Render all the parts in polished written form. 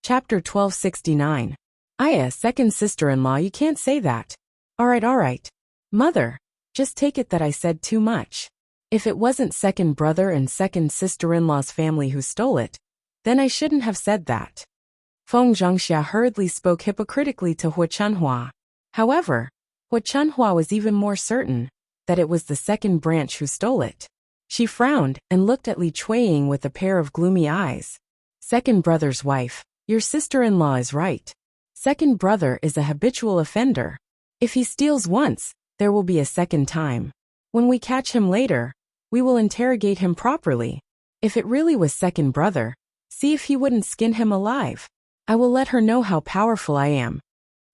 Chapter 1269. Aya, second sister-in-law, you can't say that. Alright. Mother, just take it that I said too much. If it wasn't second brother and second sister-in-law's family who stole it, then I shouldn't have said that. Feng Zhangxia hurriedly spoke hypocritically to Hu Chunhua. However, Hu Chunhua was even more certain that it was the second branch who stole it. She frowned and looked at Li Chuiying with a pair of gloomy eyes. Second brother's wife, your sister-in-law is right. Second brother is a habitual offender. If he steals once, there will be a second time. When we catch him later, we will interrogate him properly. If it really was second brother, see if he wouldn't skin him alive. I will let her know how powerful I am.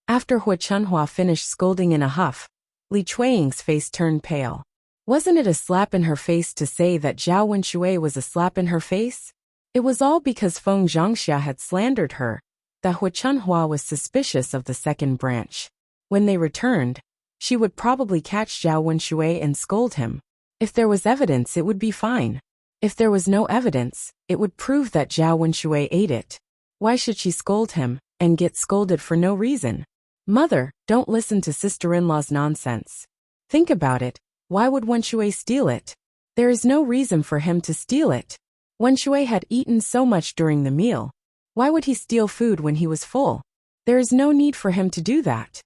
After Hu Chunhua finished scolding in a huff, Li Chuiying's face turned pale. Wasn't it a slap in her face to say that Zhao Wenshui was a slap in her face? It was all because Feng Zhangxia had slandered her that Hu Chunhua was suspicious of the second branch. When they returned, she would probably catch Zhao Wenshui and scold him. If there was evidence, it would be fine. If there was no evidence, it would prove that Zhao Wenshui ate it. Why should she scold him and get scolded for no reason? Mother, don't listen to sister-in-law's nonsense. Think about it. Why would Wenshui steal it? There is no reason for him to steal it. Wenshui had eaten so much during the meal. Why would he steal food when he was full? There is no need for him to do that.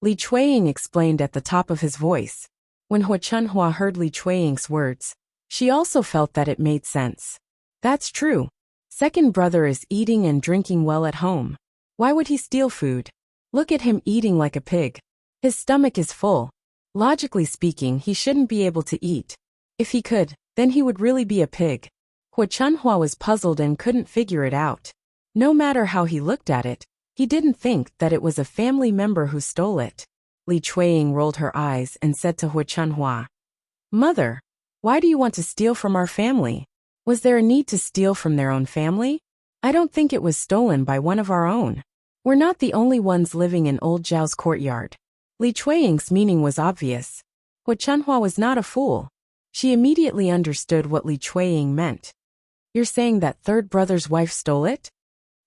Li Chuiying explained at the top of his voice. When Hu Chunhua heard Li Chuiying's words, she also felt that it made sense. That's true. Second brother is eating and drinking well at home. Why would he steal food? Look at him eating like a pig. His stomach is full. Logically speaking, he shouldn't be able to eat. If he could, then he would really be a pig. Hu Chunhua was puzzled and couldn't figure it out. No matter how he looked at it, he didn't think that it was a family member who stole it. Li Chuiying rolled her eyes and said to Hu Chunhua, Mother, why do you want to steal from our family? Was there a need to steal from their own family? I don't think it was stolen by one of our own. We're not the only ones living in old Zhao's courtyard. Li Chuiying's meaning was obvious. Hu Chunhua was not a fool. She immediately understood what Li Chuiying meant. You're saying that third brother's wife stole it?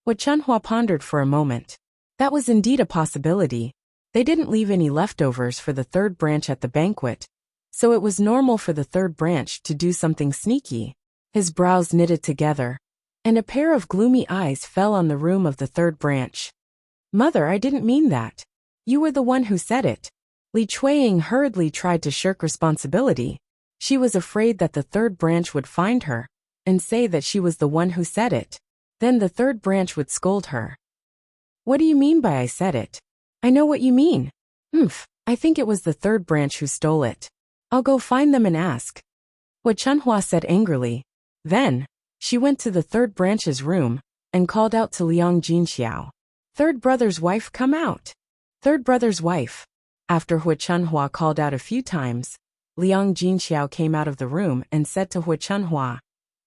Hu Chunhua pondered for a moment. That was indeed a possibility. They didn't leave any leftovers for the third branch at the banquet, so it was normal for the third branch to do something sneaky. His brows knitted together, and a pair of gloomy eyes fell on the room of the third branch. Mother, I didn't mean that. You were the one who said it. Li Chuiying hurriedly tried to shirk responsibility. She was afraid that the third branch would find her and say that she was the one who said it. Then the third branch would scold her. What do you mean by I said it? I know what you mean. I think it was the third branch who stole it. I'll go find them and ask. Hu Chunhua said angrily. Then, she went to the third branch's room and called out to Liang Jinxiao. Third brother's wife, come out. Third brother's wife. After Hu Chunhua called out a few times, Liang Jinxiao came out of the room and said to Hu Chunhua,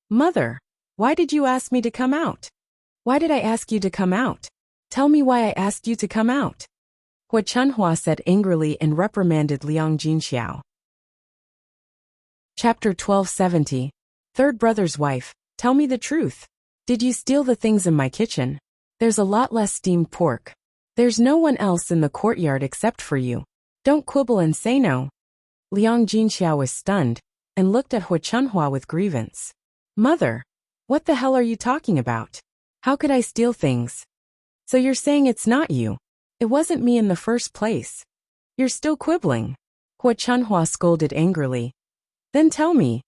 Mother, why did you ask me to come out? Why did I ask you to come out? Tell me why I asked you to come out. Hu Chunhua said angrily and reprimanded Liang Jinxiao. Chapter 1270. Third brother's wife, tell me the truth. Did you steal the things in my kitchen? There's a lot less steamed pork. There's no one else in the courtyard except for you. Don't quibble and say no. Liang Jinxiao was stunned and looked at Hu Chunhua with grievance. Mother, what the hell are you talking about? How could I steal things? So you're saying it's not you? It wasn't me in the first place. You're still quibbling. Hu Chunhua scolded angrily. Then tell me,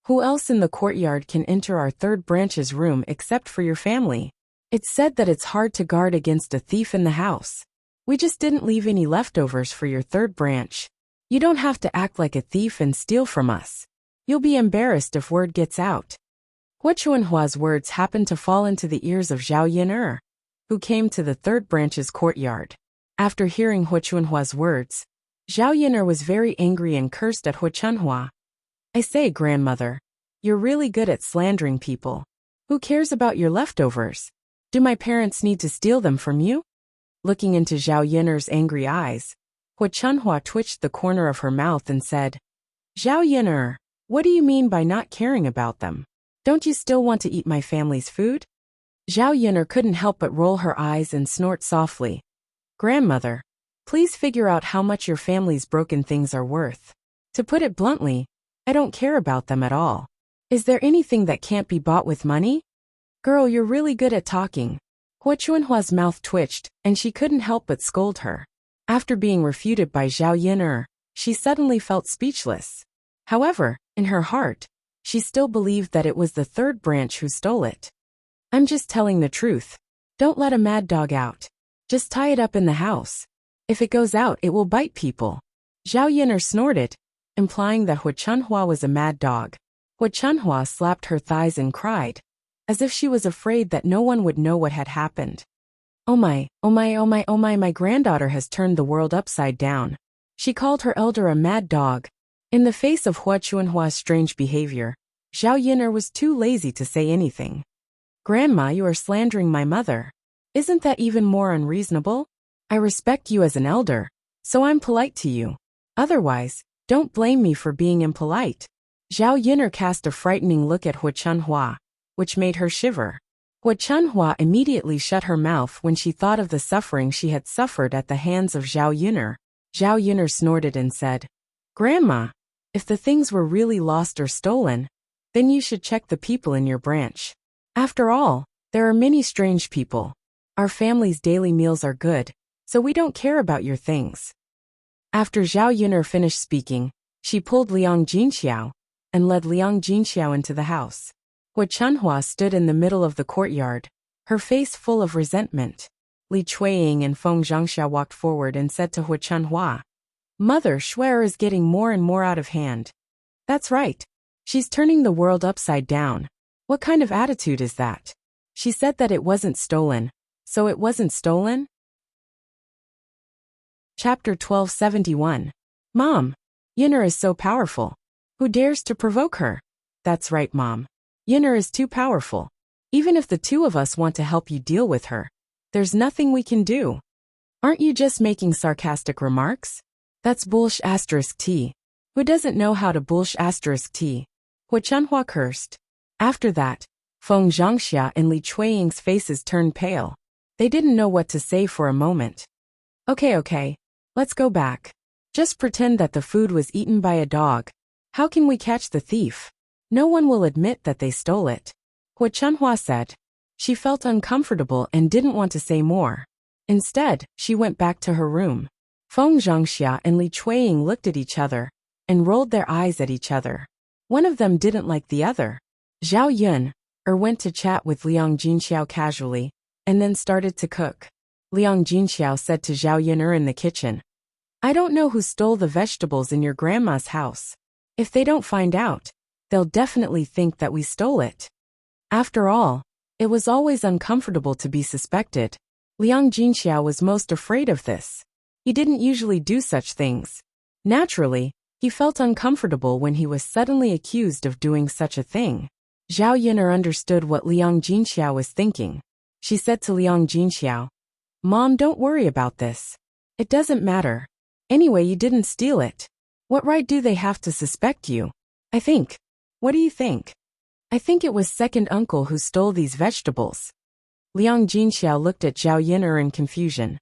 who else in the courtyard can enter our third branch's room except for your family? It's said that it's hard to guard against a thief in the house. We just didn't leave any leftovers for your third branch. You don't have to act like a thief and steal from us. You'll be embarrassed if word gets out. Hu Chunhua's words happened to fall into the ears of Zhao Yin'er, who came to the third branch's courtyard. After hearing Hu Chunhua's words, Zhao Yin'er was very angry and cursed at Hu Chunhua. I say, grandmother, you're really good at slandering people. Who cares about your leftovers? Do my parents need to steal them from you? Looking into Zhao Yin'er's angry eyes, Hu Chunhua twitched the corner of her mouth and said, Zhao Yin'er, what do you mean by not caring about them? Don't you still want to eat my family's food? Zhao Yun'er couldn't help but roll her eyes and snort softly. Grandmother, please figure out how much your family's broken things are worth. To put it bluntly, I don't care about them at all. Is there anything that can't be bought with money? Girl, you're really good at talking. Hua Chunhua's mouth twitched, and she couldn't help but scold her. After being refuted by Zhao Yun'er, she suddenly felt speechless. However, in her heart, she still believed that it was the third branch who stole it. I'm just telling the truth. Don't let a mad dog out. Just tie it up in the house. If it goes out, it will bite people. Zhao Yun'er snorted, implying that Hua Chunhua was a mad dog. Hua Chunhua slapped her thighs and cried, as if she was afraid that no one would know what had happened. Oh my, oh my, oh my, oh my granddaughter has turned the world upside down. She called her elder a mad dog. In the face of Hua Chunhua's strange behavior, Zhao Yun'er was too lazy to say anything. Grandma, you are slandering my mother. Isn't that even more unreasonable? I respect you as an elder, so I'm polite to you. Otherwise, don't blame me for being impolite. Zhao Yun'er cast a frightening look at Hua Chunhua, which made her shiver. Hua Chunhua immediately shut her mouth when she thought of the suffering she had suffered at the hands of Zhao Yun'er. Zhao Yun'er snorted and said, Grandma, if the things were really lost or stolen, then you should check the people in your branch. After all, there are many strange people. Our family's daily meals are good, so we don't care about your things. After Zhao Yun'er finished speaking, she pulled Liang Jinxiao and led Liang Jinxiao into the house. Hua Chunhua stood in the middle of the courtyard, her face full of resentment. Li Chuiying and Feng Zhangxia walked forward and said to Hua Chunhua, Mother, Shuer is getting more and more out of hand. That's right. She's turning the world upside down. What kind of attitude is that? She said that it wasn't stolen. So it wasn't stolen? Chapter 1271. Mom, Yun'er is so powerful. Who dares to provoke her? That's right, Mom. Yun'er is too powerful. Even if the two of us want to help you deal with her, there's nothing we can do. Aren't you just making sarcastic remarks? That's bullsh*t. Who doesn't know how to bullsh*t? Hua Chunhua cursed. After that, Feng Zhangxia and Li Chuiying's faces turned pale. They didn't know what to say for a moment. Okay, let's go back. Just pretend that the food was eaten by a dog. How can we catch the thief? No one will admit that they stole it. Hua Chunhua said. She felt uncomfortable and didn't want to say more. Instead, she went back to her room. Feng Zhangxia and Li Chuiying looked at each other and rolled their eyes at each other. One of them didn't like the other. Zhao Yun'er went to chat with Liang Jinxiao casually, and then started to cook. Liang Jinxiao said to Zhao Yun'er in the kitchen, I don't know who stole the vegetables in your grandma's house. If they don't find out, they'll definitely think that we stole it. After all, it was always uncomfortable to be suspected. Liang Jinxiao was most afraid of this. He didn't usually do such things. Naturally, he felt uncomfortable when he was suddenly accused of doing such a thing. Zhao Yun'er understood what Liang Jinxiao was thinking. She said to Liang Jinxiao, Mom, don't worry about this. It doesn't matter. Anyway, you didn't steal it. What right do they have to suspect you? What do you think? I think it was second uncle who stole these vegetables. Liang Jinxiao looked at Zhao Yun'er in confusion.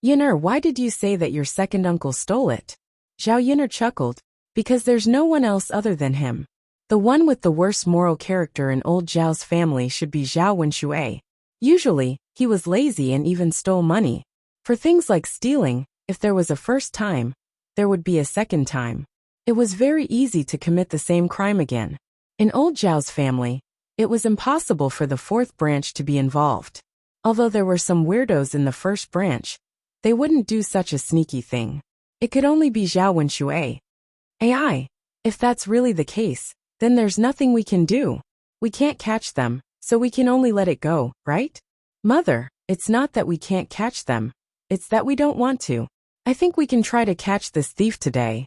Yun'er, why did you say that your second uncle stole it? Zhao Yun'er chuckled, because there's no one else other than him. The one with the worst moral character in old Zhao's family should be Zhao Wenshui. Usually, he was lazy and even stole money. For things like stealing, if there was a first time, there would be a second time. It was very easy to commit the same crime again. In old Zhao's family, it was impossible for the fourth branch to be involved. Although there were some weirdos in the first branch, they wouldn't do such a sneaky thing. It could only be Zhao Wenshui. AI. If that's really the case, then there's nothing we can do. We can't catch them, so we can only let it go, right? Mother, it's not that we can't catch them. It's that we don't want to. I think we can try to catch this thief today.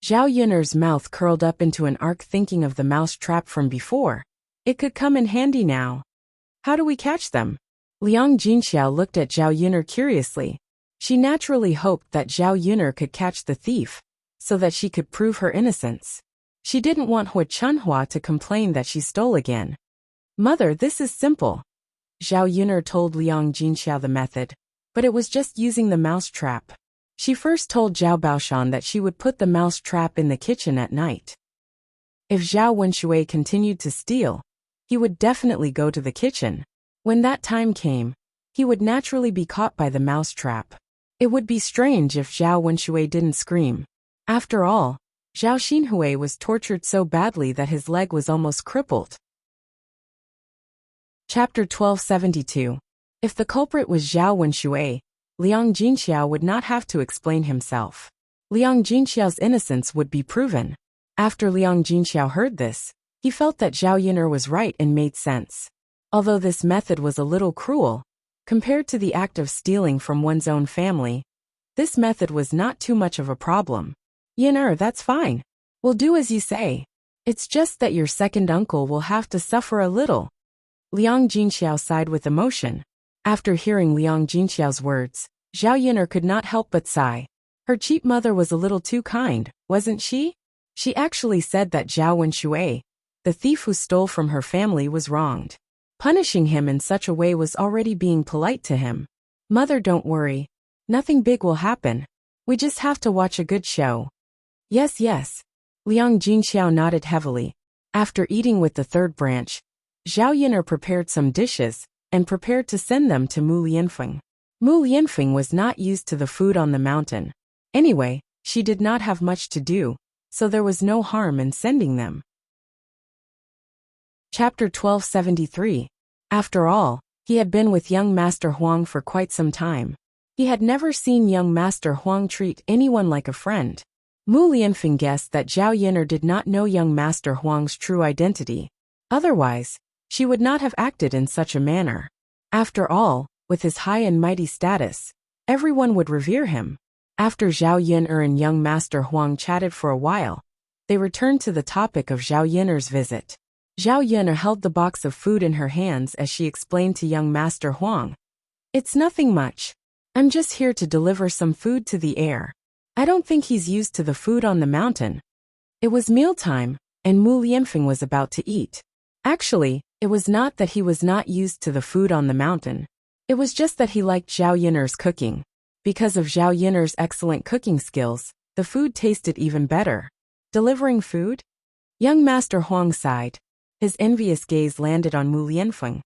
Zhao Yun'er's mouth curled up into an arc thinking of the mouse trap from before. It could come in handy now. How do we catch them? Liang Jinxiao looked at Zhao Yun'er curiously. She naturally hoped that Zhao Yun'er could catch the thief, so that she could prove her innocence. She didn't want Hua Chunhua to complain that she stole again. Mother, this is simple. Zhao Yuner told Liang Jinxiao the method, but it was just using the mouse trap. She first told Zhao Baoshan that she would put the mouse trap in the kitchen at night. If Zhao Wenshui continued to steal, he would definitely go to the kitchen. When that time came, he would naturally be caught by the mouse trap. It would be strange if Zhao Wenshui didn't scream. After all, Zhao Xinhui was tortured so badly that his leg was almost crippled. Chapter 1272. If the culprit was Zhao Wenshui, Liang Jinxiao would not have to explain himself. Liang Jinxiao's innocence would be proven. After Liang Jinxiao heard this, he felt that Zhao Yuner was right and made sense. Although this method was a little cruel, compared to the act of stealing from one's own family, this method was not too much of a problem. Yuner, that's fine. We'll do as you say. It's just that your second uncle will have to suffer a little. Liang Jinxiao sighed with emotion. After hearing Liang Jinxiao's words, Zhao Yuner could not help but sigh. Her cheap mother was a little too kind, wasn't she? She actually said that Zhao Wenshui, the thief who stole from her family, was wronged. Punishing him in such a way was already being polite to him. Mother, don't worry. Nothing big will happen. We just have to watch a good show. Yes, yes. Liang Jinxiao nodded heavily. After eating with the third branch, Zhao Yuner prepared some dishes and prepared to send them to Mu Lianfeng. Mu Lianfeng was not used to the food on the mountain. Anyway, she did not have much to do, so there was no harm in sending them. Chapter 1273. After all, he had been with young Master Huang for quite some time. He had never seen young Master Huang treat anyone like a friend. Mu Lianfeng guessed that Zhao Yuner did not know young Master Huang's true identity. Otherwise, she would not have acted in such a manner. After all, with his high and mighty status, everyone would revere him. After Zhao Yuner and young Master Huang chatted for a while, they returned to the topic of Zhao Yuner's visit. Zhao Yuner held the box of food in her hands as she explained to young Master Huang. It's nothing much. I'm just here to deliver some food to the heir. I don't think he's used to the food on the mountain. It was mealtime, and Mu Lianfeng was about to eat. Actually, it was not that he was not used to the food on the mountain. It was just that he liked Zhao Yuner's cooking. Because of Zhao Yuner's excellent cooking skills, the food tasted even better. Delivering food? Young Master Huang sighed. His envious gaze landed on Mu Lianfeng.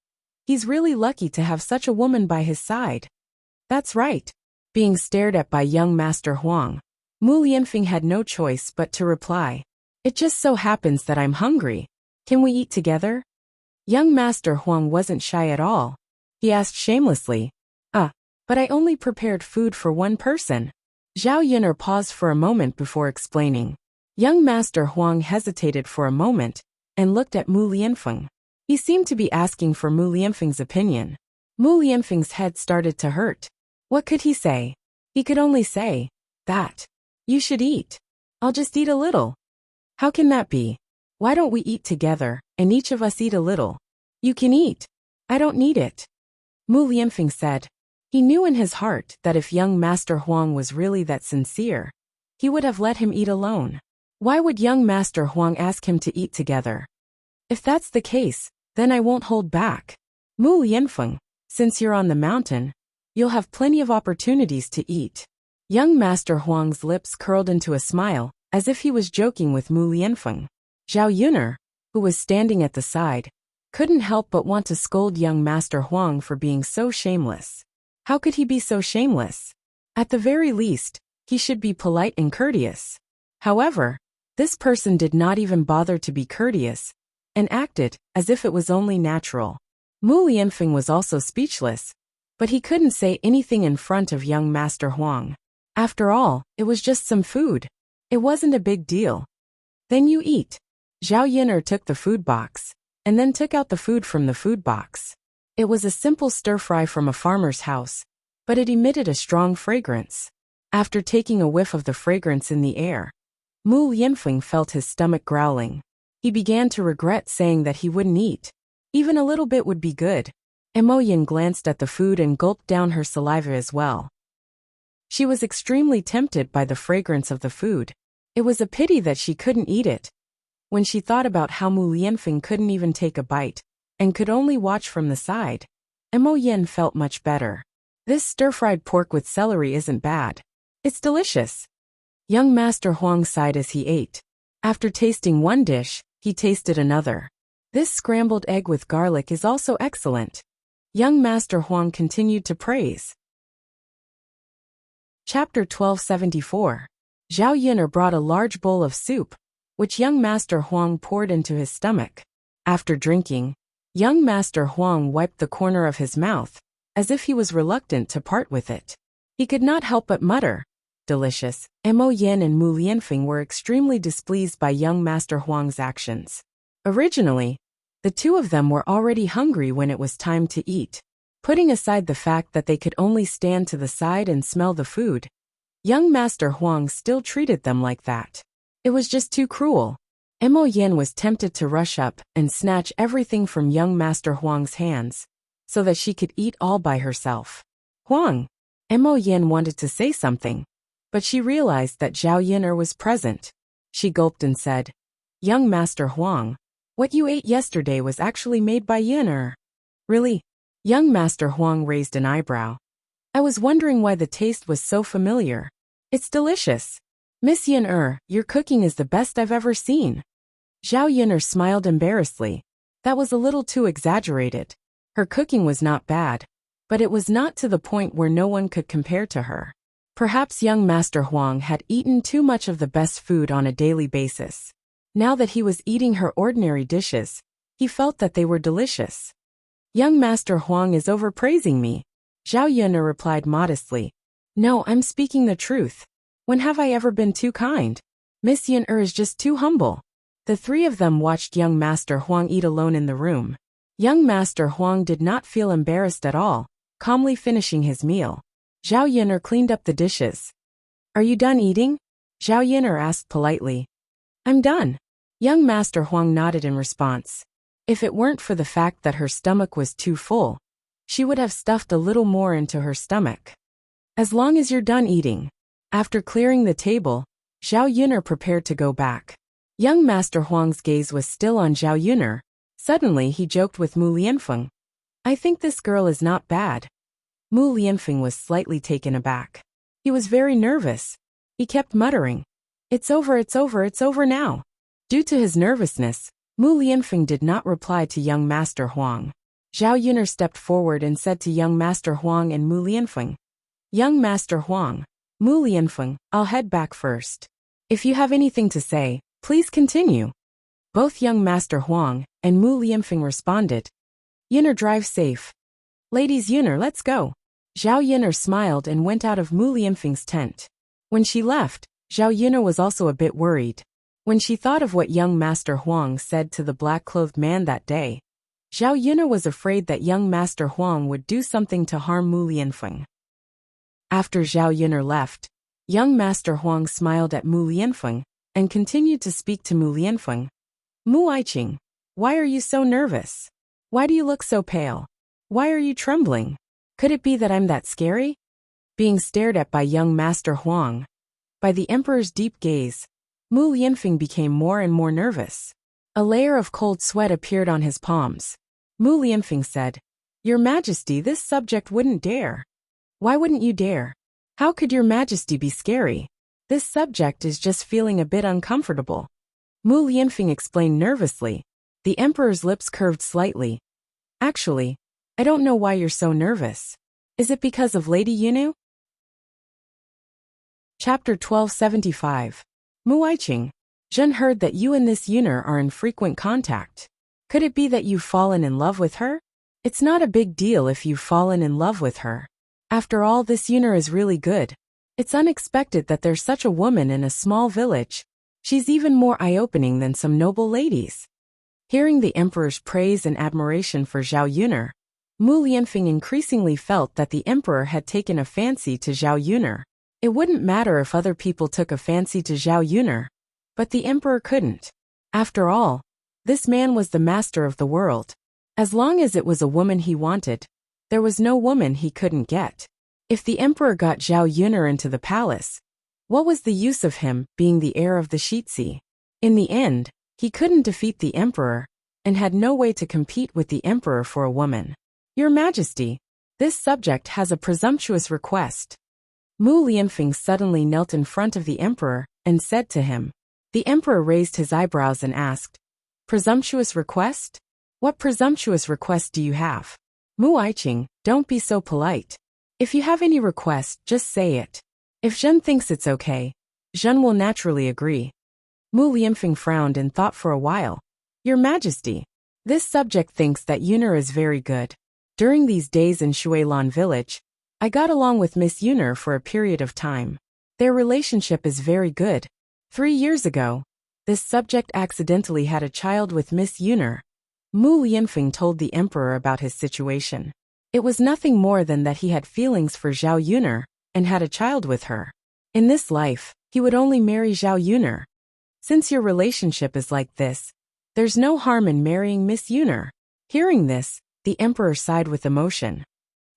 He's really lucky to have such a woman by his side. That's right. Being stared at by young Master Huang, Mu Lianfeng had no choice but to reply. It just so happens that I'm hungry. Can we eat together? Young Master Huang wasn't shy at all. He asked shamelessly. But I only prepared food for one person. Zhao Yuner paused for a moment before explaining. Young Master Huang hesitated for a moment and looked at Mu Lianfeng. He seemed to be asking for Mu Lianfeng's opinion. Mu Lianfeng's head started to hurt. What could he say? He could only say, that. You should eat. I'll just eat a little. How can that be? Why don't we eat together, and each of us eat a little? You can eat. I don't need it. Mu Lianfeng said. He knew in his heart that if young Master Huang was really that sincere, he would have let him eat alone. Why would young Master Huang ask him to eat together? If that's the case, then I won't hold back. Mu Lianfeng, since you're on the mountain, you'll have plenty of opportunities to eat. Young Master Huang's lips curled into a smile, as if he was joking with Mu Lianfeng. Zhao Yuner, who was standing at the side, couldn't help but want to scold young Master Huang for being so shameless. How could he be so shameless? At the very least, he should be polite and courteous. However, this person did not even bother to be courteous, and acted as if it was only natural. Mu Lianfeng was also speechless, but he couldn't say anything in front of young Master Huang. After all, it was just some food. It wasn't a big deal. Then you eat. Zhao Yuner took the food box, and then took out the food from the food box. It was a simple stir-fry from a farmer's house, but it emitted a strong fragrance. After taking a whiff of the fragrance in the air, Mu Lianfeng felt his stomach growling. He began to regret saying that he wouldn't eat. Even a little bit would be good. Emoyin glanced at the food and gulped down her saliva as well. She was extremely tempted by the fragrance of the food. It was a pity that she couldn't eat it. When she thought about how Mu Lianfeng couldn't even take a bite, and could only watch from the side, Mo Yin felt much better. This stir-fried pork with celery isn't bad. It's delicious. Young Master Huang sighed as he ate. After tasting one dish, he tasted another. This scrambled egg with garlic is also excellent. Young Master Huang continued to praise. Chapter 1274. Zhao Yun'er brought a large bowl of soup, which young Master Huang poured into his stomach. After drinking, young Master Huang wiped the corner of his mouth, as if he was reluctant to part with it. He could not help but mutter, "Delicious." Mo Yin and Mu Lianfeng were extremely displeased by young Master Huang's actions. Originally, the two of them were already hungry when it was time to eat. Putting aside the fact that they could only stand to the side and smell the food, young Master Huang still treated them like that. It was just too cruel. Mo Yin was tempted to rush up and snatch everything from young Master Huang's hands, so that she could eat all by herself. Huang! Mo Yin wanted to say something, but she realized that Zhao Yun'er was present. She gulped and said, "Young Master Huang, what you ate yesterday was actually made by Yun'er." "Really?" Young Master Huang raised an eyebrow. "I was wondering why the taste was so familiar. It's delicious. Miss Yun'er, your cooking is the best I've ever seen." Zhao Yun'er smiled embarrassedly. That was a little too exaggerated. Her cooking was not bad, but it was not to the point where no one could compare to her. Perhaps young Master Huang had eaten too much of the best food on a daily basis. Now that he was eating her ordinary dishes, he felt that they were delicious. "Young Master Huang is overpraising me," Zhao Yun'er replied modestly. "No, I'm speaking the truth. When have I ever been too kind? Miss Yun'er is just too humble." The three of them watched young Master Huang eat alone in the room. Young Master Huang did not feel embarrassed at all, calmly finishing his meal. Zhao Yun'er cleaned up the dishes. "Are you done eating?" Zhao Yun'er asked politely. "I'm done." Young Master Huang nodded in response. If it weren't for the fact that her stomach was too full, she would have stuffed a little more into her stomach. "As long as you're done eating." After clearing the table, Zhao Yun'er prepared to go back. Young Master Huang's gaze was still on Zhao Yun'er. Suddenly he joked with Mu Lianfeng. "I think this girl is not bad." Mu Lianfeng was slightly taken aback. He was very nervous. He kept muttering, "It's over, it's over, it's over now." Due to his nervousness, Mu Lianfeng did not reply to young Master Huang. Zhao Yun'er stepped forward and said to young Master Huang and Mu Lianfeng, "Young Master Huang, Mu Lianfeng, I'll head back first. If you have anything to say, please continue." Both young Master Huang and Mu Lianfeng responded, "Yun'er, drive safe." "Ladies Yun'er, let's go." Zhao Yun'er smiled and went out of Mu Lianfeng's tent. When she left, Zhao Yun'er was also a bit worried. When she thought of what young Master Huang said to the black-clothed man that day, Zhao Yun'er was afraid that young Master Huang would do something to harm Mu Lianfeng. After Zhao Yun'er left, young Master Huang smiled at Mu Lianfeng and continued to speak to Mu Lianfeng. "Mu Aiqing, why are you so nervous? Why do you look so pale? Why are you trembling? Could it be that I'm that scary?" Being stared at by young Master Huang, by the Emperor's deep gaze, Mu Lianfeng became more and more nervous. A layer of cold sweat appeared on his palms. Mu Lianfeng said, "Your Majesty, this subject wouldn't dare." "Why wouldn't you dare? How could your Majesty be scary? This subject is just feeling a bit uncomfortable." Mu Lianfeng explained nervously. The Emperor's lips curved slightly. "Actually, I don't know why you're so nervous. Is it because of Lady Yunu?" Chapter 1275. Mu Aiqing, Zhen heard that you and this Yun'er are in frequent contact. Could it be that you've fallen in love with her? It's not a big deal if you've fallen in love with her. After all, this Yun'er is really good. It's unexpected that there's such a woman in a small village. She's even more eye-opening than some noble ladies. Hearing the Emperor's praise and admiration for Zhao Yun'er, Mu Lianfeng increasingly felt that the Emperor had taken a fancy to Zhao Yun'er. It wouldn't matter if other people took a fancy to Zhao Yun'er, but the Emperor couldn't. After all, this man was the master of the world. As long as it was a woman he wanted, there was no woman he couldn't get. If the Emperor got Zhao Yun'er into the palace, what was the use of him being the heir of the Shitzi? In the end, he couldn't defeat the Emperor, and had no way to compete with the Emperor for a woman. Your Majesty, this subject has a presumptuous request. Mu Lianfeng suddenly knelt in front of the emperor and said to him. The emperor raised his eyebrows and asked, Presumptuous request? What presumptuous request do you have? Mu Aiqing, don't be so polite. If you have any request, just say it. If Zhen thinks it's okay, Zhen will naturally agree. Mu Lianfeng frowned and thought for a while. Your Majesty, this subject thinks that Yuner is very good. During these days in Shuilan village, I got along with Miss Yuner for a period of time. Their relationship is very good. 3 years ago, this subject accidentally had a child with Miss Yuner. Mu Lianfeng told the emperor about his situation. It was nothing more than that he had feelings for Zhao Yuner and had a child with her. In this life, he would only marry Zhao Yuner. Since your relationship is like this, there's no harm in marrying Miss Yuner. Hearing this, the emperor sighed with emotion.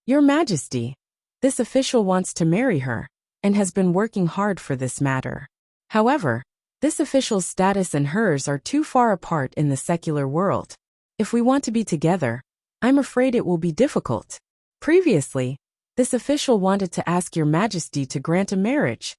Your Majesty, this official wants to marry her and has been working hard for this matter. However, this official's status and hers are too far apart in the secular world. If we want to be together, I'm afraid it will be difficult. Previously, this official wanted to ask Your Majesty to grant a marriage.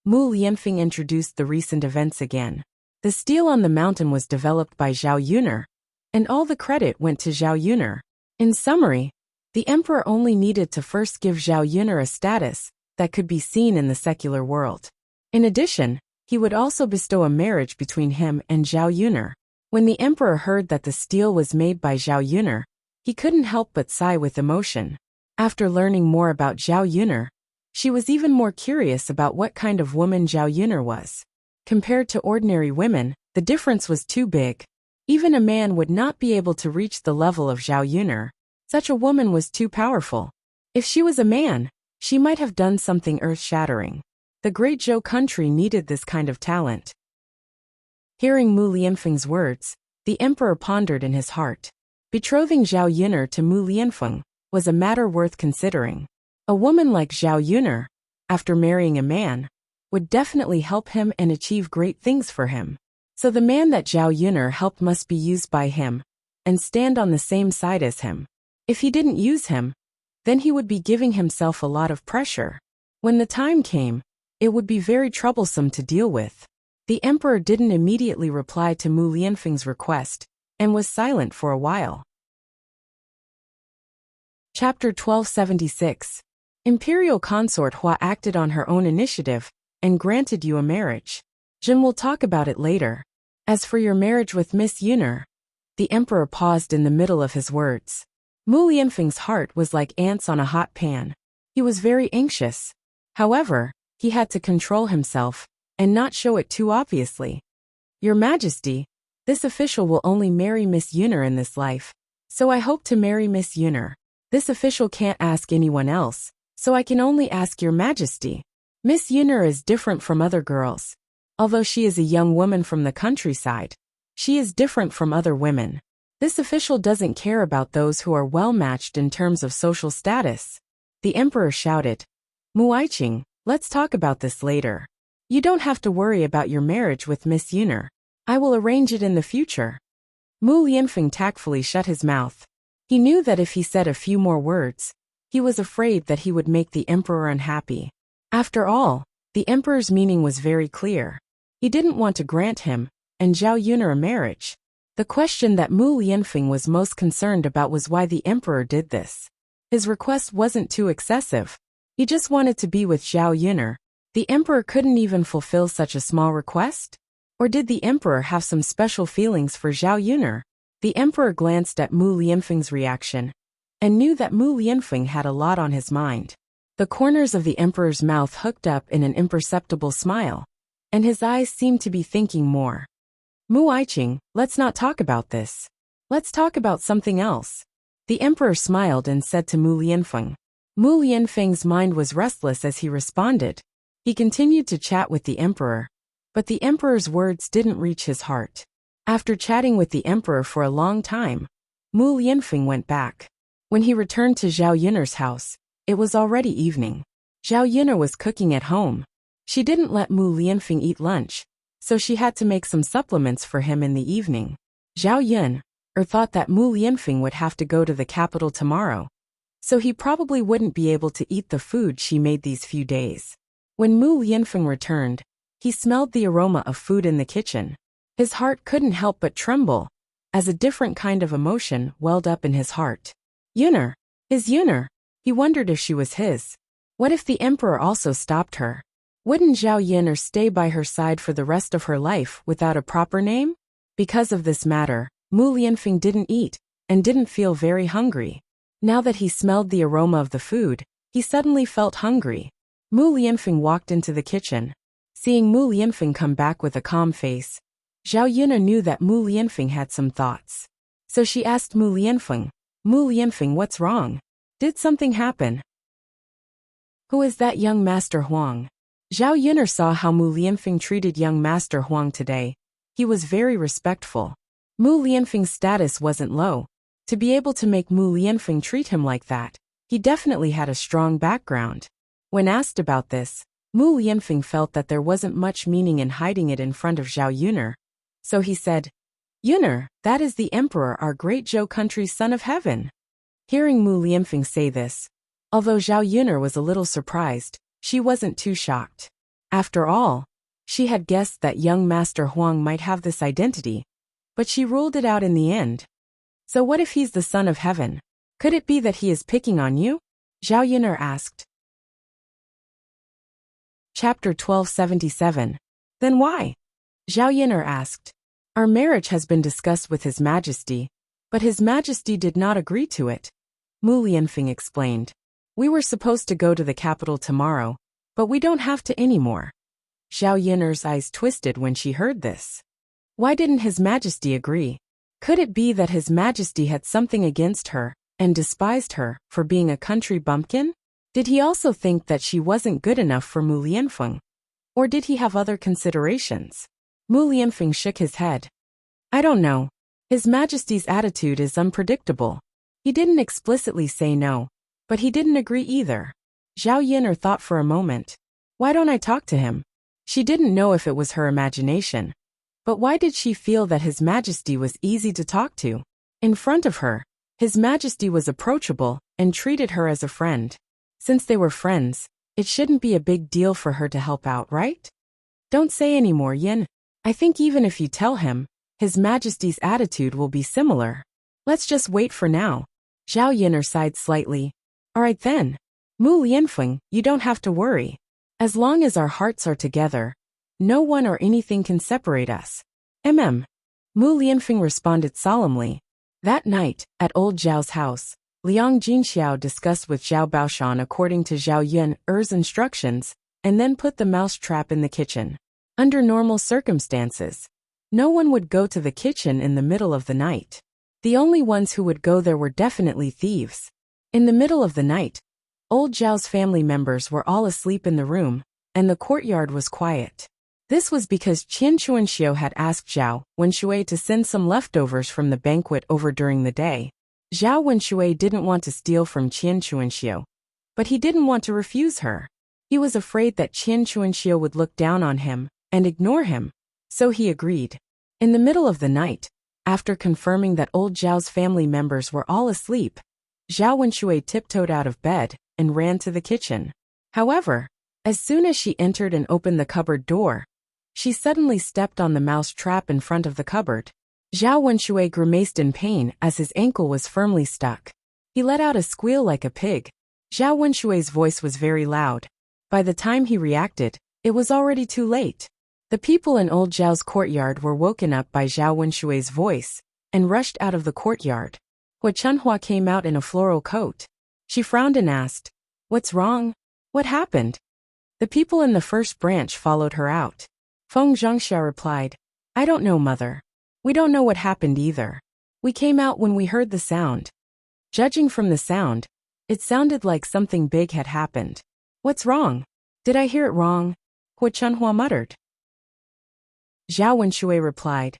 Mu Lianfeng introduced the recent events again. The steel on the mountain was developed by Zhao Yuner, and all the credit went to Zhao Yuner. In summary, the emperor only needed to first give Zhao Yuner a status that could be seen in the secular world. In addition, he would also bestow a marriage between him and Zhao Yuner. When the emperor heard that the steel was made by Zhao Yuner, he couldn't help but sigh with emotion. After learning more about Zhao Yuner, she was even more curious about what kind of woman Zhao Yuner was. Compared to ordinary women, the difference was too big. Even a man would not be able to reach the level of Zhao Yuner. Such a woman was too powerful. If she was a man, she might have done something earth-shattering. The great Zhou country needed this kind of talent. Hearing Mu Lianfeng's words, the emperor pondered in his heart. Betrothing Zhao Yuner to Mu Lianfeng was a matter worth considering. A woman like Zhao Yuner, after marrying a man, would definitely help him and achieve great things for him. So the man that Zhao Yuner helped must be used by him and stand on the same side as him. If he didn't use him, then he would be giving himself a lot of pressure. When the time came, it would be very troublesome to deal with. The emperor didn't immediately reply to Mu Lianfeng's request and was silent for a while. Chapter 1276. Imperial Consort Hua acted on her own initiative and granted you a marriage. Jin will talk about it later. As for your marriage with Miss Yuner, the emperor paused in the middle of his words. Mu Lianfeng's heart was like ants on a hot pan. He was very anxious. However, he had to control himself and not show it too obviously. Your Majesty, this official will only marry Miss Yuner in this life, so I hope to marry Miss Yuner. This official can't ask anyone else, so I can only ask Your Majesty. Miss Yuner is different from other girls. Although she is a young woman from the countryside, she is different from other women. This official doesn't care about those who are well-matched in terms of social status. The emperor shouted, Mu Aiqing, let's talk about this later. You don't have to worry about your marriage with Miss Yuner. I will arrange it in the future. Mu Lianfeng tactfully shut his mouth. He knew that if he said a few more words, he was afraid that he would make the emperor unhappy. After all, the emperor's meaning was very clear. He didn't want to grant him and Zhao Yuner a marriage. The question that Mu Lianfeng was most concerned about was why the emperor did this. His request wasn't too excessive. He just wanted to be with Zhao Yuner. The emperor couldn't even fulfill such a small request? Or did the emperor have some special feelings for Zhao Yuner? The emperor glanced at Mu Lianfeng's reaction and knew that Mu Lianfeng had a lot on his mind. The corners of the emperor's mouth hooked up in an imperceptible smile, and his eyes seemed to be thinking more. Mu Aiqing, let's not talk about this. Let's talk about something else. The emperor smiled and said to Mu Lianfeng. Mu Lianfeng's mind was restless as he responded. He continued to chat with the emperor, but the emperor's words didn't reach his heart. After chatting with the emperor for a long time, Mu Lianfeng went back. When he returned to Zhao Yuner's house, it was already evening. Zhao Yuner was cooking at home. She didn't let Mu Lianfeng eat lunch, so she had to make some supplements for him in the evening. Zhao Yun, or thought that Mu Lianfeng would have to go to the capital tomorrow, so he probably wouldn't be able to eat the food she made these few days. When Mu Lianfeng returned, he smelled the aroma of food in the kitchen. His heart couldn't help but tremble, as a different kind of emotion welled up in his heart. Yuner, his Yuner. He wondered if she was his. What if the emperor also stopped her? Wouldn't Zhao Yuner stay by her side for the rest of her life without a proper name? Because of this matter, Mu Lianfeng didn't eat, and didn't feel very hungry. Now that he smelled the aroma of the food, he suddenly felt hungry. Mu Lianfeng walked into the kitchen. Seeing Mu Lianfeng come back with a calm face, Zhao Yuna knew that Mu Lianfeng had some thoughts. So she asked Mu Lianfeng, what's wrong? Did something happen? Who is that young Master Huang? Zhao Yuner saw how Mu Lianfeng treated young Master Huang today. He was very respectful. Mu Lianfeng's status wasn't low. To be able to make Mu Lianfeng treat him like that, he definitely had a strong background. When asked about this, Mu Lianfeng felt that there wasn't much meaning in hiding it in front of Zhao Yuner. So he said, Yuner, that is the emperor, our great Zhou country's son of heaven. Hearing Mu Lianfeng say this, although Zhao Yuner was a little surprised, she wasn't too shocked. After all, she had guessed that young Master Huang might have this identity, but she ruled it out in the end. So what if he's the son of heaven? Could it be that he is picking on you? Zhao Yuner asked. Chapter 1277. Then why? Zhao Yuner asked. Our marriage has been discussed with His Majesty, but His Majesty did not agree to it. Mu Lianfeng explained. We were supposed to go to the capital tomorrow, but we don't have to anymore. Zhao Yuner's eyes twisted when she heard this. Why didn't His Majesty agree? Could it be that His Majesty had something against her, and despised her for being a country bumpkin? Did he also think that she wasn't good enough for Mu Lianfeng? Or did he have other considerations? Mu Lianfeng shook his head. I don't know. His Majesty's attitude is unpredictable. He didn't explicitly say no, but he didn't agree either. Zhao Yuner thought for a moment. Why don't I talk to him? She didn't know if it was her imagination. But why did she feel that His Majesty was easy to talk to? In front of her, His Majesty was approachable and treated her as a friend. Since they were friends, it shouldn't be a big deal for her to help out, right? Don't say any more, Yin. I think even if you tell him, His Majesty's attitude will be similar. Let's just wait for now. Zhao Yuner sighed slightly. All right then. Mu Lianfeng, you don't have to worry. As long as our hearts are together, no one or anything can separate us. Mu Lianfeng responded solemnly. That night, at old Zhao's house, Liang Jinxiao discussed with Zhao Baoshan according to Zhao Yuner's instructions, and then put the mouse trap in the kitchen. Under normal circumstances, no one would go to the kitchen in the middle of the night. The only ones who would go there were definitely thieves. In the middle of the night, old Zhao's family members were all asleep in the room, and the courtyard was quiet. This was because Qian Chuanxiu had asked Zhao Wenshui to send some leftovers from the banquet over during the day. Zhao Wenshui didn't want to steal from Qian Chuanxiu, but he didn't want to refuse her. He was afraid that Qian Chuanxiu would look down on him and ignore him, so he agreed. In the middle of the night, after confirming that old Zhao's family members were all asleep, Zhao Wenshui tiptoed out of bed and ran to the kitchen. However, as soon as she entered and opened the cupboard door, she suddenly stepped on the mouse trap in front of the cupboard. Zhao Wenshui grimaced in pain as his ankle was firmly stuck. He let out a squeal like a pig. Zhao Wenshui's voice was very loud. By the time he reacted, it was already too late. The people in old Zhao's courtyard were woken up by Zhao Wenshui's voice and rushed out of the courtyard. Hua Chunhua came out in a floral coat. She frowned and asked, What's wrong? What happened? The people in the first branch followed her out. Feng Zhangxia replied, I don't know, mother. We don't know what happened either. We came out when we heard the sound. Judging from the sound, it sounded like something big had happened. What's wrong? Did I hear it wrong? Hua Chunhua muttered. Zhao Wenshui replied,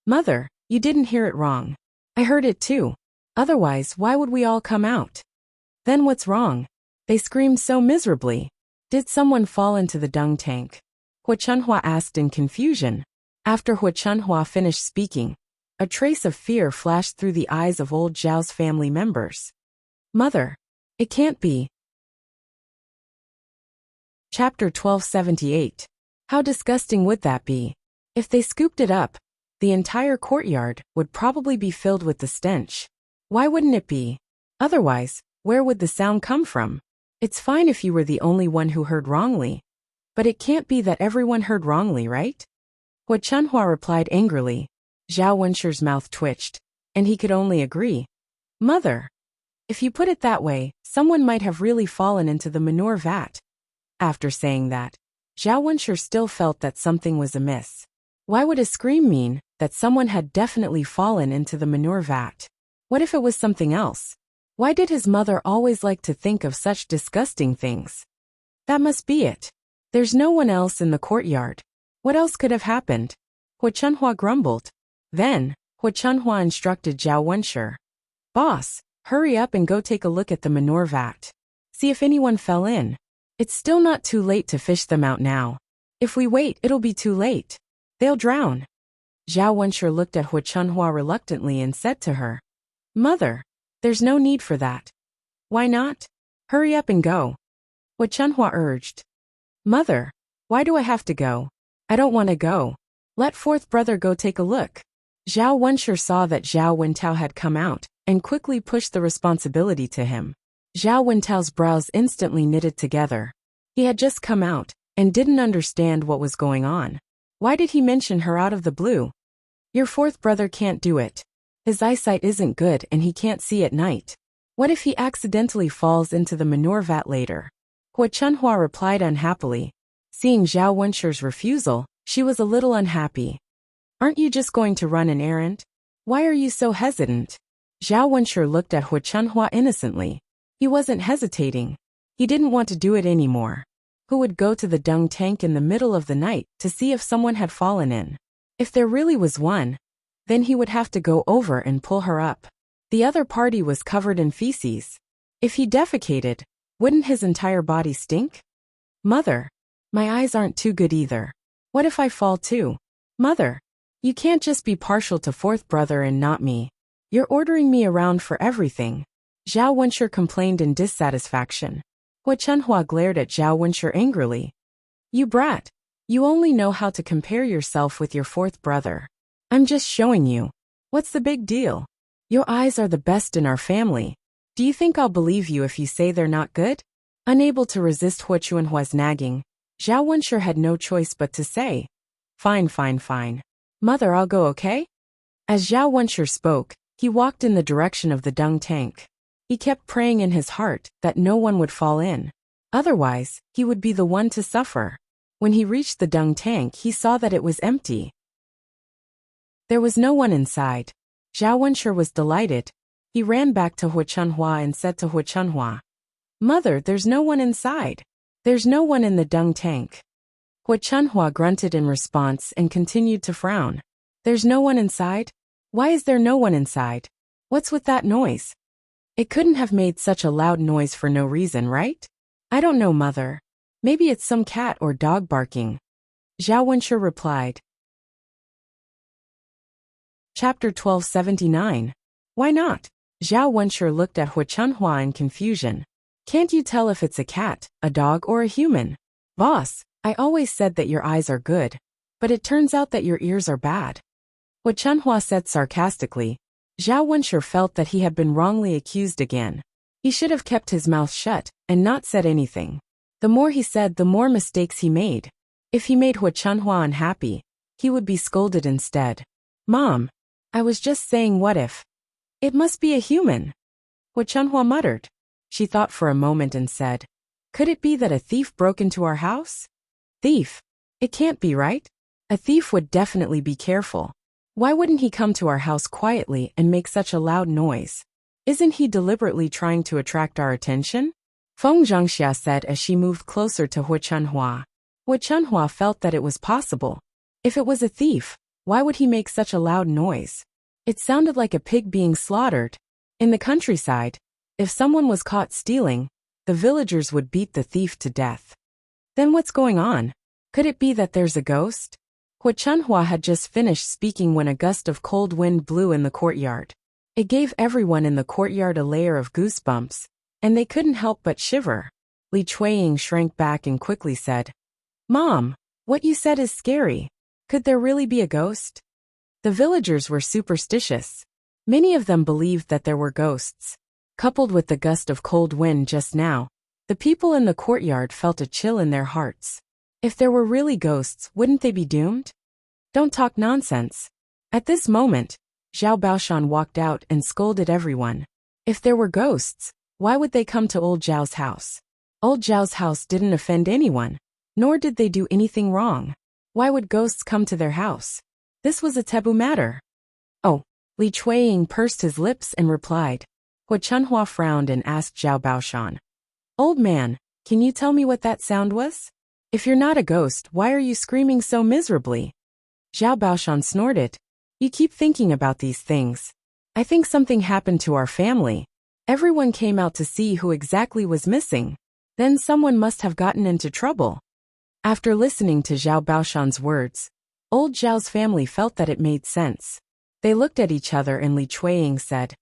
Mother, you didn't hear it wrong. I heard it too. Otherwise, why would we all come out? Then what's wrong? They screamed so miserably. Did someone fall into the dung tank? Hua Chunhua asked in confusion. After Hua Chunhua finished speaking, A trace of fear flashed through the eyes of old Zhao's family members. Mother. It can't be. Chapter 1278. How disgusting would that be? If they scooped it up, the entire courtyard would probably be filled with the stench. Why wouldn't it be? Otherwise, where would the sound come from? It's fine if you were the only one who heard wrongly. But it can't be that everyone heard wrongly, right? Hua Chunhua replied angrily. Zhao Wenshi's mouth twitched, and he could only agree. Mother. If you put it that way, someone might have really fallen into the manure vat. After saying that, Zhao Wenshi still felt that something was amiss. Why would a scream mean that someone had definitely fallen into the manure vat? What if it was something else? Why did his mother always like to think of such disgusting things? That must be it. There's no one else in the courtyard. What else could have happened? Hua Chunhua grumbled. Then, Hua Chunhua instructed Zhao Wenshi. Boss, hurry up and go take a look at the manure vat. See if anyone fell in. It's still not too late to fish them out now. If we wait, it'll be too late. They'll drown. Zhao Wenshi looked at Hua Chunhua reluctantly and said to her, Mother, there's no need for that. Why not? Hurry up and go. Hua Chunhua urged. Mother, why do I have to go? I don't want to go. Let fourth brother go take a look. Zhao Wenshi saw that Zhao Wentao had come out and quickly pushed the responsibility to him. Zhao Wentao's brows instantly knitted together. He had just come out and didn't understand what was going on. Why did he mention her out of the blue? Your fourth brother can't do it. His eyesight isn't good and he can't see at night. What if he accidentally falls into the manure vat later? Hua Chunhua replied unhappily. Seeing Zhao Wenshi's refusal, she was a little unhappy. Aren't you just going to run an errand? Why are you so hesitant? Zhao Wenshi looked at Hua Chunhua innocently. He wasn't hesitating. He didn't want to do it anymore. Who would go to the dung tank in the middle of the night to see if someone had fallen in? If there really was one, then he would have to go over and pull her up. The other party was covered in feces. If he defecated, wouldn't his entire body stink? Mother, my eyes aren't too good either. What if I fall too? Mother, you can't just be partial to fourth brother and not me. You're ordering me around for everything. Zhao Wenshi complained in dissatisfaction. Hua Chunhua glared at Zhao Wenshi angrily. You brat. You only know how to compare yourself with your fourth brother. I'm just showing you. What's the big deal? Your eyes are the best in our family. Do you think I'll believe you if you say they're not good? Unable to resist Hua Chunhua's nagging, Zhao Wenshi had no choice but to say, Fine, fine, fine. Mother, I'll go, okay? As Zhao Wenshi spoke, he walked in the direction of the dung tank. He kept praying in his heart that no one would fall in. Otherwise, he would be the one to suffer. When he reached the dung tank, he saw that it was empty. There was no one inside. Zhao Wenshi was delighted. He ran back to Hua Chunhua and said to Hua Chunhua, Mother, there's no one inside. There's no one in the dung tank. Hua Chunhua grunted in response and continued to frown. There's no one inside? Why is there no one inside? What's with that noise? It couldn't have made such a loud noise for no reason, right? I don't know, Mother. Maybe it's some cat or dog barking. Zhao Wenshi replied. Chapter 1279. Why not? Zhao Wenshi looked at Hua Chunhua in confusion. Can't you tell if it's a cat, a dog, or a human? Boss, I always said that your eyes are good, but it turns out that your ears are bad. Hua Chunhua said sarcastically. Zhao Wenshi felt that he had been wrongly accused again. He should have kept his mouth shut and not said anything. The more he said, the more mistakes he made. If he made Hua Chunhua unhappy, he would be scolded instead. Mom, I was just saying, what if? It must be a human. Hua Chunhua muttered. She thought for a moment and said, Could it be that a thief broke into our house? Thief? It can't be, right? A thief would definitely be careful. Why wouldn't he come to our house quietly and make such a loud noise? Isn't he deliberately trying to attract our attention? Feng Zhangxia said as she moved closer to Hua Chunhua. Hua Chunhua felt that it was possible. If it was a thief, why would he make such a loud noise? It sounded like a pig being slaughtered. In the countryside, if someone was caught stealing, the villagers would beat the thief to death. Then what's going on? Could it be that there's a ghost? Hua Chunhua had just finished speaking when a gust of cold wind blew in the courtyard. It gave everyone in the courtyard a layer of goosebumps, and they couldn't help but shiver. Li Chuiying shrank back and quickly said, "Mom, what you said is scary. Could there really be a ghost?" The villagers were superstitious. Many of them believed that there were ghosts. Coupled with the gust of cold wind just now, the people in the courtyard felt a chill in their hearts. If there were really ghosts, wouldn't they be doomed? Don't talk nonsense. At this moment, Zhao Baoshan walked out and scolded everyone. If there were ghosts, why would they come to old Zhao's house? Old Zhao's house didn't offend anyone, nor did they do anything wrong. Why would ghosts come to their house? This was a taboo matter. Oh, Li Chuiying pursed his lips and replied. Hua Chunhua frowned and asked Zhao Baoshan, "Old man, can you tell me what that sound was? If you're not a ghost, why are you screaming so miserably?" Zhao Baoshan snorted. "You keep thinking about these things. I think something happened to our family. Everyone came out to see who exactly was missing. Then someone must have gotten into trouble." After listening to Zhao Baoshan's words, old Zhao's family felt that it made sense. They looked at each other and Li Chuiying said,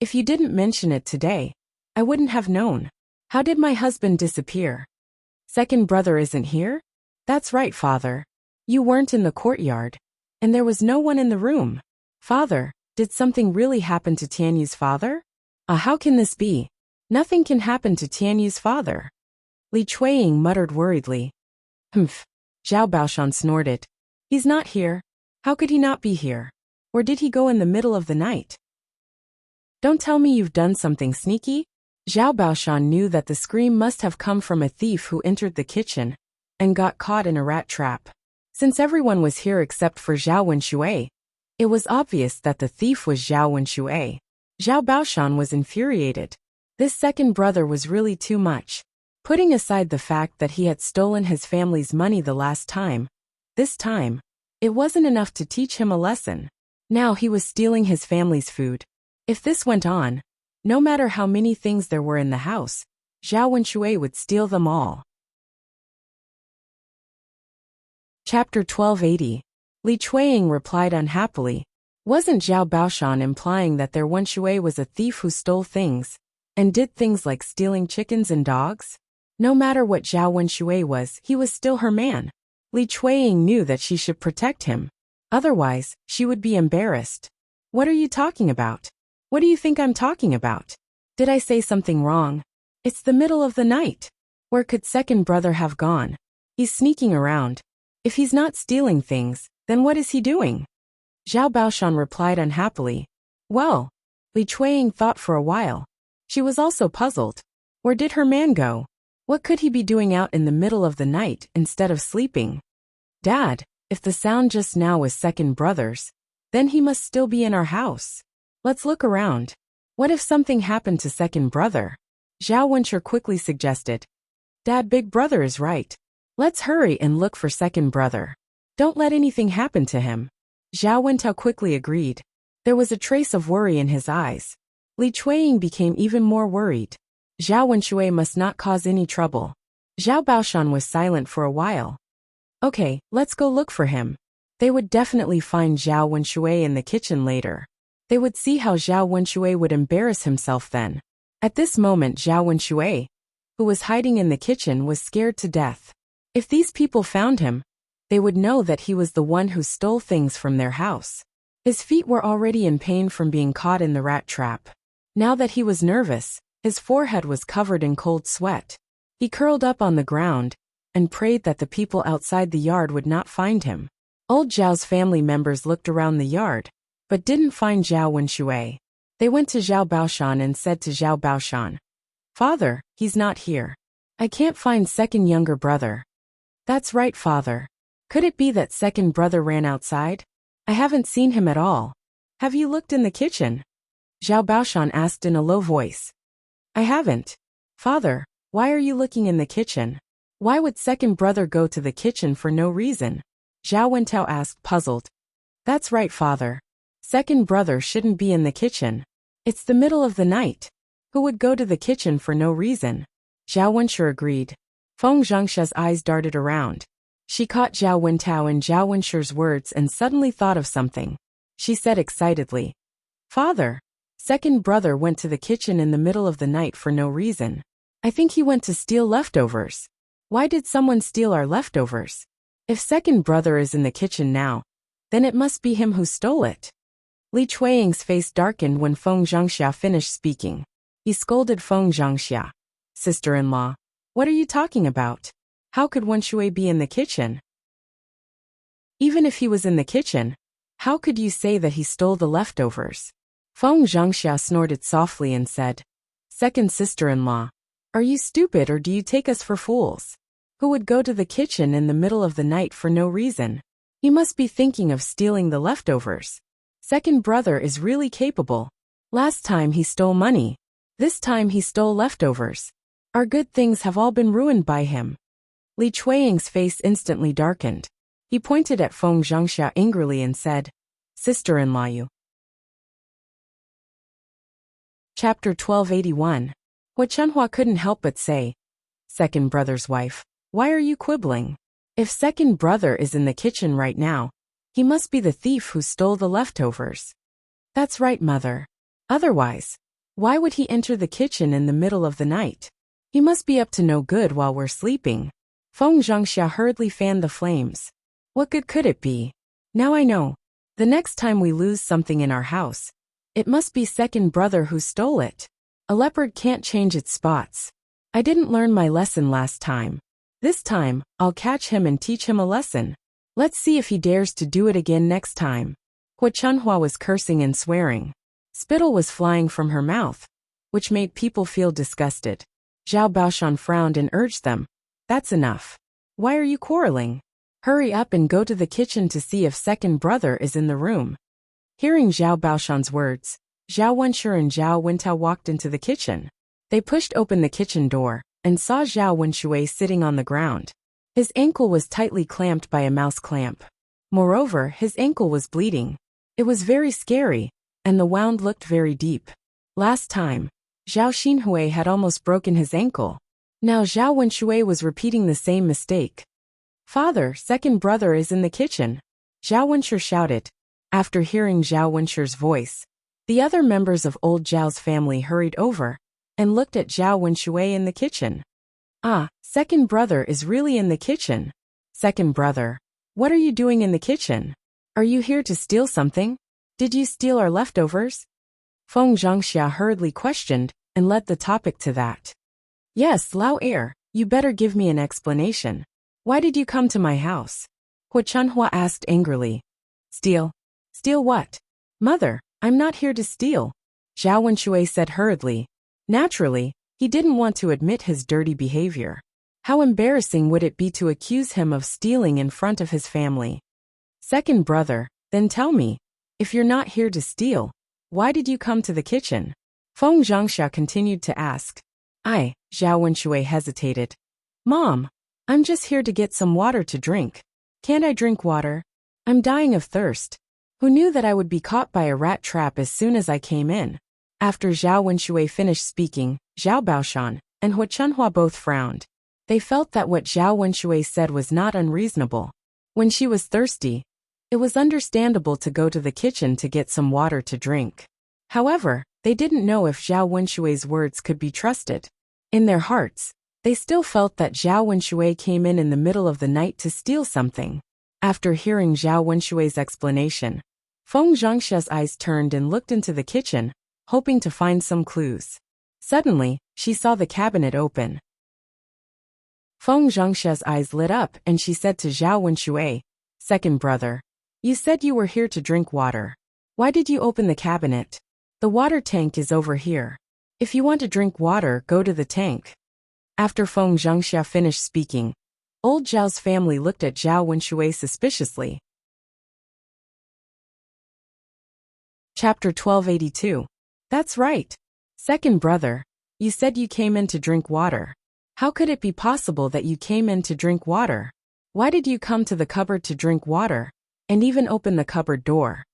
"If you didn't mention it today, I wouldn't have known. How did my husband disappear? Second brother isn't here?" "That's right, father. You weren't in the courtyard, and there was no one in the room." "Father, did something really happen to Tianyu's father?" How can this be? Nothing can happen to Tianyu's father." Li Chuiying muttered worriedly. "Humph." Zhao Baoshan snorted. "He's not here. How could he not be here? Or did he go in the middle of the night?" "Don't tell me you've done something sneaky?" Zhao Baoshan knew that the scream must have come from a thief who entered the kitchen and got caught in a rat trap. Since everyone was here except for Zhao Wenshui, it was obvious that the thief was Zhao Wenshui. Zhao Baoshan was infuriated. This second brother was really too much. Putting aside the fact that he had stolen his family's money the last time, this time, it wasn't enough to teach him a lesson. Now he was stealing his family's food. If this went on, no matter how many things there were in the house, Zhao Wenshui would steal them all. Chapter 1280. Li Chuiying replied unhappily. Wasn't Zhao Baoshan implying that their Wenshui was a thief who stole things, and did things like stealing chickens and dogs? No matter what Zhao Wenshui was, he was still her man. Li Chuiying knew that she should protect him. Otherwise, she would be embarrassed. "What are you talking about? What do you think I'm talking about? Did I say something wrong? It's the middle of the night. Where could second brother have gone? He's sneaking around. If he's not stealing things, then what is he doing?" Zhao Baoshan replied unhappily. "Well." Li Chuiying thought for a while. She was also puzzled. Where did her man go? What could he be doing out in the middle of the night instead of sleeping? "Dad, if the sound just now was second brother's, then he must still be in our house. Let's look around. What if something happened to second brother?" Zhao Wenshi quickly suggested. "Dad, big brother is right. Let's hurry and look for second brother. Don't let anything happen to him." Zhao Wentao quickly agreed. There was a trace of worry in his eyes. Li Chuiying became even more worried. Zhao Wenshui must not cause any trouble. Zhao Baoshan was silent for a while. "Okay, let's go look for him." They would definitely find Zhao Wenshui in the kitchen later. They would see how Zhao Wenshui would embarrass himself then. At this moment Zhao Wenshui, who was hiding in the kitchen, was scared to death. If these people found him, they would know that he was the one who stole things from their house. His feet were already in pain from being caught in the rat trap. Now that he was nervous, his forehead was covered in cold sweat. He curled up on the ground and prayed that the people outside the yard would not find him. Old Zhao's family members looked around the yard, but didn't find Zhao Wenshui. They went to Zhao Baoshan and said to Zhao Baoshan, "Father, he's not here. I can't find second younger brother." "That's right, father. Could it be that second brother ran outside? I haven't seen him at all. Have you looked in the kitchen?" Zhao Baoshan asked in a low voice. "I haven't." "Father, why are you looking in the kitchen? Why would second brother go to the kitchen for no reason?" Zhao Wentao asked, puzzled. "That's right, father. Second brother shouldn't be in the kitchen. It's the middle of the night. Who would go to the kitchen for no reason?" Zhao Wenshi agreed. Feng Zhengsha's eyes darted around. She caught Zhao Wintao and Zhao Wenshi's words and suddenly thought of something. She said excitedly, "Father, second brother went to the kitchen in the middle of the night for no reason. I think he went to steal leftovers. Why did someone steal our leftovers? If second brother is in the kitchen now, then it must be him who stole it." Li Chuiying's face darkened when Feng Zhangxia finished speaking. He scolded Feng Zhangxia. "Sister-in-law, what are you talking about? How could Wen Shui be in the kitchen? Even if he was in the kitchen, how could you say that he stole the leftovers?" Feng Zhangxia snorted softly and said, "Second sister-in-law, are you stupid or do you take us for fools? Who would go to the kitchen in the middle of the night for no reason? He must be thinking of stealing the leftovers. Second brother is really capable. Last time he stole money. This time he stole leftovers. Our good things have all been ruined by him." Li Chuiying's face instantly darkened. He pointed at Feng Zhangxia angrily and said, "Sister-in-law you." Chapter 1281. What Chunhua couldn't help but say, "Second brother's wife, why are you quibbling? If second brother is in the kitchen right now, he must be the thief who stole the leftovers." "That's right, mother. Otherwise, why would he enter the kitchen in the middle of the night? He must be up to no good while we're sleeping." Feng Zhangxia hurriedly fanned the flames. "What good could it be? Now I know. The next time we lose something in our house, it must be second brother who stole it. A leopard can't change its spots. I didn't learn my lesson last time. This time, I'll catch him and teach him a lesson. Let's see if he dares to do it again next time." Hua Chunhua was cursing and swearing. Spittle was flying from her mouth, which made people feel disgusted. Zhao Baoshan frowned and urged them, "That's enough. Why are you quarreling? Hurry up and go to the kitchen to see if second brother is in the room." Hearing Zhao Baoshan's words, Zhao Wenshi and Zhao Wintao walked into the kitchen. They pushed open the kitchen door and saw Zhao Wenshui sitting on the ground. His ankle was tightly clamped by a mouse clamp. Moreover, his ankle was bleeding. It was very scary, and the wound looked very deep. Last time, Zhao Xinhui had almost broken his ankle. Now Zhao Wenshui was repeating the same mistake. "Father, second brother is in the kitchen," Zhao Wenshi shouted. After hearing Zhao Wenshi's voice, the other members of old Zhao's family hurried over and looked at Zhao Wenshui in the kitchen. "Ah, second brother is really in the kitchen. Second brother, what are you doing in the kitchen? Are you here to steal something? Did you steal our leftovers?" Feng Zhangxia hurriedly questioned and led the topic to that. "Yes, Lao heir, you better give me an explanation. Why did you come to my house?" Hua Chunhua asked angrily. "Steal? Steal what? Mother, I'm not here to steal," Zhao Wenshui said hurriedly. Naturally, he didn't want to admit his dirty behavior. How embarrassing would it be to accuse him of stealing in front of his family? "Second brother, then tell me, if you're not here to steal, why did you come to the kitchen?" Feng Zhangxia continued to ask. Zhao Wenshui hesitated. "Mom, I'm just here to get some water to drink. Can't I drink water? I'm dying of thirst." Who knew that I would be caught by a rat trap as soon as I came in? After Zhao Wenshui finished speaking, Zhao Baoshan and Hua Chunhua both frowned. They felt that what Zhao Wenshui said was not unreasonable. When she was thirsty, it was understandable to go to the kitchen to get some water to drink. However, they didn't know if Zhao Wenshui's words could be trusted. In their hearts, they still felt that Zhao Wenshui came in the middle of the night to steal something. After hearing Zhao Wenshui's explanation, Feng Zhangxia's eyes turned and looked into the kitchen, hoping to find some clues. Suddenly, she saw the cabinet open. Feng Zhangxia's eyes lit up and she said to Zhao Wenshui, "Second brother, you said you were here to drink water. Why did you open the cabinet? The water tank is over here. If you want to drink water, go to the tank." After Feng Zhangxia finished speaking, old Zhao's family looked at Zhao Wenshui suspiciously. Chapter 1282. That's right. Second brother, you said you came in to drink water. How could it be possible that you came in to drink water? Why did you come to the cupboard to drink water, and even open the cupboard door?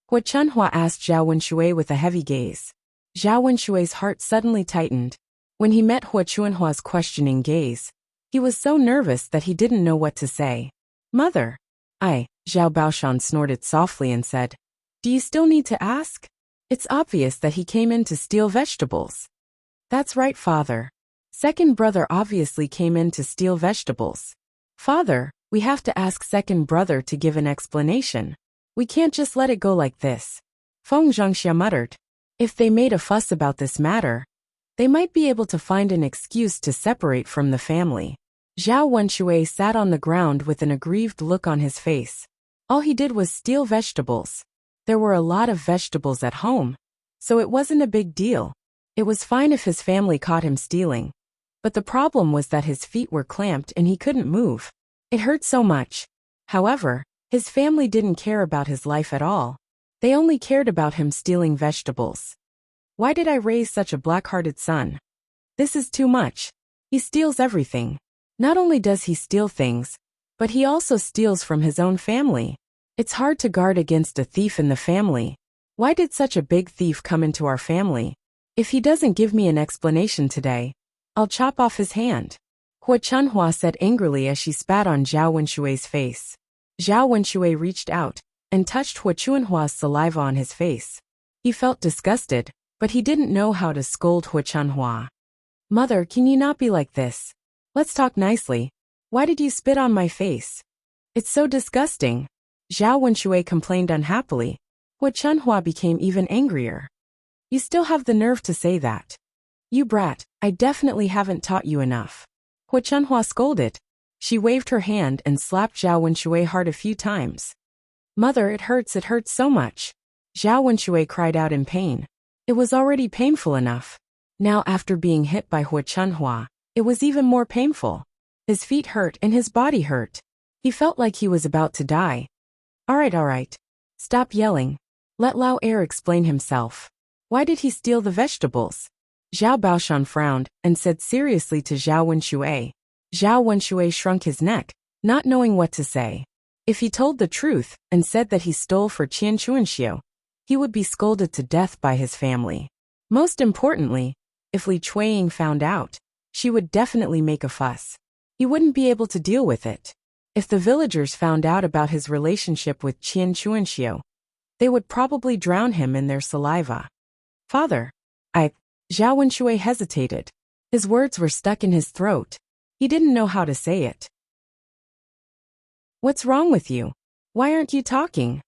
Hua Chunhua asked Zhao Wenshui with a heavy gaze. Zhao Wenshui's heart suddenly tightened. When he met Hua Chunhua's questioning gaze, he was so nervous that he didn't know what to say. Mother. Zhao Baoshan snorted softly and said, do you still need to ask? It's obvious that he came in to steal vegetables. That's right, father. Second brother obviously came in to steal vegetables. Father, we have to ask second brother to give an explanation. We can't just let it go like this. Feng Zhangxia muttered. If they made a fuss about this matter, they might be able to find an excuse to separate from the family. Zhao Wenxue sat on the ground with an aggrieved look on his face. All he did was steal vegetables. There were a lot of vegetables at home, so it wasn't a big deal. It was fine if his family caught him stealing. But the problem was that his feet were clamped and he couldn't move. It hurt so much. However, his family didn't care about his life at all. They only cared about him stealing vegetables. Why did I raise such a black-hearted son? This is too much. He steals everything. Not only does he steal things, but he also steals from his own family. It's hard to guard against a thief in the family. Why did such a big thief come into our family? If he doesn't give me an explanation today, I'll chop off his hand. Hua Chunhua said angrily as she spat on Zhao Wenshue's face. Zhao Wenxue reached out and touched Hua Chunhua's saliva on his face. He felt disgusted, but he didn't know how to scold Hua Chunhua. Mother, can you not be like this? Let's talk nicely. Why did you spit on my face? It's so disgusting. Zhao Wenxue complained unhappily. Hua Chunhua became even angrier. You still have the nerve to say that. You brat, I definitely haven't taught you enough. Hua Chunhua scolded. She waved her hand and slapped Zhao Wenxue hard a few times. Mother, it hurts so much. Zhao Wenxue cried out in pain. It was already painful enough. Now after being hit by Hua Chunhua, it was even more painful. His feet hurt and his body hurt. He felt like he was about to die. Alright. Stop yelling. Let Lao Er explain himself. Why did he steal the vegetables? Zhao Baoshan frowned and said seriously to Zhao Wenxue. Zhao Wenxue shrunk his neck, not knowing what to say. If he told the truth and said that he stole for Qian Chuanxiu, he would be scolded to death by his family. Most importantly, if Li Chuiying found out, she would definitely make a fuss. He wouldn't be able to deal with it. If the villagers found out about his relationship with Qian Chuanxiu, they would probably drown him in their saliva. Father, Zhao Wenxue hesitated. His words were stuck in his throat. He didn't know how to say it. What's wrong with you? Why aren't you talking?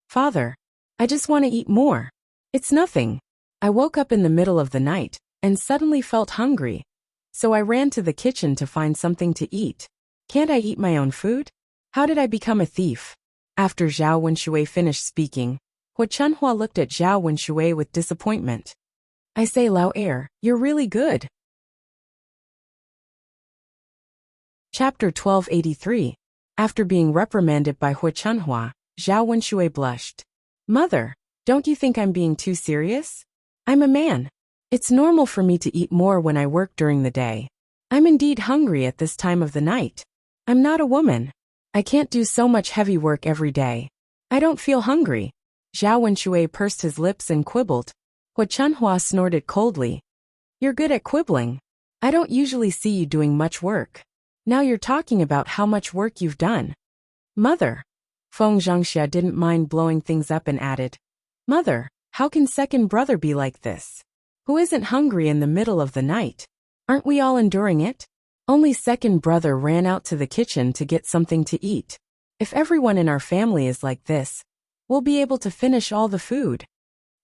Father, I just want to eat more. It's nothing. I woke up in the middle of the night and suddenly felt hungry. So I ran to the kitchen to find something to eat. Can't I eat my own food? How did I become a thief? After Zhao Wenxue finished speaking, Hua Chunhua looked at Zhao Wenxue with disappointment. I say, Lao Er, you're really good. Chapter 1283. After being reprimanded by Hua Chunhua, Zhao Wenxue blushed. Mother, don't you think I'm being too serious? I'm a man. It's normal for me to eat more when I work during the day. I'm indeed hungry at this time of the night. I'm not a woman. I can't do so much heavy work every day. I don't feel hungry. Zhao Wenxue pursed his lips and quibbled. Hua Chunhua snorted coldly. You're good at quibbling. I don't usually see you doing much work. Now you're talking about how much work you've done. Mother. Feng Zhangxia didn't mind blowing things up and added. Mother, how can second brother be like this? Who isn't hungry in the middle of the night? Aren't we all enduring it? Only second brother ran out to the kitchen to get something to eat. If everyone in our family is like this, we'll be able to finish all the food.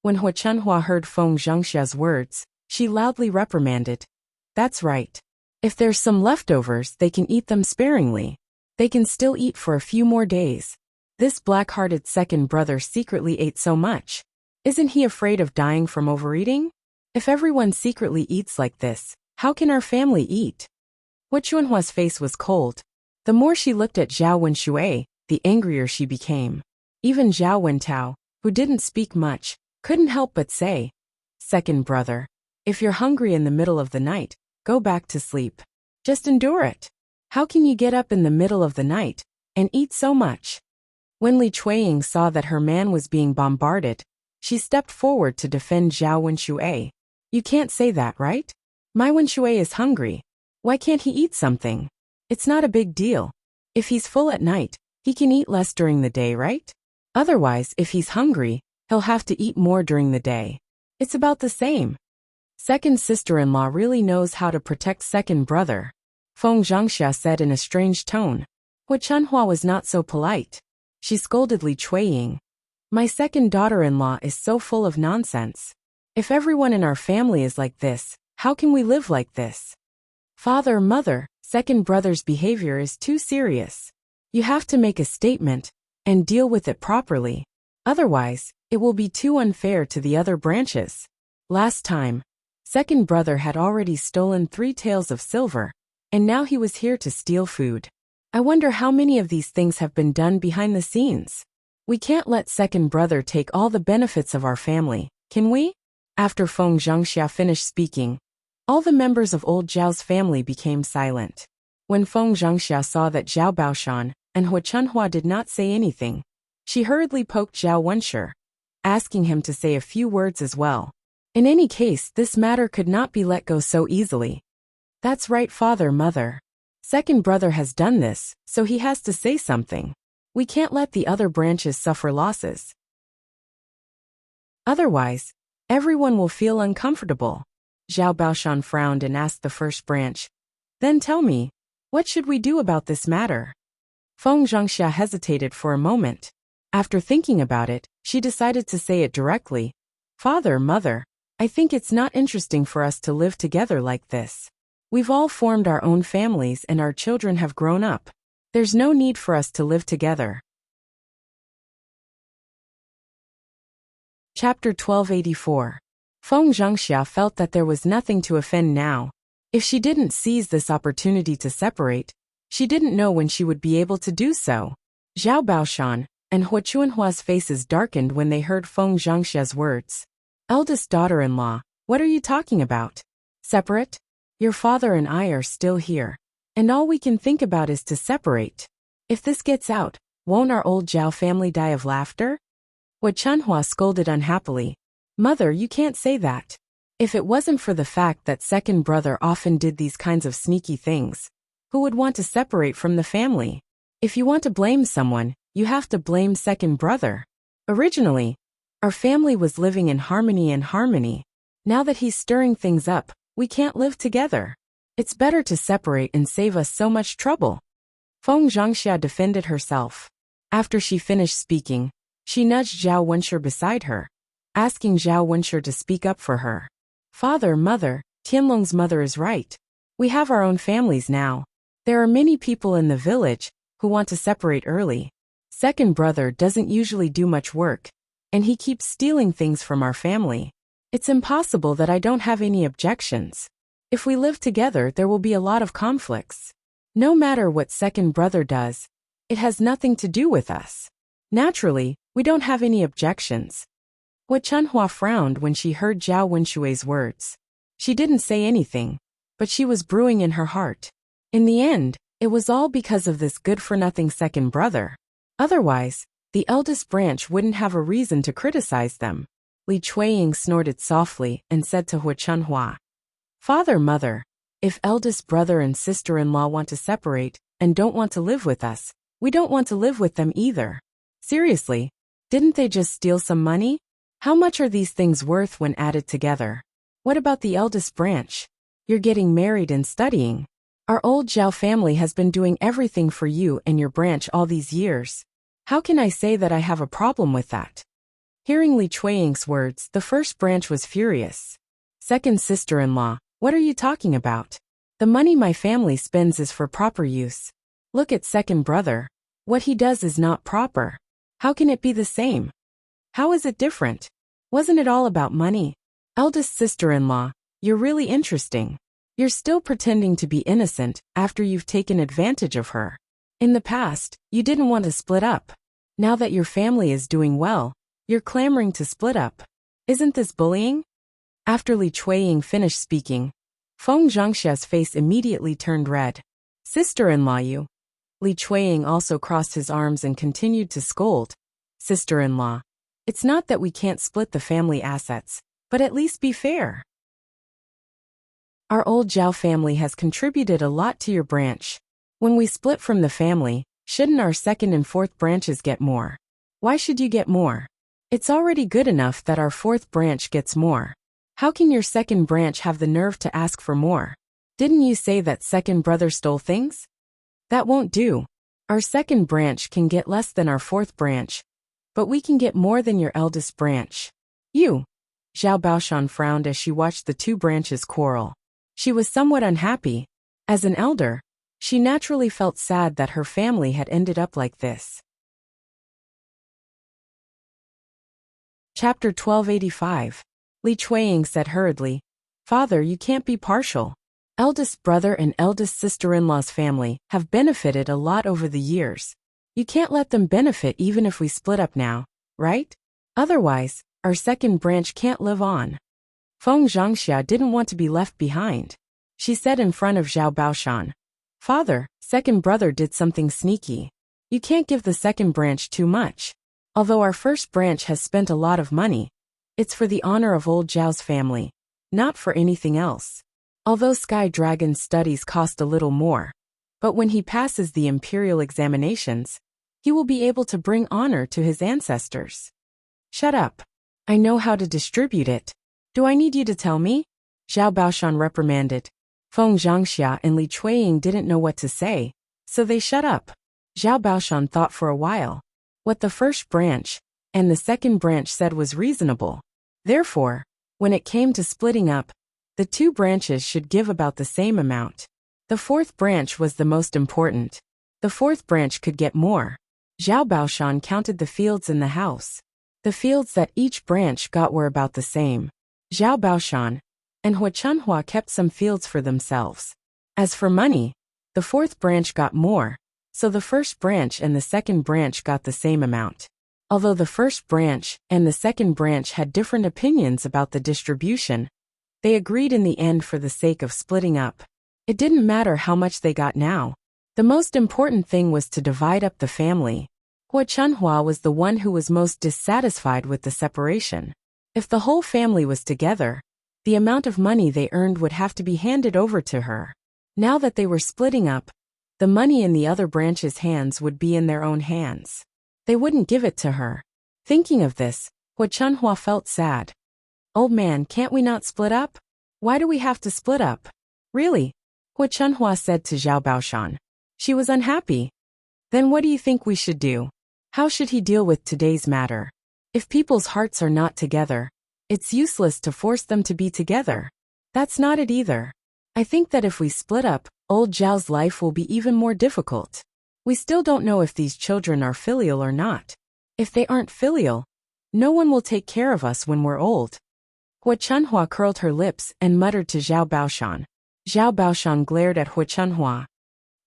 When Hua Chunhua heard Feng Zhangxia's words, she loudly reprimanded. That's right. If there's some leftovers, they can eat them sparingly. They can still eat for a few more days. This black-hearted second brother secretly ate so much. Isn't he afraid of dying from overeating? If everyone secretly eats like this, how can our family eat? Hua Chunhua's face was cold. The more she looked at Zhao Wenxue, the angrier she became. Even Zhao Wentao, who didn't speak much, couldn't help but say, Second brother, if you're hungry in the middle of the night, go back to sleep. Just endure it. How can you get up in the middle of the night and eat so much? When Li Chuiying saw that her man was being bombarded, she stepped forward to defend Zhao Wenxue. You can't say that, right? My Wenxue is hungry. Why can't he eat something? It's not a big deal. If he's full at night, He can eat less during the day, right? Otherwise, if he's hungry, he'll have to eat more during the day. It's about the same. Second sister-in-law really knows how to protect second brother, Feng Zhangxia said in a strange tone. Hu Chunhua was not so polite. She scolded Li Chuiying. My second daughter-in-law is so full of nonsense. If everyone in our family is like this, how can we live like this? Father, mother, second brother's behavior is too serious. You have to make a statement and deal with it properly. Otherwise, it will be too unfair to the other branches. Last time, second brother had already stolen 3 taels of silver, and now he was here to steal food. I wonder how many of these things have been done behind the scenes. We can't let second brother take all the benefits of our family, can we? After Feng Zhangxia finished speaking, all the members of old Zhao's family became silent. When Feng Zhangxia saw that Zhao Baoshan and Hu Chunhua did not say anything, she hurriedly poked Zhao Wenshi, asking him to say a few words as well. In any case, this matter could not be let go so easily. That's right, father, mother. Second brother has done this, so he has to say something. We can't let the other branches suffer losses. Otherwise, everyone will feel uncomfortable. Zhao Baoshan frowned and asked the first branch, Then tell me, what should we do about this matter? Feng Zhangxia hesitated for a moment. After thinking about it, she decided to say it directly. Father, mother, I think it's not interesting for us to live together like this. We've all formed our own families and our children have grown up. There's no need for us to live together. Chapter 1284. Feng Zhangxia felt that there was nothing to offend now. If she didn't seize this opportunity to separate, she didn't know when she would be able to do so. Zhao Baoshan and Hu Chunhua's faces darkened when they heard Feng Zhangxia's words. Eldest daughter-in-law, what are you talking about? Separate? Your father and I are still here, and all we can think about is to separate. If this gets out, won't our old Zhao family die of laughter? Hu Chunhua scolded unhappily. Mother, you can't say that. If it wasn't for the fact that second brother often did these kinds of sneaky things, who would want to separate from the family? If you want to blame someone, you have to blame second brother. Originally, our family was living in harmony. Now that he's stirring things up, we can't live together. It's better to separate and save us so much trouble. Feng Zhangxia defended herself. After she finished speaking, she nudged Zhao Wenshi beside her, asking Zhao Wenshi to speak up for her. Father, mother, Tianlong's mother is right. We have our own families now. There are many people in the village who want to separate early. Second brother doesn't usually do much work, and he keeps stealing things from our family. It's impossible that I don't have any objections. If we live together, there will be a lot of conflicts. No matter what second brother does, it has nothing to do with us. Naturally, we don't have any objections. Hu Chunhua frowned when she heard Zhao Wenshui's words. She didn't say anything, but she was brewing in her heart. In the end, it was all because of this good-for-nothing second brother. Otherwise, the eldest branch wouldn't have a reason to criticize them. Li Chuiying snorted softly and said to Hu Chunhua, Father, mother, if eldest brother and sister-in-law want to separate and don't want to live with us, we don't want to live with them either. Seriously, didn't they just steal some money? How much are these things worth when added together? What about the eldest branch? You're getting married and studying. Our old Zhao family has been doing everything for you and your branch all these years. How can I say that I have a problem with that? Hearing Li Chuiying's words, the first branch was furious. Second sister-in-law, what are you talking about? The money my family spends is for proper use. Look at second brother. What he does is not proper. How can it be the same? How is it different? Wasn't it all about money? Eldest sister-in-law, you're really interesting. You're still pretending to be innocent after you've taken advantage of her. In the past, you didn't want to split up. Now that your family is doing well, you're clamoring to split up. Isn't this bullying? After Li Chuiying finished speaking, Feng Zhangxia's face immediately turned red. Sister-in-law, you. Li Chuiying also crossed his arms and continued to scold. Sister-in-law, it's not that we can't split the family assets, but at least be fair. Our old Zhao family has contributed a lot to your branch. When we split from the family, Shouldn't our second and fourth branches get more? Why should you get more? It's already good enough that our fourth branch gets more. How can your second branch have the nerve to ask for more? Didn't you say that second brother stole things? That won't do. Our second branch can get less than our fourth branch, but we can get more than your eldest branch. You. Zhao Baoshan frowned as she watched the two branches quarrel. She was somewhat unhappy. As an elder, she naturally felt sad that her family had ended up like this. Chapter 1285. Li Chuiying said hurriedly, "Father, you can't be partial. Eldest brother and eldest sister-in-law's family have benefited a lot over the years. You can't let them benefit even if we split up now, right? Otherwise, our second branch can't live on." Feng Zhangxia didn't want to be left behind. She said in front of Zhao Baoshan, "Father, second brother did something sneaky. You can't give the second branch too much. Although our first branch has spent a lot of money, it's for the honor of old Zhao's family, not for anything else. Although Sky Dragon's studies cost a little more, but when he passes the imperial examinations, he will be able to bring honor to his ancestors." "Shut up. I know how to distribute it. Do I need you to tell me?" Zhao Baoshan reprimanded. Feng Zhangxia and Li Chuiying didn't know what to say, so they shut up. Zhao Baoshan thought for a while. What the first branch and the second branch said was reasonable. Therefore, when it came to splitting up, the two branches should give about the same amount. The fourth branch was the most important. The fourth branch could get more. Zhao Baoshan counted the fields in the house. The fields that each branch got were about the same. Zhao Baoshan and Hua Chunhua kept some fields for themselves. As for money, the fourth branch got more, so the first branch and the second branch got the same amount. Although the first branch and the second branch had different opinions about the distribution, they agreed in the end for the sake of splitting up. It didn't matter how much they got now. The most important thing was to divide up the family. Hua Chunhua was the one who was most dissatisfied with the separation. If the whole family was together, the amount of money they earned would have to be handed over to her. Now that they were splitting up, the money in the other branch's hands would be in their own hands. They wouldn't give it to her. Thinking of this, Hua Chunhua felt sad. "Old man, can't we not split up? Why do we have to split up?" "Really?" Hua Chunhua said to Zhao Baoshan. She was unhappy. "Then what do you think we should do? How should he deal with today's matter? If people's hearts are not together, it's useless to force them to be together." "That's not it either. I think that if we split up, old Zhao's life will be even more difficult. We still don't know if these children are filial or not. If they aren't filial, no one will take care of us when we're old." Hua Chunhua curled her lips and muttered to Zhao Baoshan. Zhao Baoshan glared at Hua Chunhua.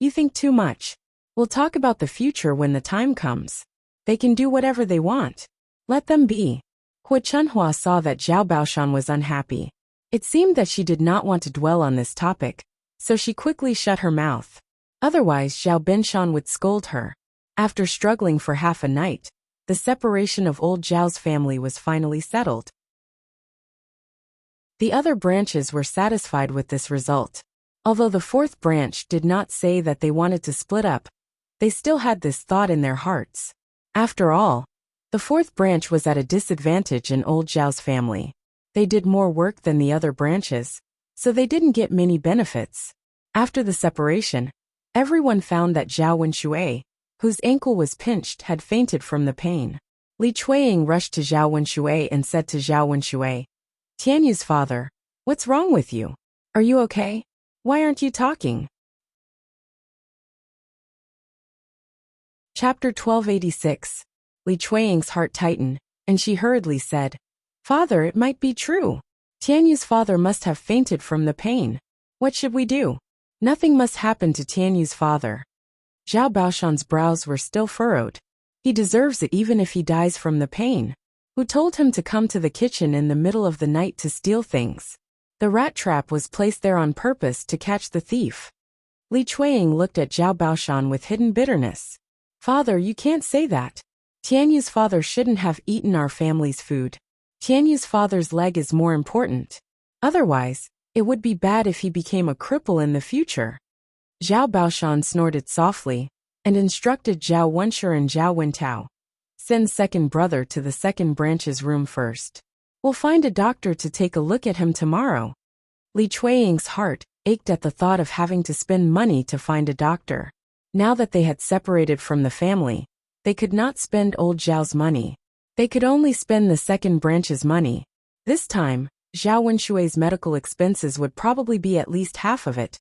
"You think too much. We'll talk about the future when the time comes. They can do whatever they want. Let them be." Hua Chunhua saw that Zhao Baoshan was unhappy. It seemed that she did not want to dwell on this topic, so she quickly shut her mouth. Otherwise Zhao Benshan would scold her. After struggling for half a night, the separation of old Zhao's family was finally settled. The other branches were satisfied with this result. Although the fourth branch did not say that they wanted to split up, they still had this thought in their hearts. After all, the fourth branch was at a disadvantage in old Zhao's family. They did more work than the other branches, so they didn't get many benefits. After the separation, everyone found that Zhao Wenshui, whose ankle was pinched, had fainted from the pain. Li Chuiying rushed to Zhao Wenshui and said to Zhao Wenshui, "Tianyu's father, what's wrong with you? Are you okay? Why aren't you talking?" Chapter 1286. Li Chuiying's heart tightened, and she hurriedly said, "Father, it might be true. Tianyu's father must have fainted from the pain. What should we do? Nothing must happen to Tianyu's father." Zhao Baoshan's brows were still furrowed. He deserves it even if he dies from the pain. Who told him to come to the kitchen in the middle of the night to steal things? The rat trap was placed there on purpose to catch the thief. Li Chuiying looked at Zhao Baoshan with hidden bitterness. "Father, you can't say that. Tianyu's father shouldn't have eaten our family's food. Tianyu's father's leg is more important. Otherwise, it would be bad if he became a cripple in the future." Zhao Baoshan snorted softly, and instructed Zhao Wenshi and Zhao Wentao. Send second brother to the second branch's room first. We'll find a doctor to take a look at him tomorrow. Li Chuiying's heart ached at the thought of having to spend money to find a doctor. Now that they had separated from the family, they could not spend old Zhao's money. They could only spend the second branch's money. This time, Zhao Wenshui's medical expenses would probably be at least half of it.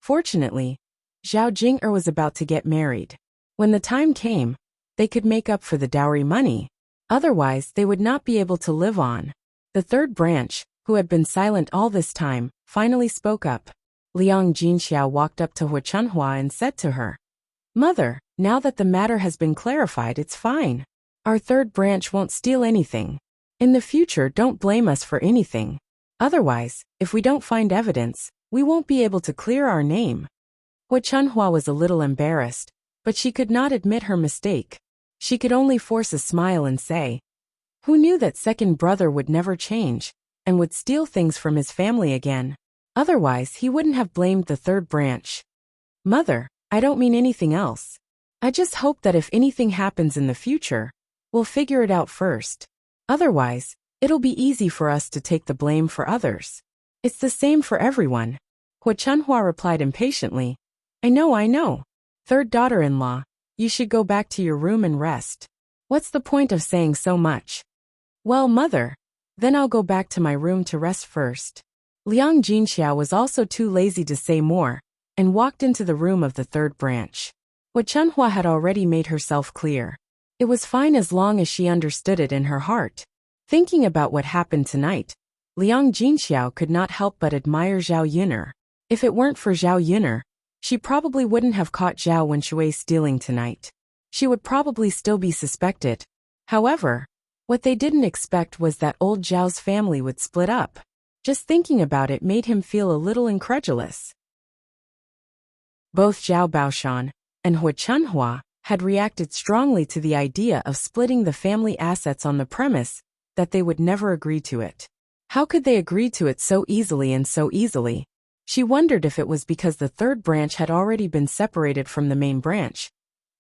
Fortunately, Zhao Jing'er was about to get married. When the time came, they could make up for the dowry money. Otherwise, they would not be able to live on. The third branch, who had been silent all this time, finally spoke up. Liang Jinxiao walked up to Hu Chunhua and said to her, "Mother, now that the matter has been clarified, it's fine. Our third branch won't steal anything. In the future, don't blame us for anything. Otherwise, if we don't find evidence, we won't be able to clear our name." Hu Chunhua was a little embarrassed, but she could not admit her mistake. She could only force a smile and say, "Who knew that second brother would never change, and would steal things from his family again? Otherwise, he wouldn't have blamed the third branch." "Mother, I don't mean anything else. I just hope that if anything happens in the future, we'll figure it out first. Otherwise, it'll be easy for us to take the blame for others. It's the same for everyone." Hu Chunhua replied impatiently, I know. Third daughter-in-law, you should go back to your room and rest. What's the point of saying so much?" "Well, mother, then I'll go back to my room to rest first." Liang Jinxiao was also too lazy to say more, and walked into the room of the third branch. Hu Chunhua had already made herself clear. It was fine as long as she understood it in her heart. Thinking about what happened tonight, Liang Jinxiao could not help but admire Zhao Yun'er. If it weren't for Zhao Yun'er, she probably wouldn't have caught Zhao Wenshui stealing tonight. She would probably still be suspected. However, what they didn't expect was that old Zhao's family would split up. Just thinking about it made him feel a little incredulous. Both Zhao Baoshan and Hu Chunhua had reacted strongly to the idea of splitting the family assets on the premise that they would never agree to it. How could they agree to it so easily? She wondered if it was because the third branch had already been separated from the main branch.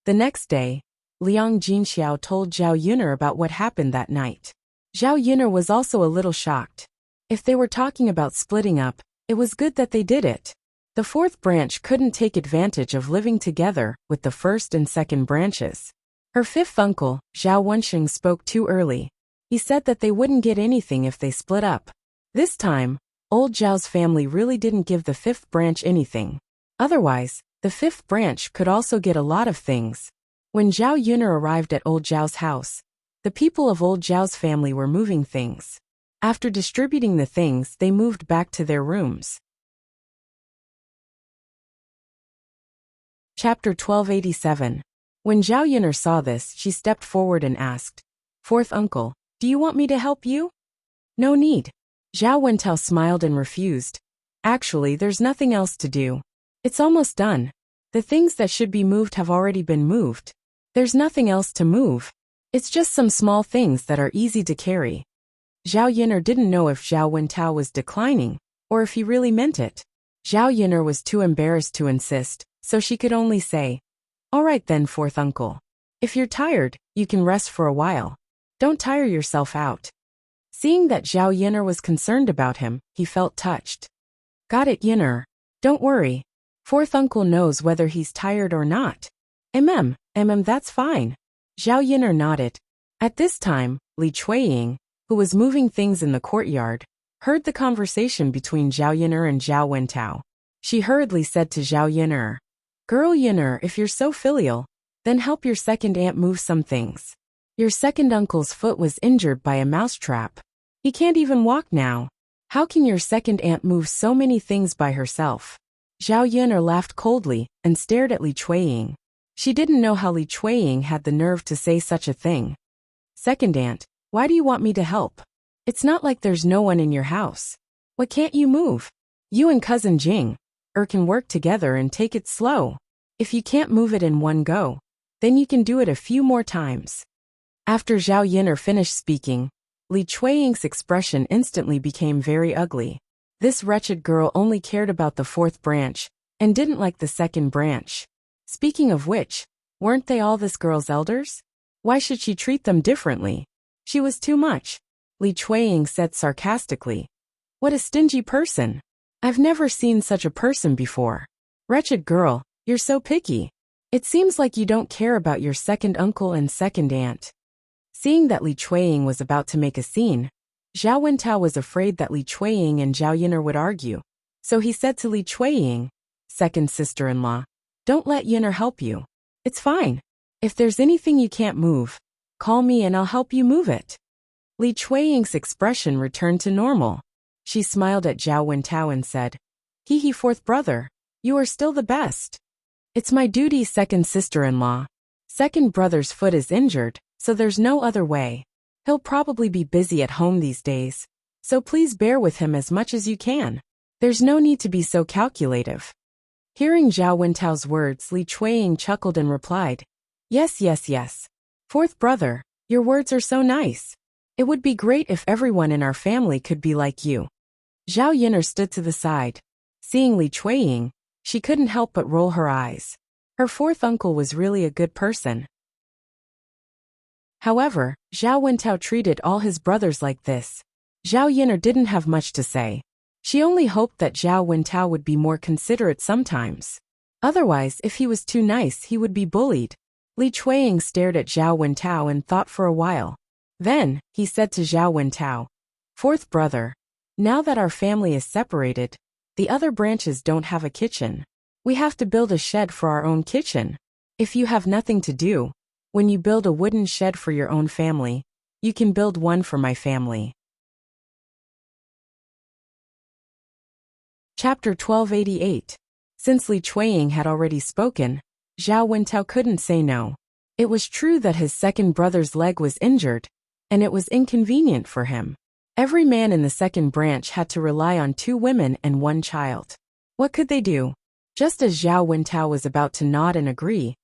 The next day, Liang Jinxiao told Zhao Yun'er about what happened that night. Zhao Yun'er was also a little shocked. If they were talking about splitting up, it was good that they did it. The fourth branch couldn't take advantage of living together with the first and second branches. Her fifth uncle, Zhao Wensheng, spoke too early. He said that they wouldn't get anything if they split up. This time, old Zhao's family really didn't give the fifth branch anything. Otherwise, the fifth branch could also get a lot of things. When Zhao Yun'er arrived at old Zhao's house, the people of old Zhao's family were moving things. After distributing the things, they moved back to their rooms. Chapter 1287. When Zhao Yun'er saw this, she stepped forward and asked, "Fourth uncle, do you want me to help you?" "No need." Zhao Wentao smiled and refused. "Actually, there's nothing else to do. It's almost done. The things that should be moved have already been moved. There's nothing else to move. It's just some small things that are easy to carry." Zhao Yun'er didn't know if Zhao Wentao was declining, or if he really meant it. Zhao Yun'er was too embarrassed to insist, so she could only say, "All right then, fourth uncle. If you're tired, you can rest for a while. Don't tire yourself out." Seeing that Zhao Yun'er was concerned about him, he felt touched. "Got it, Yun'er. Don't worry. Fourth uncle knows whether he's tired or not." That's fine." Zhao Yun'er nodded. At this time, Li Chuiying, who was moving things in the courtyard, heard the conversation between Zhao Yun'er and Zhao Wentao. She hurriedly said to Zhao Yun'er, "Girl Yun'er, if you're so filial, then help your second aunt move some things. Your second uncle's foot was injured by a mousetrap. He can't even walk now. How can your second aunt move so many things by herself?" Zhao Yun'er laughed coldly and stared at Li Chuiying. She didn't know how Li Chuiying had the nerve to say such a thing. "Second aunt, why do you want me to help? It's not like there's no one in your house. What can't you move? You and cousin Jing can work together and take it slow. If you can't move it in one go, then you can do it a few more times." After Zhao Yun'er finished speaking, Li Chuiying's expression instantly became very ugly. This wretched girl only cared about the fourth branch and didn't like the second branch. Speaking of which, Weren't they all this girl's elders? Why should she treat them differently? She was too much, Li Chuiying said sarcastically. What a stingy person. I've never seen such a person before. Wretched girl, you're so picky. It seems like you don't care about your second uncle and second aunt. Seeing that Li Chuiying was about to make a scene, Zhao Wentao was afraid that Li Chuiying and Zhao Yin'er would argue. So he said to Li Chuiying, second sister-in-law, don't let Yin'er help you. It's fine. If there's anything you can't move, call me and I'll help you move it. Li Chuiying's expression returned to normal. She smiled at Zhao Wentao and said, He fourth brother, you are still the best. It's my duty, second sister-in-law. Second brother's foot is injured, so there's no other way. He'll probably be busy at home these days, so please bear with him as much as you can. There's no need to be so calculative. Hearing Zhao Wentao's words, Li Chuiying chuckled and replied, Yes. Fourth brother, your words are so nice. It would be great if everyone in our family could be like you. Zhao Yin'er stood to the side. Seeing Li Chuiying, she couldn't help but roll her eyes. Her fourth uncle was really a good person. However, Zhao Wentao treated all his brothers like this. Zhao Yin'er didn't have much to say. She only hoped that Zhao Wentao would be more considerate sometimes. Otherwise, if he was too nice, he would be bullied. Li Chuiying stared at Zhao Wentao and thought for a while. Then, he said to Zhao Wentao, Fourth brother, now that our family is separated, the other branches don't have a kitchen. We have to build a shed for our own kitchen. If you have nothing to do, when you build a wooden shed for your own family, you can build one for my family. Chapter 1288. Since Li Chuiying had already spoken, Zhao Wentao couldn't say no. It was true that his second brother's leg was injured, and it was inconvenient for him. Every man in the second branch had to rely on 2 women and 1 child. What could they do? Just as Zhao Wentao was about to nod and agree,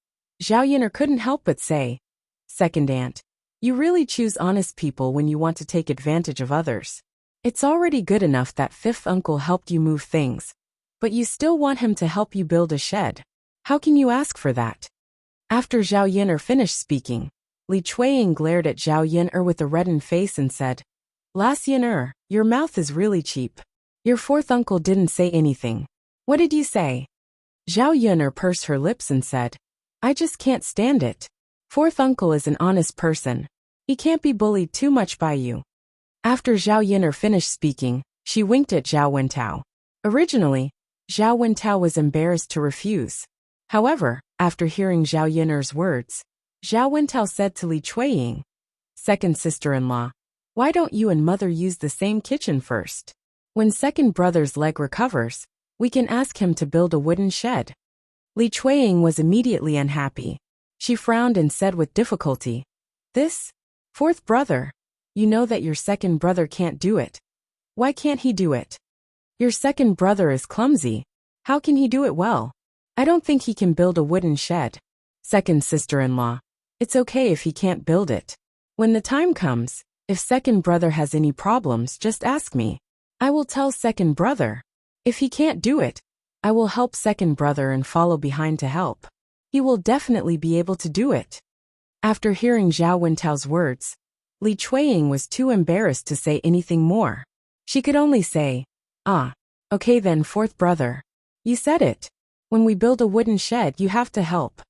Zhao Yin'er couldn't help but say, Second aunt, you really choose honest people when you want to take advantage of others. It's already good enough that fifth uncle helped you move things, but you still want him to help you build a shed. How can you ask for that? After Zhao Yin'er finished speaking, Li Chuiying glared at Zhao Yin'er with a reddened face and said, Las Yin'er, your mouth is really cheap. Your fourth uncle didn't say anything. What did you say? Zhao Yin'er pursed her lips and said, I just can't stand it. Fourth uncle is an honest person. He can't be bullied too much by you. After Zhao Yin'er finished speaking, she winked at Zhao Wentao. Originally, Zhao Wentao was embarrassed to refuse. However, after hearing Zhao Yin'er's words, Zhao Wentao said to Li Chuiying, Second sister-in-law, why don't you and mother use the same kitchen first? When second brother's leg recovers, we can ask him to build a wooden shed. Li Chuiying was immediately unhappy. She frowned and said with difficulty, This? Fourth brother? You know that your second brother can't do it. Why can't he do it? Your second brother is clumsy. How can he do it well? I don't think he can build a wooden shed. Second sister-in-law, it's okay if he can't build it. When the time comes, if second brother has any problems, just ask me. I will tell second brother. If he can't do it, I will help second brother and follow behind to help. He will definitely be able to do it. After hearing Zhao Wentao's words, Li Chuiying was too embarrassed to say anything more. She could only say, okay then, fourth brother. You said it. When we build a wooden shed, you have to help.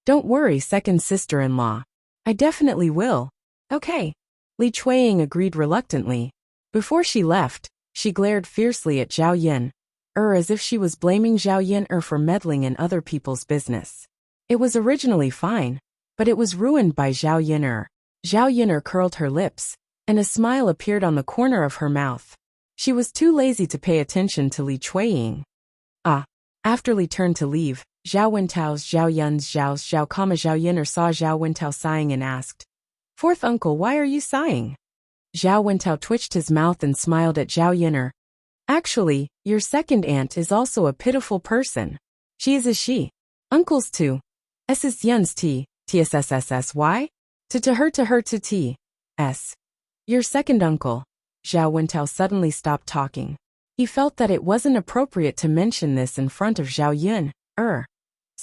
Don't worry, second sister-in-law. I definitely will. Okay. Li Chuiying agreed reluctantly. Before she left, she glared fiercely at Zhao Yin'er as if she was blaming Zhao Yin'er for meddling in other people's business. It was originally fine, but it was ruined by Zhao Yin'er. Zhao Yin'er curled her lips, and a smile appeared on the corner of her mouth. She was too lazy to pay attention to Li Chuiying. After Li turned to leave, Zhao Wentao's, Zhao Yun's, Zhao Yin'er saw Zhao Wentao sighing and asked, Fourth uncle, why are you sighing? Zhao Wentao twitched his mouth and smiled at Zhao Yin'er. Actually, your second aunt is also a pitiful person. She is a she. Uncles too. Ss Yun's T, TSSSSY? To her to T. S. Your second uncle. Zhao Wentao suddenly stopped talking. He felt that it wasn't appropriate to mention this in front of Zhao Yin'er.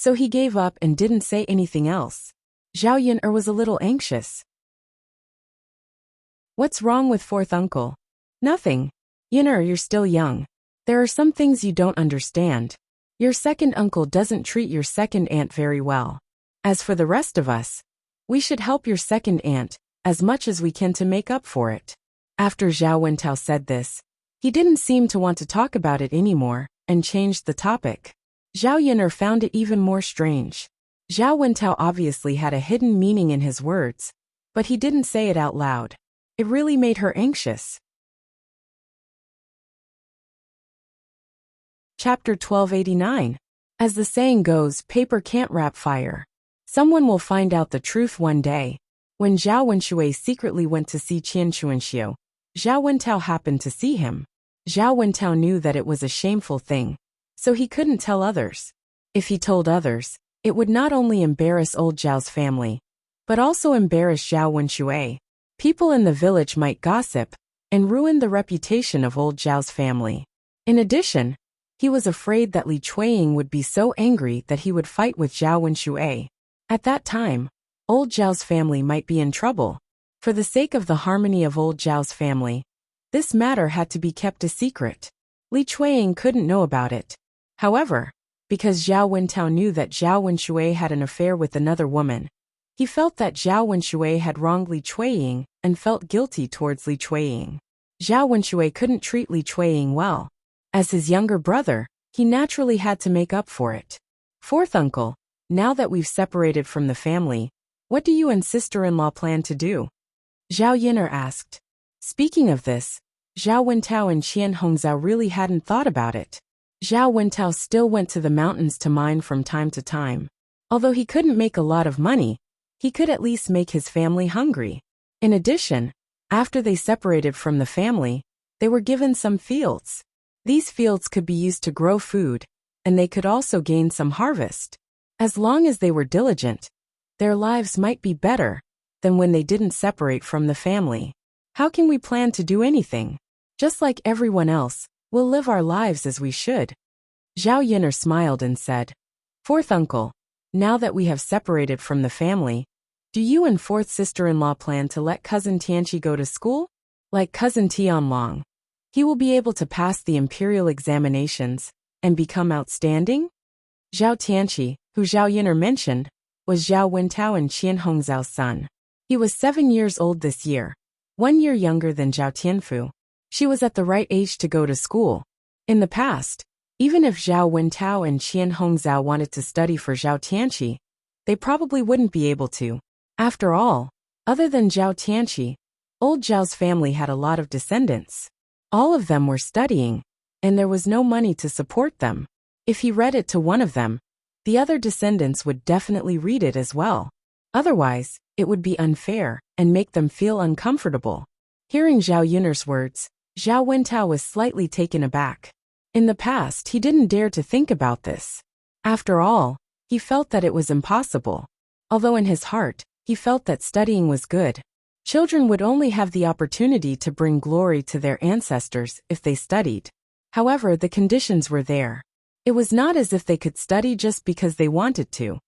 So he gave up and didn't say anything else. Zhao Yun'er was a little anxious. What's wrong with fourth uncle? Nothing. Yun'er, you're still young. There are some things you don't understand. Your second uncle doesn't treat your second aunt very well. As for the rest of us, we should help your second aunt as much as we can to make up for it. After Zhao Wentao said this, he didn't seem to want to talk about it anymore and changed the topic. Zhao Yun'er found it even more strange. Zhao Wentao obviously had a hidden meaning in his words, but he didn't say it out loud. It really made her anxious. Chapter 1289. As the saying goes, paper can't wrap fire. Someone will find out the truth one day. When Zhao Wenshui secretly went to see Qian Chuanxiu, Zhao Wentao happened to see him. Zhao Wentao knew that it was a shameful thing, so he couldn't tell others. If he told others, it would not only embarrass old Zhao's family, but also embarrass Zhao Wenshui. People in the village might gossip and ruin the reputation of old Zhao's family. In addition, he was afraid that Li Chuiying would be so angry that he would fight with Zhao Wenshui. At that time, old Zhao's family might be in trouble. For the sake of the harmony of old Zhao's family, this matter had to be kept a secret. Li Chuiying couldn't know about it. However, because Zhao Wentao knew that Zhao Wenshui had an affair with another woman, he felt that Zhao Wenshui had wronged Li Chuiying and felt guilty towards Li Chuiying. Zhao Wenshui couldn't treat Li Chuiying well. As his younger brother, he naturally had to make up for it. Fourth uncle, now that we've separated from the family, what do you and sister-in-law plan to do? Zhao Yun'er asked. Speaking of this, Zhao Wentao and Qian Hongzhao really hadn't thought about it. Zhao Wentao still went to the mountains to mine from time to time. Although he couldn't make a lot of money, he could at least make his family hungry. In addition, after they separated from the family, they were given some fields. These fields could be used to grow food, and they could also gain some harvest. As long as they were diligent, their lives might be better than when they didn't separate from the family. How can we plan to do anything? Just like everyone else, we'll live our lives as we should. Zhao Yun'er smiled and said, Fourth uncle, now that we have separated from the family, do you and fourth sister-in-law plan to let cousin Tianqi go to school? Like cousin Tianlong, he will be able to pass the imperial examinations and become outstanding? Zhao Tianqi, who Zhao Yun'er mentioned, was Zhao Wentao and Qian Hongzhao's son. He was 7 years old this year, 1 year younger than Zhao Tianfu. She was at the right age to go to school. In the past, even if Zhao Wentao and Qian Hongzhao wanted to study for Zhao Tianqi, they probably wouldn't be able to. After all, other than Zhao Tianqi, old Zhao's family had a lot of descendants. All of them were studying, and there was no money to support them. If he read it to one of them, the other descendants would definitely read it as well. Otherwise, it would be unfair and make them feel uncomfortable. Hearing Zhao Yun'er's words, Zhao Wentao was slightly taken aback. In the past, he didn't dare to think about this. After all, he felt that it was impossible. Although in his heart, he felt that studying was good. Children would only have the opportunity to bring glory to their ancestors if they studied. However, the conditions were there. It was not as if they could study just because they wanted to.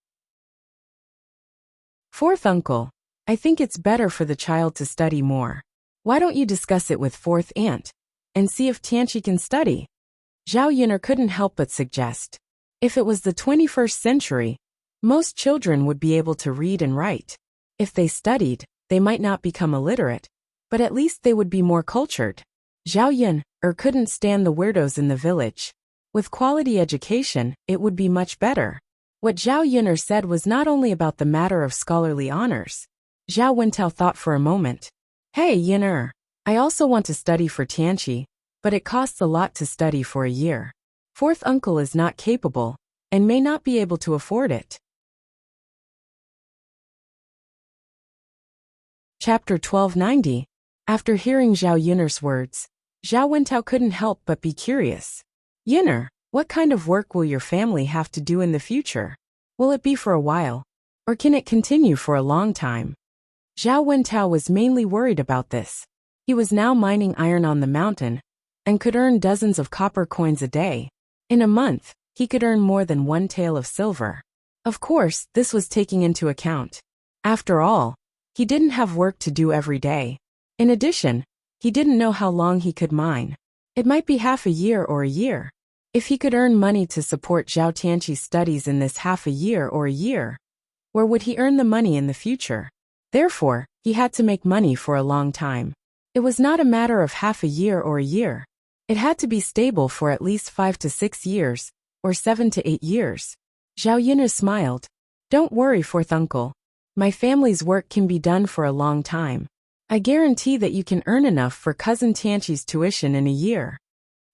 Fourth uncle, I think it's better for the child to study more. Why don't you discuss it with fourth aunt and see if Tianqi can study? Zhao Yun'er couldn't help but suggest. If it was the 21st century, most children would be able to read and write. If they studied, they might not become illiterate, but at least they would be more cultured. Zhao Yun'er couldn't stand the weirdos in the village. With quality education, it would be much better. What Zhao Yun'er said was not only about the matter of scholarly honors. Zhao Wentao thought for a moment. Hey Yun'er, I also want to study for Tianqi, but it costs a lot to study for a year. Fourth uncle is not capable, and may not be able to afford it. Chapter 1290. After hearing Zhao Yun'er's words, Zhao Wentao couldn't help but be curious. Yun'er, what kind of work will your family have to do in the future? Will it be for a while, or can it continue for a long time? Zhao Wentao was mainly worried about this. He was now mining iron on the mountain, and could earn dozens of copper coins a day. In a month, he could earn more than 1 tael of silver. Of course, this was taking into account. After all, he didn't have work to do every day. In addition, he didn't know how long he could mine. It might be half a year or a year. If he could earn money to support Zhao Tianqi's studies in this half a year or a year, where would he earn the money in the future? Therefore, he had to make money for a long time. It was not a matter of half a year or a year. It had to be stable for at least 5 to 6 years, or 7 to 8 years. Zhao Yun'er smiled. Don't worry, fourth uncle. My family's work can be done for a long time. I guarantee that you can earn enough for cousin Tianqi's tuition in a year.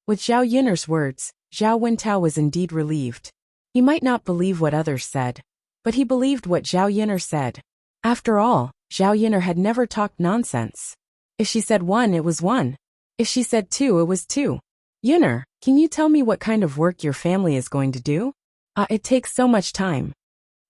With Zhao Yun'er's words, Zhao Wentao was indeed relieved. He might not believe what others said, but he believed what Zhao Yun'er said. After all, Zhao Yun'er had never talked nonsense. If she said 1, it was 1. If she said 2, it was 2. Yun'er, can you tell me what kind of work your family is going to do? It takes so much time.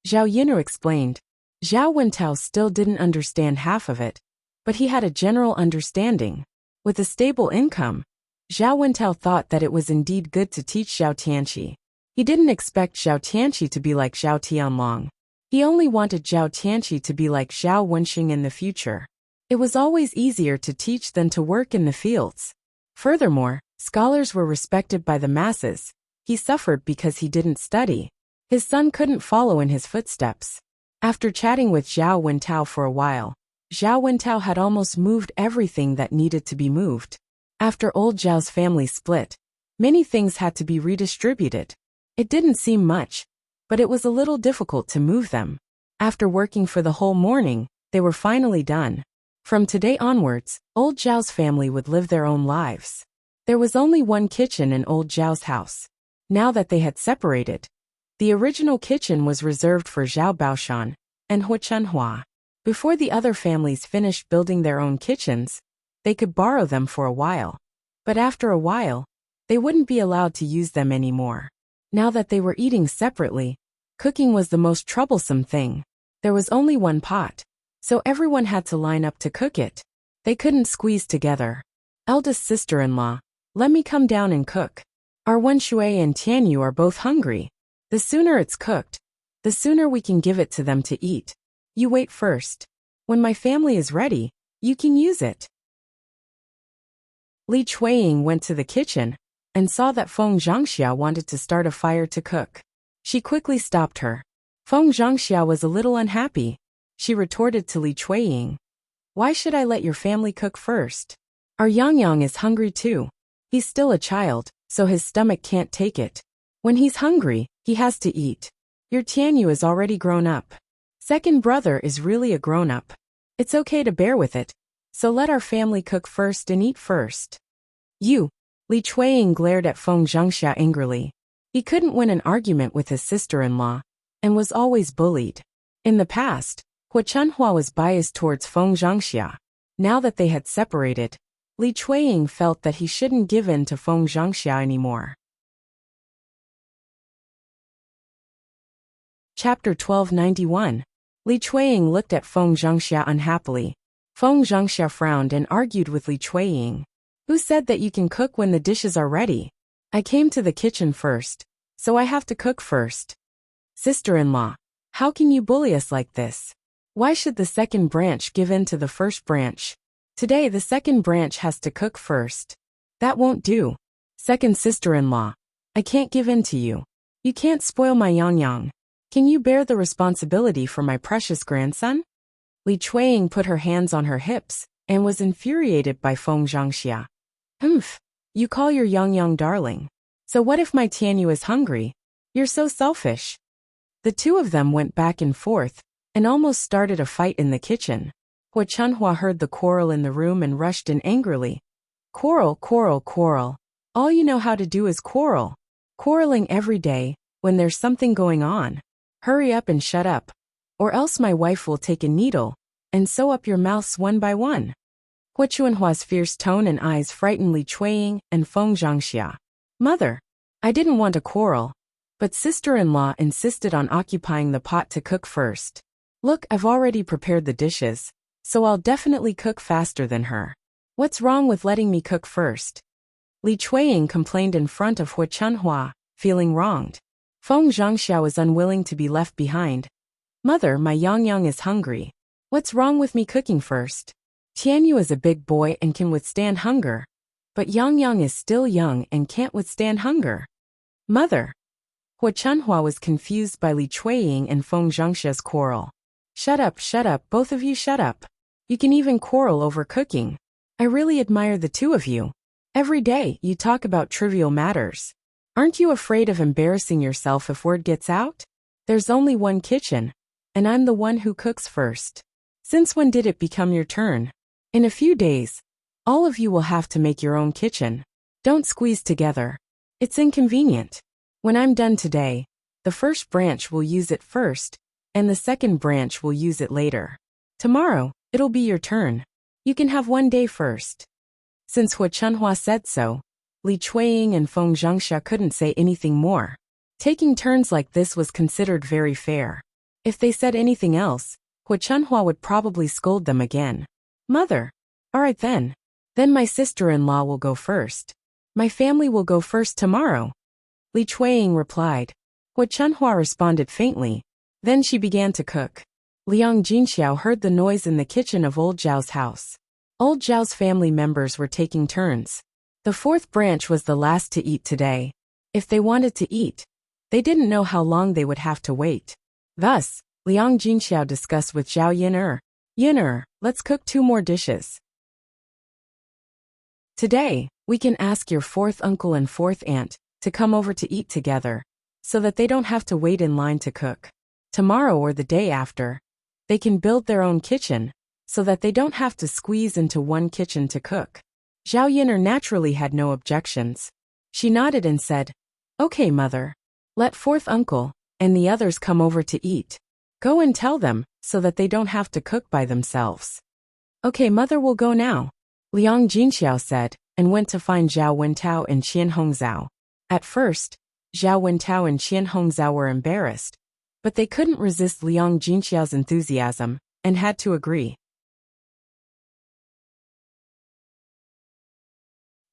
Zhao Yun'er explained. Zhao Wentao still didn't understand half of it, but he had a general understanding. With a stable income, Zhao Wentao thought that it was indeed good to teach Zhao Tianqi. He didn't expect Zhao Tianqi to be like Zhao Tianlong. He only wanted Zhao Tianqi to be like Zhao Wenxing in the future. It was always easier to teach than to work in the fields. Furthermore, scholars were respected by the masses. He suffered because he didn't study. His son couldn't follow in his footsteps. After chatting with Zhao Wentao for a while, Zhao Wentao had almost moved everything that needed to be moved. After old Zhao's family split, many things had to be redistributed. It didn't seem much, but it was a little difficult to move them. After working for the whole morning, they were finally done. From today onwards, old Zhao's family would live their own lives. There was only one kitchen in old Zhao's house. Now that they had separated, the original kitchen was reserved for Zhao Baoshan and Hu Chunhua. Before the other families finished building their own kitchens, they could borrow them for a while. But after a while, they wouldn't be allowed to use them anymore. Now that they were eating separately, cooking was the most troublesome thing. There was only one pot, so everyone had to line up to cook it. They couldn't squeeze together. Eldest sister-in-law, let me come down and cook. Our Wen Shui and Tianyu are both hungry. The sooner it's cooked, the sooner we can give it to them to eat. You wait first. When my family is ready, you can use it. Li Chuiying went to the kitchen and saw that Feng Zhangxia wanted to start a fire to cook. She quickly stopped her. Feng Zhangxia was a little unhappy. She retorted to Li Chuiying. Why should I let your family cook first? Our Yang is hungry too. He's still a child, so his stomach can't take it. When he's hungry, he has to eat. Your Tianyu is already grown up. Second brother is really a grown-up. It's okay to bear with it, so let our family cook first and eat first. You. Li Chuiying glared at Feng Zhangxia angrily. He couldn't win an argument with his sister-in-law, and was always bullied. In the past, Hu Chunhua was biased towards Feng Zhangxia. Now that they had separated, Li Chuiying felt that he shouldn't give in to Feng Zhangxia anymore. Chapter 1291. Li Chuiying looked at Feng Zhangxia unhappily. Feng Zhangxia frowned and argued with Li Chuiying. Who said that you can cook when the dishes are ready? I came to the kitchen first, so I have to cook first. Sister-in-law, how can you bully us like this? Why should the second branch give in to the first branch? Today the second branch has to cook first. That won't do. Second sister-in-law, I can't give in to you. You can't spoil my Yang. Can you bear the responsibility for my precious grandson? Li Chuiying put her hands on her hips and was infuriated by Feng Zhangxia. Humph, you call your Yang darling. So what if my Tianyu is hungry? You're so selfish. The two of them went back and forth and almost started a fight in the kitchen. Hu Chunhua heard the quarrel in the room and rushed in angrily. Quarrel, quarrel, quarrel. All you know how to do is quarrel. Quarreling every day, when there's something going on. Hurry up and shut up, or else my wife will take a needle and sew up your mouths one by one. Hu Chunhua's fierce tone and eyes frightened Li Chuiying and Feng Zhangxia. Mother, I didn't want to quarrel, but sister-in-law insisted on occupying the pot to cook first. Look, I've already prepared the dishes, so I'll definitely cook faster than her. What's wrong with letting me cook first? Li Chuiying complained in front of Hu Chunhua, feeling wronged. Feng Zhangxiao is unwilling to be left behind. Mother, my Yang is hungry. What's wrong with me cooking first? Tianyu is a big boy and can withstand hunger. But Yang is still young and can't withstand hunger. Mother. Hua Chunhua was confused by Li Chuiying and Feng Zhangxia's quarrel. Shut up, both of you shut up. You can even quarrel over cooking. I really admire the two of you. Every day, you talk about trivial matters. Aren't you afraid of embarrassing yourself if word gets out? There's only one kitchen, and I'm the one who cooks first. Since when did it become your turn? In a few days, all of you will have to make your own kitchen. Don't squeeze together. It's inconvenient. When I'm done today, the first branch will use it first, and the second branch will use it later. Tomorrow, it'll be your turn. You can have one day first. Since Hua Chunhua said so, Li Chuiying and Feng Zhangxia couldn't say anything more. Taking turns like this was considered very fair. If they said anything else, Hua Chunhua would probably scold them again. Mother. All right then. Then my sister-in-law will go first. My family will go first tomorrow. Li Chuiying replied. Hua Chunhua responded faintly. Then she began to cook. Liang Jinxiao heard the noise in the kitchen of Old Zhao's house. Old Zhao's family members were taking turns. The fourth branch was the last to eat today. If they wanted to eat, they didn't know how long they would have to wait. Thus, Liang Jinxiao discussed with Zhao Yin'er. Yin'er, let's cook 2 more dishes. Today, we can ask your fourth uncle and fourth aunt to come over to eat together, so that they don't have to wait in line to cook. Tomorrow or the day after, they can build their own kitchen, so that they don't have to squeeze into one kitchen to cook. Zhao Yin'er naturally had no objections. She nodded and said, Okay, mother. Let fourth uncle and the others come over to eat. Go and tell them, so that they don't have to cook by themselves. Okay, mother will go now, Liang Jinxiao said, and went to find Zhao Wentao and Qian Hongzhao. At first, Zhao Wentao and Qian Hongzhao were embarrassed, but they couldn't resist Liang Jinxiao's enthusiasm, and had to agree.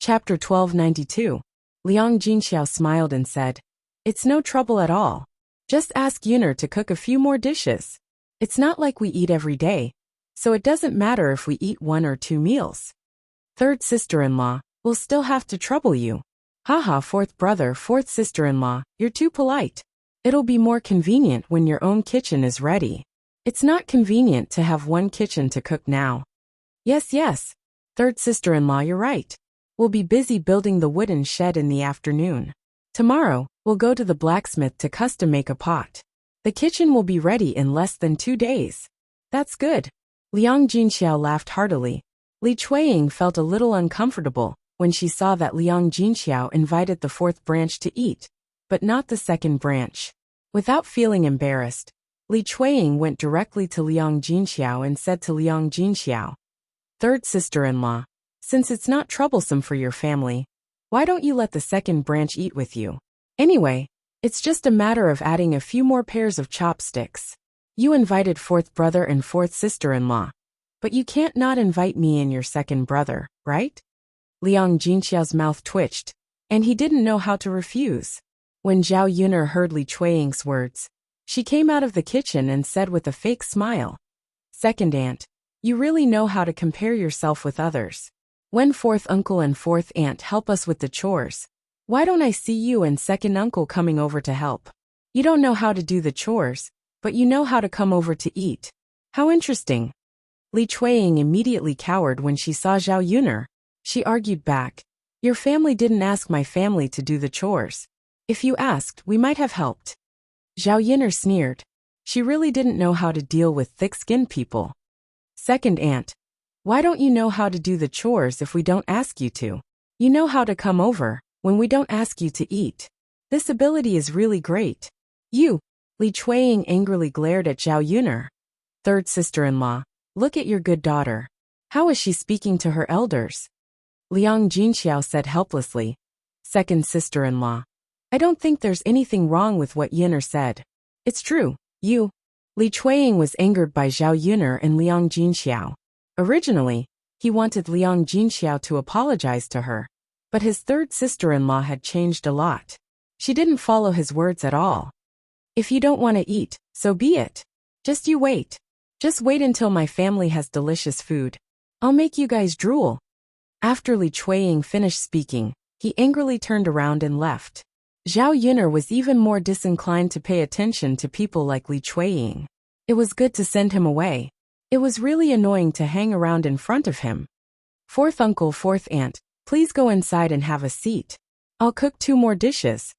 Chapter 1292. Liang Jinxiao smiled and said, It's no trouble at all. Just ask Yun'er to cook a few more dishes. It's not like we eat every day, so it doesn't matter if we eat 1 or 2 meals. Third sister-in-law, we'll still have to trouble you. Haha, fourth brother, fourth sister-in-law, you're too polite. It'll be more convenient when your own kitchen is ready. It's not convenient to have one kitchen to cook now. Yes. Third sister-in-law, you're right. We'll be busy building the wooden shed in the afternoon. Tomorrow, we'll go to the blacksmith to custom make a pot. The kitchen will be ready in less than 2 days. That's good. Liang Jinxiao laughed heartily. Li Chuiying felt a little uncomfortable when she saw that Liang Jinxiao invited the fourth branch to eat, but not the second branch. Without feeling embarrassed, Li Chuiying went directly to Liang Jinxiao and said to Liang Jinxiao, Third sister-in-law, since it's not troublesome for your family, why don't you let the second branch eat with you? Anyway, it's just a matter of adding a few more pairs of chopsticks. You invited fourth brother and fourth sister-in-law, but you can't not invite me and your second brother, right? Liang Jinxiao's mouth twitched, and he didn't know how to refuse. When Zhao Yun'er heard Li Chuiying's words, she came out of the kitchen and said with a fake smile, Second aunt, you really know how to compare yourself with others. When fourth uncle and fourth aunt help us with the chores, why don't I see you and second uncle coming over to help? You don't know how to do the chores, but you know how to come over to eat. How interesting. Li Chuiying immediately cowered when she saw Zhao Yun'er. She argued back, Your family didn't ask my family to do the chores. If you asked, we might have helped. Zhao Yun'er sneered. She really didn't know how to deal with thick-skinned people. Second aunt, why don't you know how to do the chores if we don't ask you to? You know how to come over when we don't ask you to eat. This ability is really great. You, Li Chuiying angrily glared at Zhao Yun'er. Third sister-in-law, look at your good daughter. How is she speaking to her elders? Liang Jinxiao said helplessly. Second sister-in-law, I don't think there's anything wrong with what Yun'er said. It's true, you. Li Chuiying was angered by Zhao Yun'er and Liang Jinxiao. Originally, he wanted Liang Jinxiao to apologize to her, but his third sister-in-law had changed a lot. She didn't follow his words at all. If you don't want to eat, so be it. Just you wait. Just wait until my family has delicious food. I'll make you guys drool. After Li Chuiying finished speaking, he angrily turned around and left. Zhao Yun'er was even more disinclined to pay attention to people like Li Chuiying. It was good to send him away. It was really annoying to hang around in front of him. Fourth uncle, fourth aunt, please go inside and have a seat. I'll cook 2 more dishes.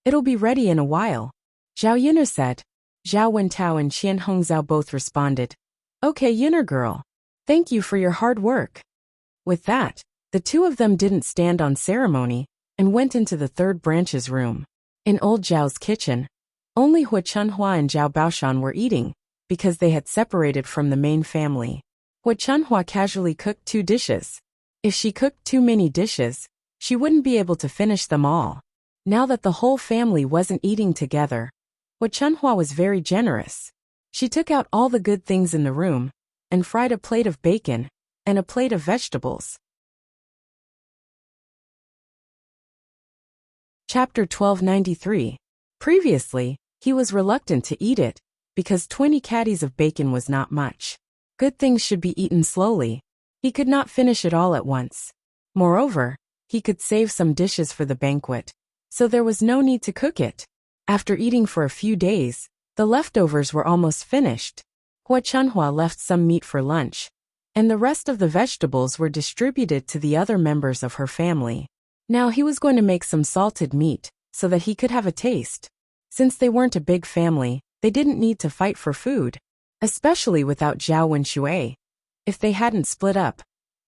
It'll be ready in a while, Zhao Yun'er said. Zhao Wentao and Qian Hongzhao both responded. Okay, Yun'er girl. Thank you for your hard work. With that, the 2 of them didn't stand on ceremony and went into the 3rd branch's room. In old Zhao's kitchen, only Hua Chunhua and Zhao Baoshan were eating because they had separated from the main family. Hua Chunhua casually cooked 2 dishes. If she cooked too many dishes, she wouldn't be able to finish them all. Now that the whole family wasn't eating together, Hua Chunhua was very generous. She took out all the good things in the room and fried a plate of bacon and a plate of vegetables. Chapter 1293. Previously, he was reluctant to eat it because 20 caddies of bacon was not much. Good things should be eaten slowly. He could not finish it all at once. Moreover, he could save some dishes for the banquet, so there was no need to cook it. After eating for a few days, the leftovers were almost finished. Hua Chunhua left some meat for lunch, and the rest of the vegetables were distributed to the other members of her family. Now he was going to make some salted meat, so that he could have a taste. Since they weren't a big family, they didn't need to fight for food, especially without Zhao Wenshui. If they hadn't split up,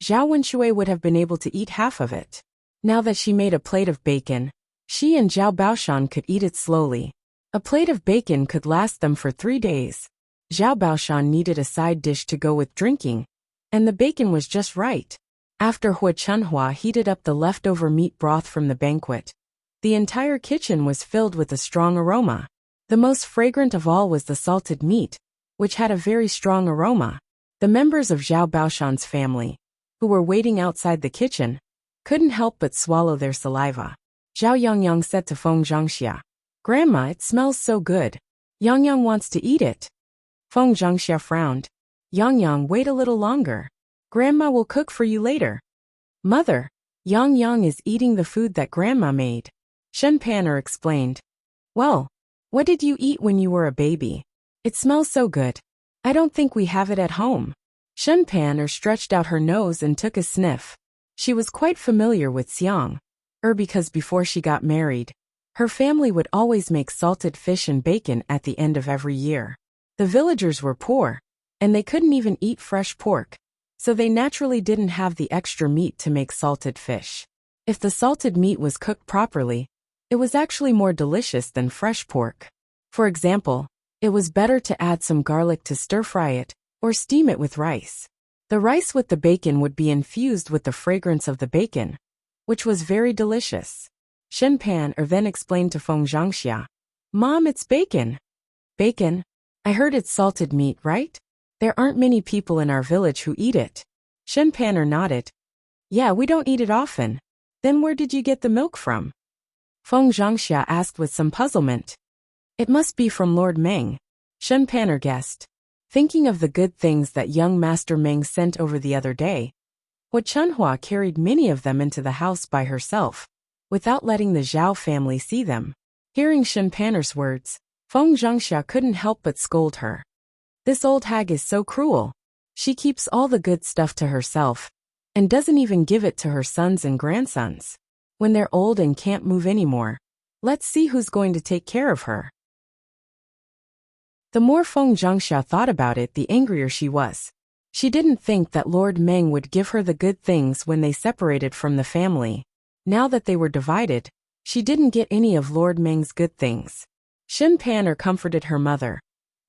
Zhao Wenshui would have been able to eat half of it. Now that she made a plate of bacon, she and Zhao Baoshan could eat it slowly. A plate of bacon could last them for 3 days. Zhao Baoshan needed a side dish to go with drinking, and the bacon was just right. After Hua Chunhua heated up the leftover meat broth from the banquet, the entire kitchen was filled with a strong aroma. The most fragrant of all was the salted meat, which had a very strong aroma. The members of Zhao Baoshan's family, who were waiting outside the kitchen, couldn't help but swallow their saliva. Zhao Yangyang said to Feng Zhangxia, Grandma, it smells so good. Yangyang wants to eat it. Feng Zhangxia frowned. Yangyang, wait a little longer. Grandma will cook for you later. Mother, Yangyang is eating the food that Grandma made. Shen Pan'er explained. Well, what did you eat when you were a baby? It smells so good. I don't think we have it at home. Shen Pan'er stretched out her nose and took a sniff. She was quite familiar with Xiang, because before she got married, her family would always make salted fish and bacon at the end of every year. The villagers were poor, and they couldn't even eat fresh pork, so they naturally didn't have the extra meat to make salted fish. If the salted meat was cooked properly, it was actually more delicious than fresh pork. For example, it was better to add some garlic to stir-fry it, or steam it with rice. The rice with the bacon would be infused with the fragrance of the bacon, which was very delicious. Shen Pan'er then explained to Feng Zhangxia, Mom, it's bacon. Bacon? I heard it's salted meat, right? There aren't many people in our village who eat it. Shen Pan'er nodded. Yeah, we don't eat it often. Then where did you get the milk from? Feng Zhangxia asked with some puzzlement. It must be from Lord Meng, Shen Pan'er guessed. Thinking of the good things that young Master Meng sent over the other day, Hua Chunhua carried many of them into the house by herself, without letting the Zhao family see them. Hearing Shen Pan'er's words, Feng Zhangxia couldn't help but scold her. This old hag is so cruel. She keeps all the good stuff to herself, and doesn't even give it to her sons and grandsons. When they're old and can't move anymore, let's see who's going to take care of her. The more Feng Zhangxia thought about it, the angrier she was. She didn't think that Lord Meng would give her the good things when they separated from the family. Now that they were divided, she didn't get any of Lord Meng's good things. Shen Pan'er comforted her mother.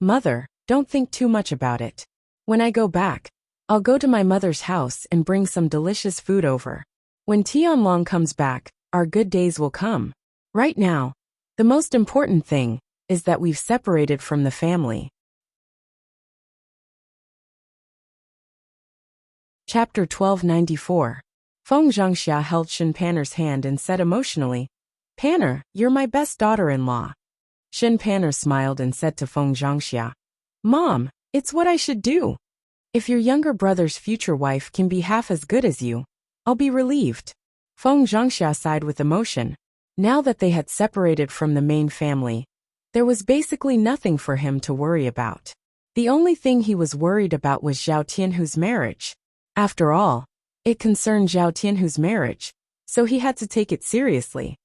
Mother, don't think too much about it. When I go back, I'll go to my mother's house and bring some delicious food over. When Tianlong comes back, our good days will come. Right now, the most important thing is that we've separated from the family. Chapter 1294. Feng Zhangxia held Shen Pan'er's hand and said emotionally, Panner, you're my best daughter-in-law. Shin Panner smiled and said to Feng Zhangxia, Mom, it's what I should do. If your younger brother's future wife can be half as good as you, I'll be relieved. Feng Zhangxia sighed with emotion. Now that they had separated from the main family, there was basically nothing for him to worry about. The only thing he was worried about was Zhao Tianhu's marriage. After all, it concerned Zhao Tianhu's marriage, so he had to take it seriously.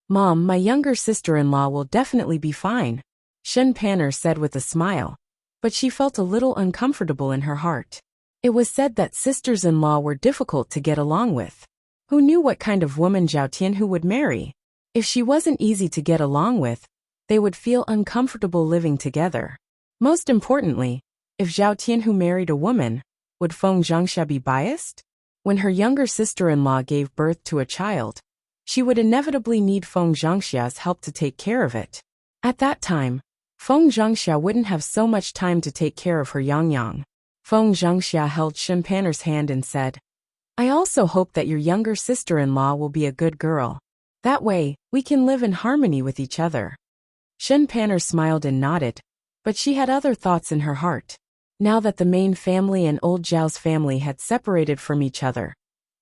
Mom, my younger sister-in-law will definitely be fine, Shen Panner said with a smile, but she felt a little uncomfortable in her heart. It was said that sisters-in-law were difficult to get along with. Who knew what kind of woman Zhao Tianhu would marry? If she wasn't easy to get along with, they would feel uncomfortable living together. Most importantly, if Zhao Tianhu married a woman, would Feng Zhangxia be biased? When her younger sister-in-law gave birth to a child, she would inevitably need Feng Zhangxia's help to take care of it. At that time, Feng Zhangxia wouldn't have so much time to take care of her Yang. Feng Zhangxia held Shin Panner's hand and said, I also hope that your younger sister-in-law will be a good girl. That way, we can live in harmony with each other. Shin Panner smiled and nodded, but she had other thoughts in her heart. Now that the main family and old Zhao's family had separated from each other,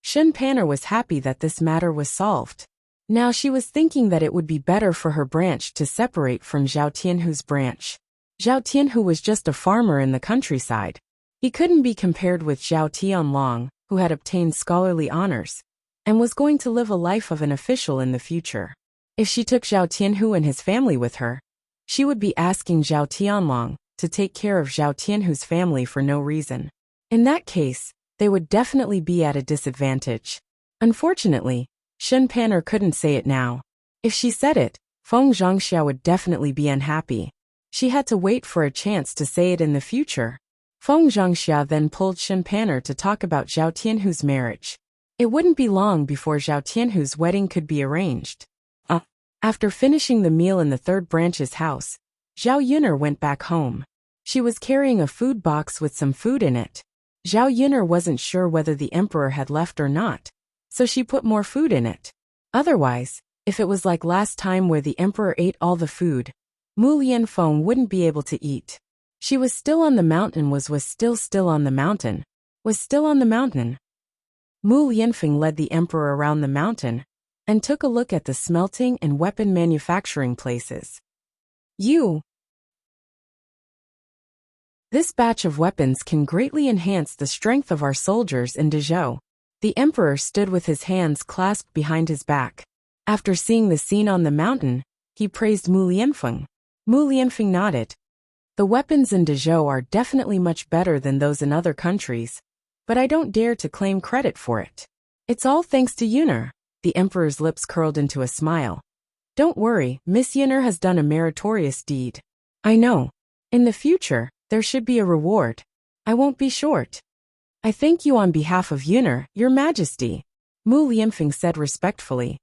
Shin Panner was happy that this matter was solved. Now she was thinking that it would be better for her branch to separate from Zhao Tianhu's branch. Zhao Tianhu was just a farmer in the countryside. He couldn't be compared with Zhao Tianlong, who had obtained scholarly honors, and was going to live a life of an official in the future. If she took Zhao Tianhu and his family with her, she would be asking Zhao Tianlong to take care of Zhao Tianhu's family for no reason. In that case, they would definitely be at a disadvantage. Unfortunately, Shin Panner couldn't say it now. If she said it, Feng Zhangxia would definitely be unhappy. She had to wait for a chance to say it in the future. Feng Zhangxia then pulled Shin Panner to talk about Zhao Tianhu's marriage. It wouldn't be long before Zhao Tianhu's wedding could be arranged. After finishing the meal in the third branch's house, Zhao Yuner went back home. She was carrying a food box with some food in it. Zhao Yuner wasn't sure whether the emperor had left or not, so she put more food in it. Otherwise, if it was like last time where the emperor ate all the food, Mu Lianfeng wouldn't be able to eat. She was still on the mountain was still on the mountain, was still on the mountain. Mu Lianfeng led the emperor around the mountain and took a look at the smelting and weapon manufacturing places. This batch of weapons can greatly enhance the strength of our soldiers in Dezhou. The emperor stood with his hands clasped behind his back. After seeing the scene on the mountain, he praised Mu Lianfeng. Mu Lianfeng nodded. The weapons in Dezhou are definitely much better than those in other countries, but I don't dare to claim credit for it. It's all thanks to Yuner. The emperor's lips curled into a smile. Don't worry, Miss Yuner has done a meritorious deed. I know. In the future, there should be a reward. I won't be short. I thank you on behalf of Yuner, Your Majesty, Mu Lianfeng said respectfully.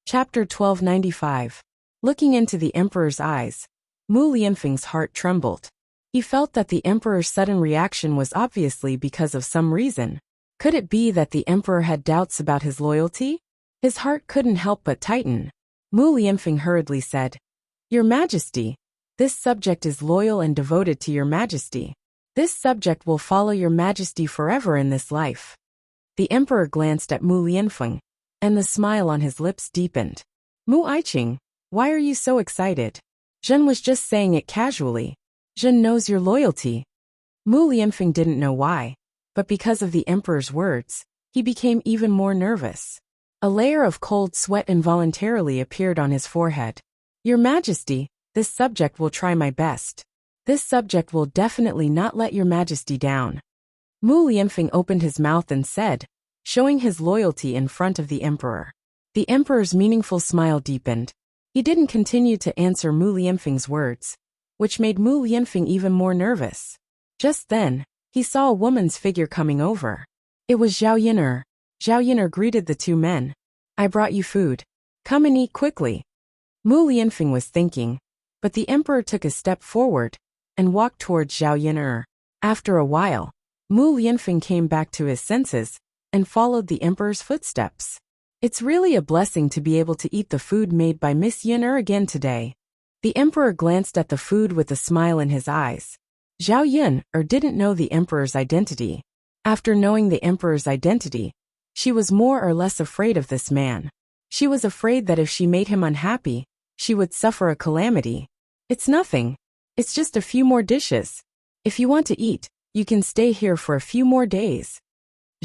Chapter 1295. Looking into the emperor's eyes, Mu Lianfeng's heart trembled. He felt that the emperor's sudden reaction was obviously because of some reason. Could it be that the emperor had doubts about his loyalty? His heart couldn't help but tighten. Mu Lianfeng hurriedly said, Your Majesty, this subject is loyal and devoted to Your Majesty. This subject will follow Your Majesty forever in this life. The emperor glanced at Mu Lianfeng, and the smile on his lips deepened. Mu Aiqing, why are you so excited? Zhen was just saying it casually. Zhen knows your loyalty. Mu Lianfeng didn't know why, but because of the emperor's words, he became even more nervous. A layer of cold sweat involuntarily appeared on his forehead. Your Majesty, this subject will try my best. This subject will definitely not let Your Majesty down. Mu Lianfeng opened his mouth and said, showing his loyalty in front of the emperor. The emperor's meaningful smile deepened. He didn't continue to answer Mu Lianfeng's words, which made Mu Lianfeng even more nervous. Just then, he saw a woman's figure coming over. It was Zhao Yuner. Zhao Yuner greeted the two men. I brought you food. Come and eat quickly. Mu Lianfeng was thinking, but the emperor took a step forward and walked towards Zhao Yuner. After a while, Mu Lianfeng came back to his senses and followed the emperor's footsteps. It's really a blessing to be able to eat the food made by Miss Yun'er again today. The emperor glanced at the food with a smile in his eyes. Zhao Yun'er didn't know the emperor's identity. After knowing the emperor's identity, she was more or less afraid of this man. She was afraid that if she made him unhappy, she would suffer a calamity. It's nothing. It's just a few more dishes. If you want to eat, you can stay here for a few more days.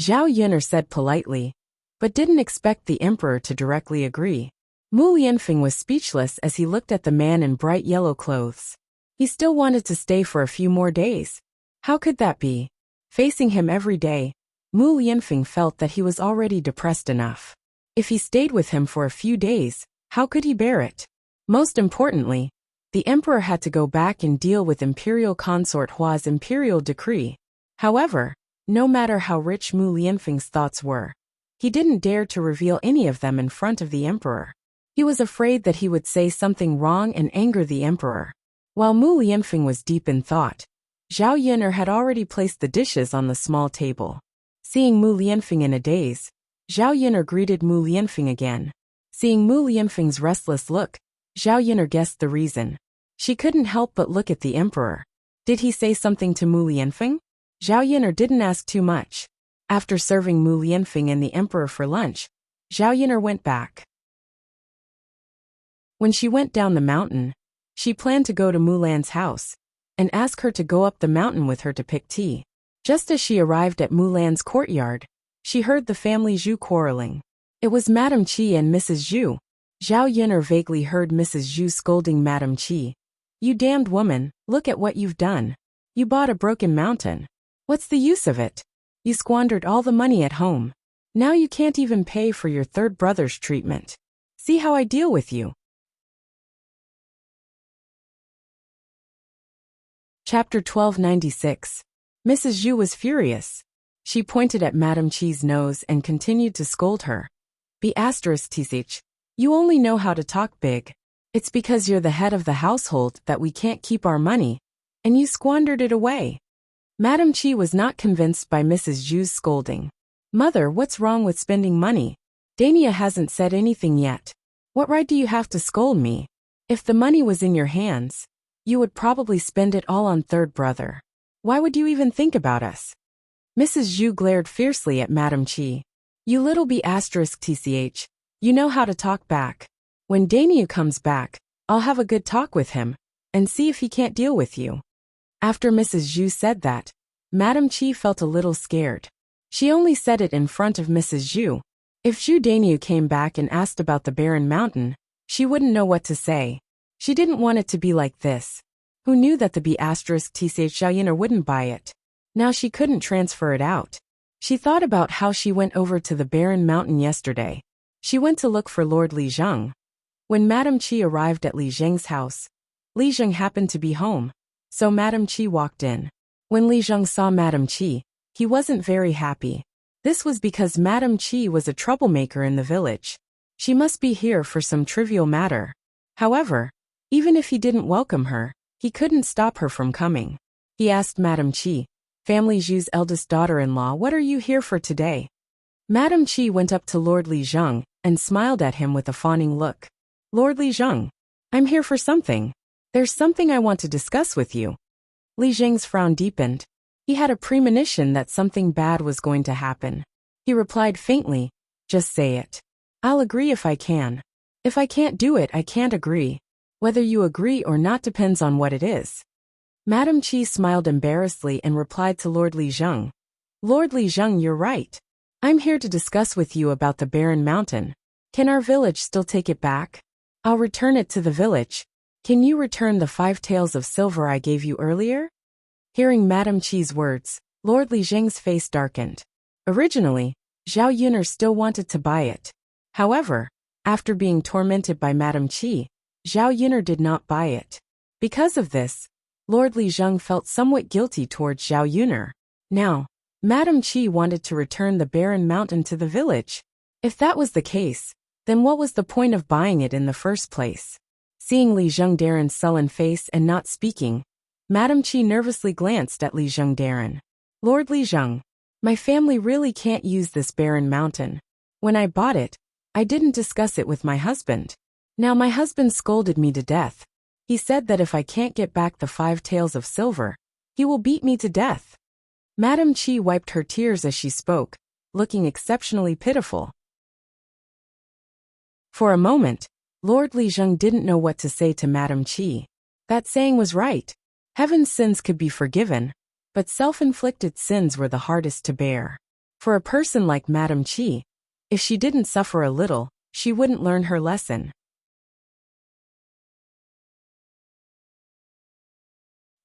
Zhao Yun'er said politely, but didn't expect the emperor to directly agree. Mu Lianfeng was speechless as he looked at the man in bright yellow clothes. He still wanted to stay for a few more days. How could that be? Facing him every day, Mu Lianfeng felt that he was already depressed enough. If he stayed with him for a few days, how could he bear it? Most importantly, the emperor had to go back and deal with imperial consort Hua's imperial decree. However, no matter how rich Mu Lianfeng's thoughts were, he didn't dare to reveal any of them in front of the emperor. He was afraid that he would say something wrong and anger the emperor. While Mu Lianfeng was deep in thought, Zhao Yun'er had already placed the dishes on the small table. Seeing Mu Lianfeng in a daze, Zhao Yun'er greeted Mu Lianfeng again. Seeing Mu Lianfeng's restless look, Zhao Yun'er guessed the reason. She couldn't help but look at the emperor. Did he say something to Mu Lianfeng? Zhao Yun'er didn't ask too much. After serving Mu Lianfeng and the emperor for lunch, Zhao Yun'er went back. When she went down the mountain, she planned to go to Mulan's house and ask her to go up the mountain with her to pick tea. Just as she arrived at Mulan's courtyard, she heard the family Zhu quarreling. It was Madame Qi and Mrs. Zhu. Zhao Yun'er vaguely heard Mrs. Zhu scolding Madame Qi. "You damned woman, look at what you've done. You bought a broken mountain. What's the use of it? You squandered all the money at home. Now you can't even pay for your third brother's treatment. See how I deal with you." Chapter 1296. Mrs. Zhu was furious. She pointed at Madame Qi's nose and continued to scold her. "Tch, you only know how to talk big. It's because you're the head of the household that we can't keep our money, and you squandered it away." Madame Qi was not convinced by Mrs. Zhu's scolding. "Mother, what's wrong with spending money? Dania hasn't said anything yet. What right do you have to scold me? If the money was in your hands, you would probably spend it all on third brother. Why would you even think about us?" Mrs. Zhu glared fiercely at Madame Qi. "You little tch, you know how to talk back. When Daniel comes back, I'll have a good talk with him, and see if he can't deal with you." After Mrs. Zhu said that, Madame Qi felt a little scared. She only said it in front of Mrs. Zhu. If Zhu Daniel came back and asked about the barren mountain, she wouldn't know what to say. She didn't want it to be like this. Who knew that the tch Zhao Yun'er wouldn't buy it? Now she couldn't transfer it out. She thought about how she went over to the barren mountain yesterday. She went to look for Lord Li Zheng. When Madame Qi arrived at Li Zheng's house, Li Zheng happened to be home, so Madame Qi walked in. When Li Zheng saw Madame Qi, he wasn't very happy. This was because Madame Qi was a troublemaker in the village. She must be here for some trivial matter. However, even if he didn't welcome her, he couldn't stop her from coming. He asked Madame Qi, family Zhu's eldest daughter-in-law, "What are you here for today?" Madame Qi went up to Lord Li Zheng and smiled at him with a fawning look. "Lord Li Zheng, I'm here for something. There's something I want to discuss with you." Li Zheng's frown deepened. He had a premonition that something bad was going to happen. He replied faintly, "Just say it. I'll agree if I can. If I can't do it, I can't agree. Whether you agree or not depends on what it is." Madame Qi smiled embarrassedly and replied to Lord Li Zheng, "Lord Li Zheng, you're right. I'm here to discuss with you about the barren mountain. Can our village still take it back? I'll return it to the village. Can you return the 5 taels of silver I gave you earlier?" Hearing Madame Qi's words, Lord Li Zheng's face darkened. Originally, Zhao Yun'er still wanted to buy it. However, after being tormented by Madame Qi, Zhao Yun'er did not buy it. Because of this, Lord Li Zheng felt somewhat guilty towards Zhao Yun'er. Now, Madame Qi wanted to return the barren mountain to the village. If that was the case, then what was the point of buying it in the first place? Seeing Li Zhengdaren's sullen face and not speaking, Madame Qi nervously glanced at Li Zhengdaren. "Lord Li Zheng, My family really can't use this barren mountain. When I bought it, I didn't discuss it with my husband. Now my husband scolded me to death. He said that if I can't get back the 5 taels of silver, he will beat me to death. Madam Chi wiped her tears as she spoke, looking exceptionally pitiful. For a moment, Lord Li Zheng didn't know what to say to Madam Chi. That saying was right. Heaven's sins could be forgiven, but self-inflicted sins were the hardest to bear. For a person like Madam Chi, if she didn't suffer a little, she wouldn't learn her lesson.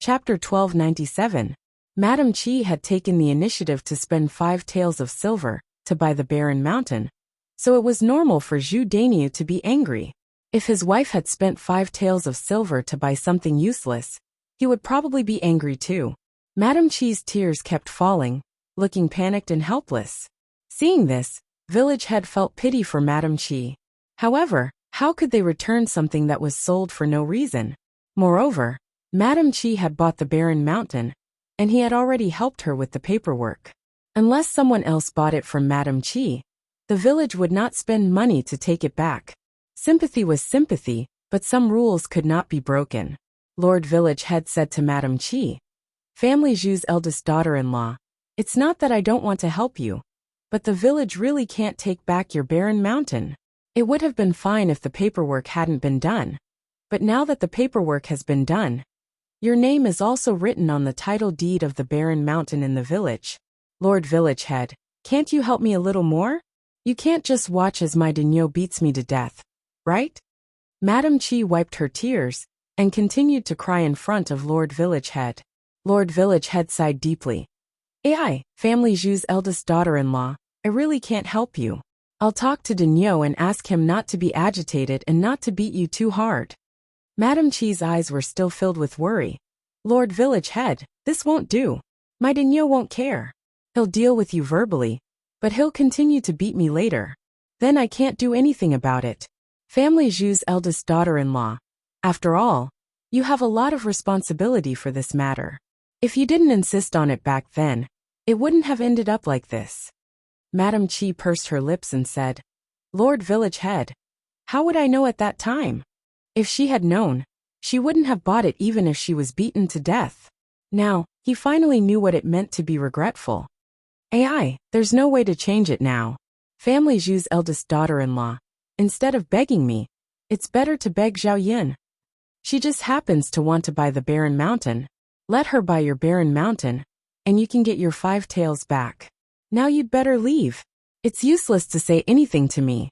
Chapter 1297. Madam Chi had taken the initiative to spend 5 taels of silver to buy the barren mountain, so it was normal for Zhu Dainyu to be angry. If his wife had spent 5 taels of silver to buy something useless, he would probably be angry too. Madam Chi's tears kept falling, looking panicked and helpless. Seeing this, village head felt pity for Madam Chi. However, how could they return something that was sold for no reason? Moreover, Madam Chi had bought the barren mountain, and he had already helped her with the paperwork. Unless someone else bought it from Madam Chi, the village would not spend money to take it back. Sympathy was sympathy, but some rules could not be broken. Lord Village Head said to Madam Chi, "Family Zhu's eldest daughter-in-law, it's not that I don't want to help you, but the village really can't take back your barren mountain. It would have been fine if the paperwork hadn't been done, but now that the paperwork has been done, your name is also written on the title deed of the barren mountain in the village. Lord Village Head, can't you help me a little more? You can't just watch as my daimyo beats me to death, right?" Madam Chi wiped her tears and continued to cry in front of Lord Village Head. Lord Village Head sighed deeply. "Ai, Family Zhu's eldest daughter-in-law, I really can't help you. I'll talk to daimyo and ask him not to be agitated and not to beat you too hard." Madam Chi's eyes were still filled with worry. "Lord Village Head, this won't do. My daimyo won't care. He'll deal with you verbally, but he'll continue to beat me later. Then I can't do anything about it. Family Zhu's eldest daughter-in-law. After all, you have a lot of responsibility for this matter. If you didn't insist on it back then, it wouldn't have ended up like this." Madam Chi pursed her lips and said, "Lord Village Head, how would I know at that time? If she had known, she wouldn't have bought it even if she was beaten to death." Now, he finally knew what it meant to be regretful. "Ai, there's no way to change it now. Family Zhu's eldest daughter-in-law, instead of begging me, it's better to beg Zhao Yin. She just happens to want to buy the barren mountain. Let her buy your barren mountain, and you can get your 5 taels back. Now you'd better leave. It's useless to say anything to me."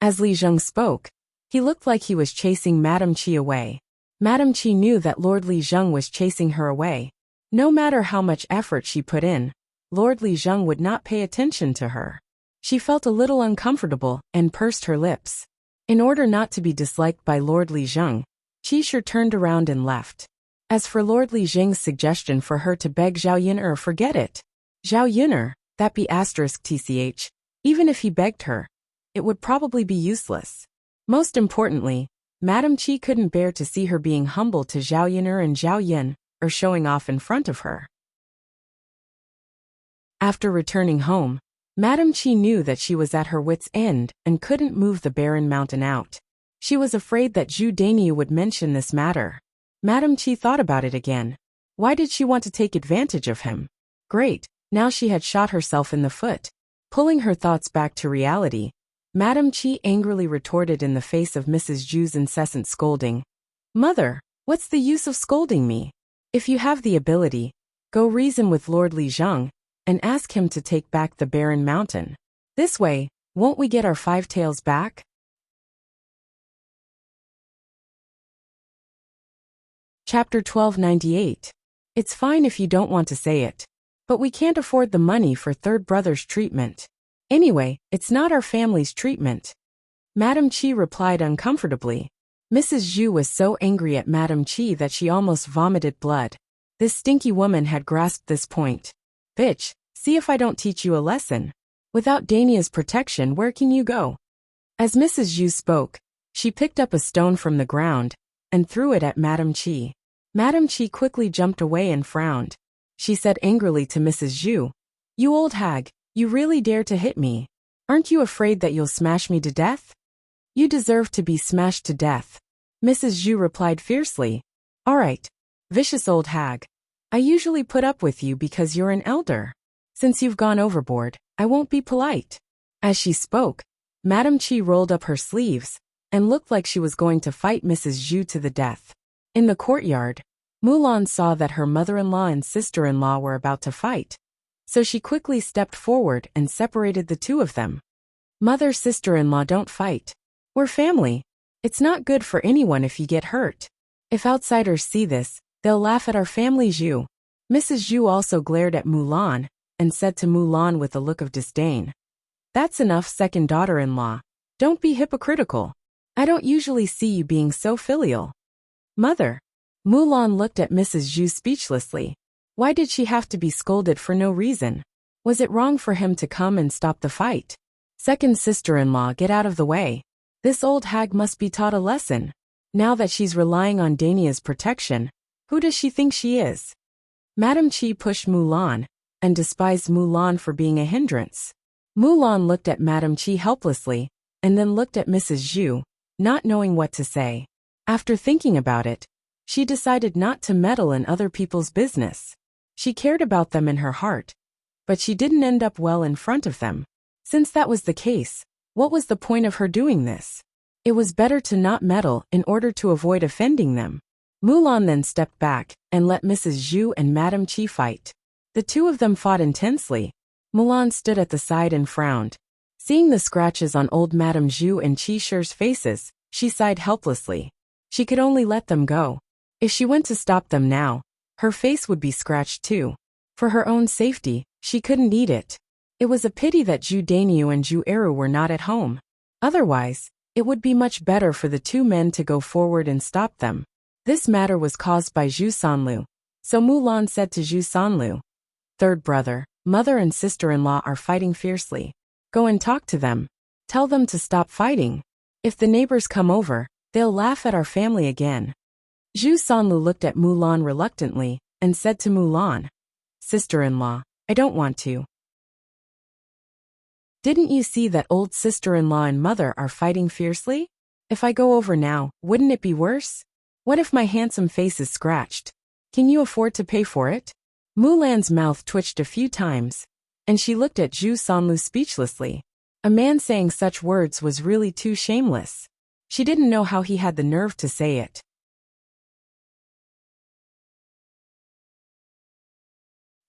As Li Zheng spoke, he looked like he was chasing Madam Chi away. Madam Chi knew that Lord Li Zheng was chasing her away. No matter how much effort she put in, Lord Li Zheng would not pay attention to her. She felt a little uncomfortable and pursed her lips. In order not to be disliked by Lord Li Zheng, Chi Shi turned around and left. As for Lord Li Zheng's suggestion for her to beg Zhao Yin'er, forget it. Zhao Yin'er, that be *tch, even if he begged her, it would probably be useless. Most importantly, Madam Chi couldn't bear to see her being humble to Zhao Yin'er and Zhao Yin, or showing off in front of her. After returning home, Madam Chi knew that she was at her wit's end and couldn't move the barren mountain out. She was afraid that Zhu Dainyu would mention this matter. Madam Chi thought about it again. Why did she want to take advantage of him? Great, now she had shot herself in the foot. Pulling her thoughts back to reality, Madam Chi angrily retorted in the face of Mrs. Zhu's incessant scolding. "Mother, what's the use of scolding me? If you have the ability, go reason with Lord Li Zheng and ask him to take back the barren mountain. This way, won't we get our 5 taels back?" Chapter 1298. It's fine if you don't want to say it, but we can't afford the money for third brother's treatment. Anyway, it's not our family's treatment. Madam Chi replied uncomfortably. Mrs. Zhu was so angry at Madam Chi that she almost vomited blood. This stinky woman had grasped this point. "Bitch, see if I don't teach you a lesson. Without Dainya's protection, where can you go?" As Mrs. Zhu spoke, she picked up a stone from the ground and threw it at Madam Chi. Madam Chi quickly jumped away and frowned. She said angrily to Mrs. Zhu, You old hag, you really dare to hit me. Aren't you afraid that you'll smash me to death? You deserve to be smashed to death. Mrs. Zhu replied fiercely. All right, vicious old hag. I usually put up with you because you're an elder. Since you've gone overboard, I won't be polite. As she spoke, Madame Qi rolled up her sleeves and looked like she was going to fight Mrs. Zhu to the death. In the courtyard, Mulan saw that her mother-in-law and sister-in-law were about to fight, so she quickly stepped forward and separated the two of them. Mother, sister-in-law, don't fight. We're family. It's not good for anyone if you get hurt. If outsiders see this, they'll laugh at our family. Zhu. Mrs. Zhu also glared at Mulan and said to Mulan with a look of disdain. That's enough, second daughter-in-law. Don't be hypocritical. I don't usually see you being so filial. Mother. Mulan looked at Mrs. Zhu speechlessly. Why did she have to be scolded for no reason? Was it wrong for him to come and stop the fight? Second sister-in-law, get out of the way. This old hag must be taught a lesson. Now that she's relying on Dania's protection, who does she think she is? Madame Qi pushed Mulan and despised Mulan for being a hindrance. Mulan looked at Madame Qi helplessly and then looked at Mrs. Zhu, not knowing what to say. After thinking about it, she decided not to meddle in other people's business. She cared about them in her heart, but she didn't end up well in front of them. Since that was the case, what was the point of her doing this? It was better to not meddle in order to avoid offending them. Mulan then stepped back and let Mrs. Zhu and Madame Qi fight. The two of them fought intensely. Mulan stood at the side and frowned. Seeing the scratches on old Madame Zhu and Qi Shi's faces, she sighed helplessly. She could only let them go. If she went to stop them now, her face would be scratched too. For her own safety, she couldn't eat it. It was a pity that Zhu Daniu and Zhu Eru were not at home. Otherwise, it would be much better for the two men to go forward and stop them. This matter was caused by Zhu Sanlu. So Mulan said to Zhu Sanlu, Third brother, mother and sister-in-law are fighting fiercely. Go and talk to them. Tell them to stop fighting. If the neighbors come over, they'll laugh at our family again. Zhu Sanlu looked at Mulan reluctantly and said to Mulan, Sister-in-law, I don't want to. Didn't you see that old sister-in-law and mother are fighting fiercely? If I go over now, wouldn't it be worse? What if my handsome face is scratched? Can you afford to pay for it? Mulan's mouth twitched a few times, and she looked at Zhu Sanlu speechlessly. A man saying such words was really too shameless. She didn't know how he had the nerve to say it.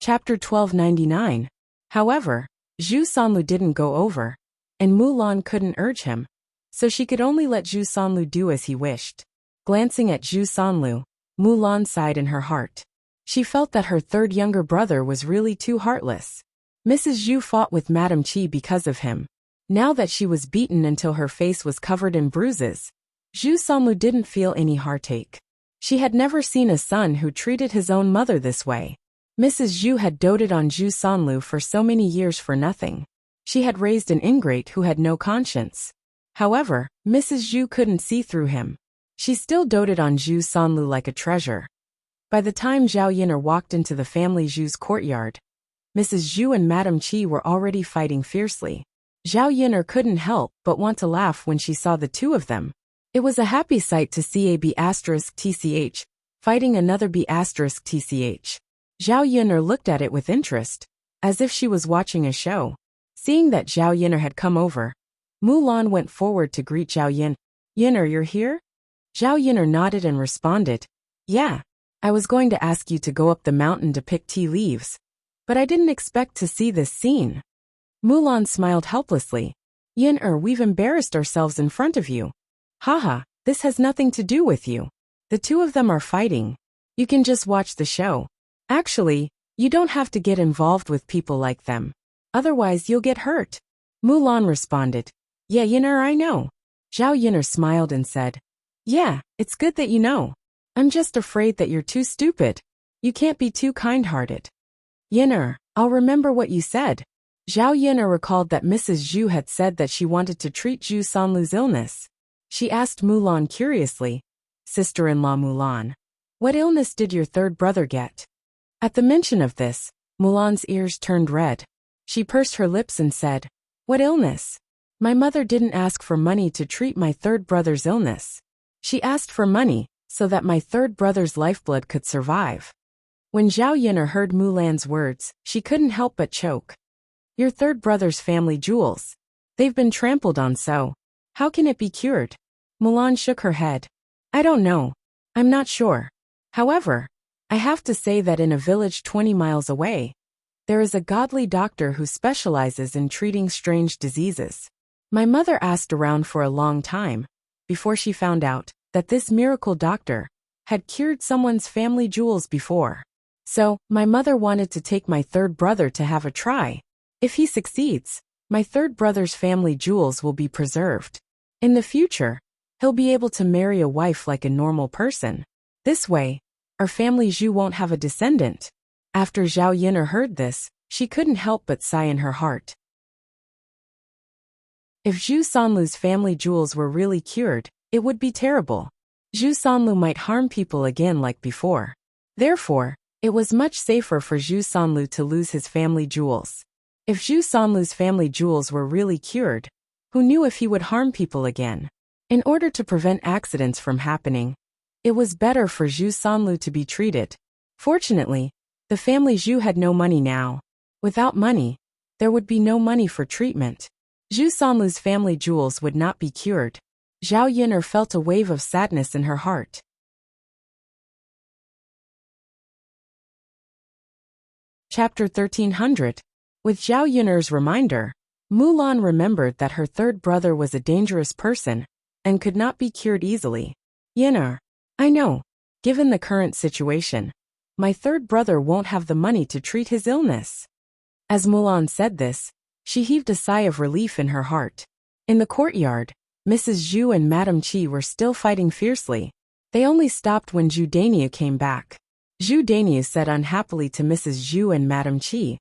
Chapter 1299. However, Zhu Sanlu didn't go over, and Mulan couldn't urge him, so she could only let Zhu Sanlu do as he wished. Glancing at Zhu Sanlu, Mulan sighed in her heart. She felt that her third younger brother was really too heartless. Mrs. Zhu fought with Madame Qi because of him. Now that she was beaten until her face was covered in bruises, Zhu Sanlu didn't feel any heartache. She had never seen a son who treated his own mother this way. Mrs. Zhu had doted on Zhu Sanlu for so many years for nothing. She had raised an ingrate who had no conscience. However, Mrs. Zhu couldn't see through him. She still doted on Zhu Sanlu like a treasure. By the time Zhao Yin'er walked into the family Zhu's courtyard, Mrs. Zhu and Madame Qi were already fighting fiercely. Zhao Yin'er couldn't help but want to laugh when she saw the two of them. It was a happy sight to see a B***TCH fighting another B***TCH. Zhao Yin'er looked at it with interest, as if she was watching a show. Seeing that Zhao Yin'er had come over, Mulan went forward to greet Zhao Yin. Yin'er, you're here? Zhao Yin'er nodded and responded, Yeah, I was going to ask you to go up the mountain to pick tea leaves, but I didn't expect to see this scene. Mulan smiled helplessly. Yin'er, we've embarrassed ourselves in front of you. Haha, this has nothing to do with you. The two of them are fighting. You can just watch the show. Actually, you don't have to get involved with people like them. Otherwise you'll get hurt. Mulan responded, Yeah, Yin'er, I know. Zhao Yin'er smiled and said, Yeah, it's good that you know. I'm just afraid that you're too stupid. You can't be too kind-hearted. Yin'er, I'll remember what you said. Zhao Yin'er recalled that Mrs. Zhu had said that she wanted to treat Zhu Sanlu's illness. She asked Mulan curiously, Sister-in-law Mulan, what illness did your third brother get? At the mention of this, Mulan's ears turned red. She pursed her lips and said, "What illness?" "My mother didn't ask for money to treat my third brother's illness. She asked for money so that my third brother's lifeblood could survive." When Zhao Yin'er heard Mulan's words, she couldn't help but choke. "Your third brother's family jewels. They've been trampled on, so how can it be cured?" Mulan shook her head. "I don't know. I'm not sure. However, I have to say that in a village 20 miles away, there is a godly doctor who specializes in treating strange diseases. My mother asked around for a long time before she found out that this miracle doctor had cured someone's family jewels before. So, my mother wanted to take my third brother to have a try. If he succeeds, my third brother's family jewels will be preserved. In the future, he'll be able to marry a wife like a normal person. This way, our family Zhu won't have a descendant." After Zhao Yin'er heard this, she couldn't help but sigh in her heart. If Zhu Sanlu's family jewels were really cured, it would be terrible. Zhu Sanlu might harm people again like before. Therefore, it was much safer for Zhu Sanlu to lose his family jewels. If Zhu Sanlu's family jewels were really cured, who knew if he would harm people again? In order to prevent accidents from happening, it was better for Zhu Sanlu to be treated. Fortunately, the family Zhu had no money now. Without money, there would be no money for treatment. Zhu Sanlu's family jewels would not be cured. Zhao Yin'er felt a wave of sadness in her heart. Chapter 1300. With Zhao Yin'er's reminder, Mulan remembered that her third brother was a dangerous person and could not be cured easily. "Yin'er, I know, given the current situation, my third brother won't have the money to treat his illness." As Mulan said this, she heaved a sigh of relief in her heart. In the courtyard, Mrs. Zhu and Madame Qi were still fighting fiercely. They only stopped when Zhu Daniu came back. Zhu Daniu said unhappily to Mrs. Zhu and Madame Qi,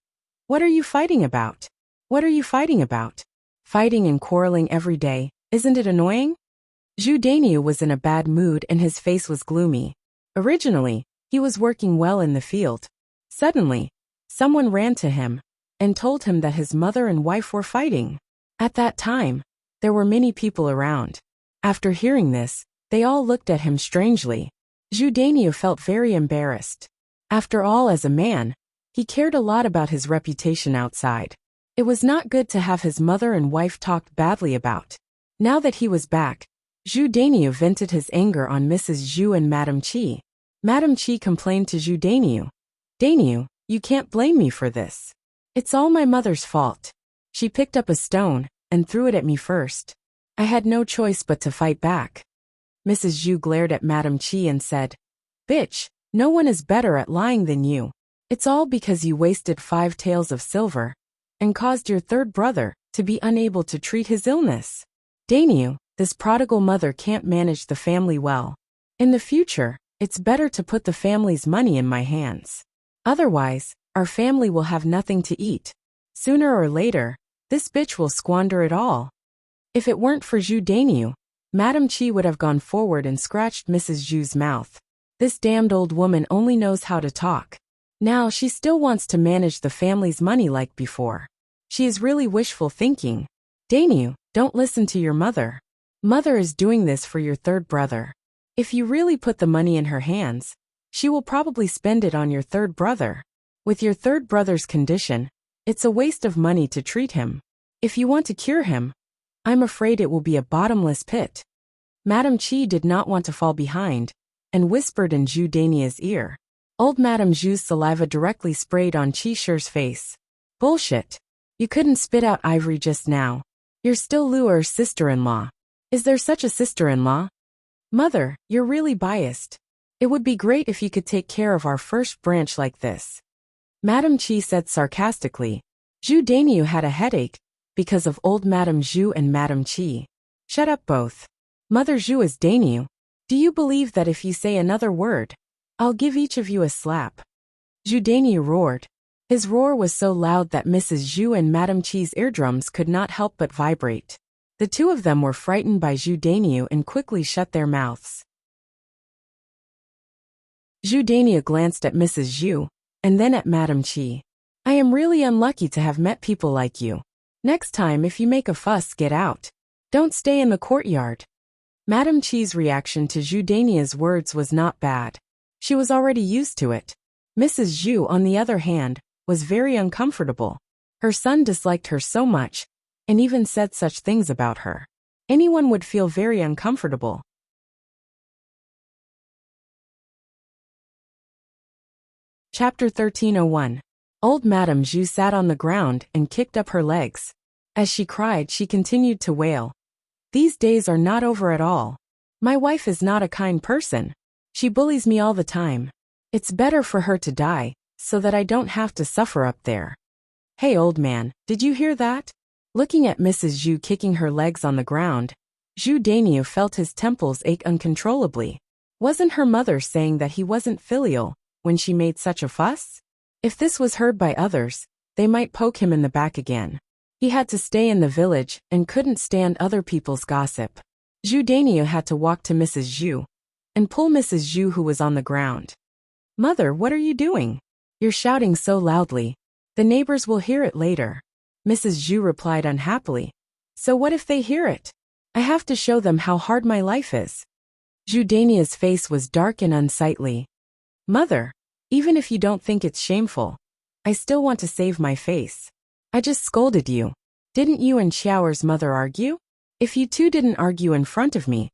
"What are you fighting about? What are you fighting about? Fighting and quarreling every day, isn't it annoying?" Zhu Daniu was in a bad mood and his face was gloomy. Originally, he was working well in the field. Suddenly, someone ran to him and told him that his mother and wife were fighting. At that time, there were many people around. After hearing this, they all looked at him strangely. Zhu Daniu felt very embarrassed. After all, as a man, he cared a lot about his reputation outside. It was not good to have his mother and wife talked badly about. Now that he was back, Zhu Daniu vented his anger on Mrs. Zhu and Madame Qi. Madame Qi complained to Zhu Daniu, "Daniu, you can't blame me for this. It's all my mother's fault. She picked up a stone and threw it at me first. I had no choice but to fight back." Mrs. Zhu glared at Madame Qi and said, "Bitch, no one is better at lying than you. It's all because you wasted 5 taels of silver and caused your third brother to be unable to treat his illness. Daniu, this prodigal mother can't manage the family well. In the future, it's better to put the family's money in my hands. Otherwise, our family will have nothing to eat. Sooner or later, this bitch will squander it all." If it weren't for Zhu Daniu, Madame Qi would have gone forward and scratched Mrs. Zhu's mouth. This damned old woman only knows how to talk. Now she still wants to manage the family's money like before. She is really wishful thinking. Daniu, don't listen to your mother. Mother is doing this for your third brother. If you really put the money in her hands, she will probably spend it on your third brother. With your third brother's condition, it's a waste of money to treat him. If you want to cure him, I'm afraid it will be a bottomless pit." Madame Qi did not want to fall behind, and whispered in Zhu Daniu's ear. Old Madame Zhu's saliva directly sprayed on Qi Shi's face. "Bullshit. You couldn't spit out ivory just now. You're still Luer's sister-in-law. Is there such a sister-in-law? Mother, you're really biased. It would be great if you could take care of our first branch like this." Madame Qi said sarcastically. Zhu Daniu had a headache because of old Madame Zhu and Madame Qi. "Shut up both. Mother Zhu is Daniu. Do you believe that if you say another word, I'll give each of you a slap?" Zhu Daniu roared. His roar was so loud that Mrs. Zhu and Madame Qi's eardrums could not help but vibrate. The two of them were frightened by Zhu Daniu and quickly shut their mouths. Zhu Daniu glanced at Mrs. Zhu, and then at Madame Qi. I am really unlucky to have met people like you. Next time if you make a fuss, get out. Don't stay in the courtyard. Madame Chi's reaction to Zhu Dania's words was not bad. She was already used to it. Mrs. Zhu, on the other hand, was very uncomfortable. Her son disliked her so much, and even said such things about her. Anyone would feel very uncomfortable. Chapter 1301. Old Madame Zhu sat on the ground and kicked up her legs. As she cried, she continued to wail. These days are not over at all. My wife is not a kind person. She bullies me all the time. It's better for her to die, so that I don't have to suffer up there. Hey old man, did you hear that? Looking at Mrs. Zhu kicking her legs on the ground, Zhu Daniu felt his temples ache uncontrollably. Wasn't her mother saying that he wasn't filial when she made such a fuss? If this was heard by others, they might poke him in the back again. He had to stay in the village and couldn't stand other people's gossip. Zhu Daniu had to walk to Mrs. Zhu and pull Mrs. Zhu, who was on the ground. Mother, what are you doing? You're shouting so loudly. The neighbors will hear it later. Mrs. Zhu replied unhappily. So what if they hear it? I have to show them how hard my life is. Zhu Dania's face was dark and unsightly. Mother, even if you don't think it's shameful, I still want to save my face. I just scolded you. Didn't you and Xiaoer's mother argue? If you two didn't argue in front of me,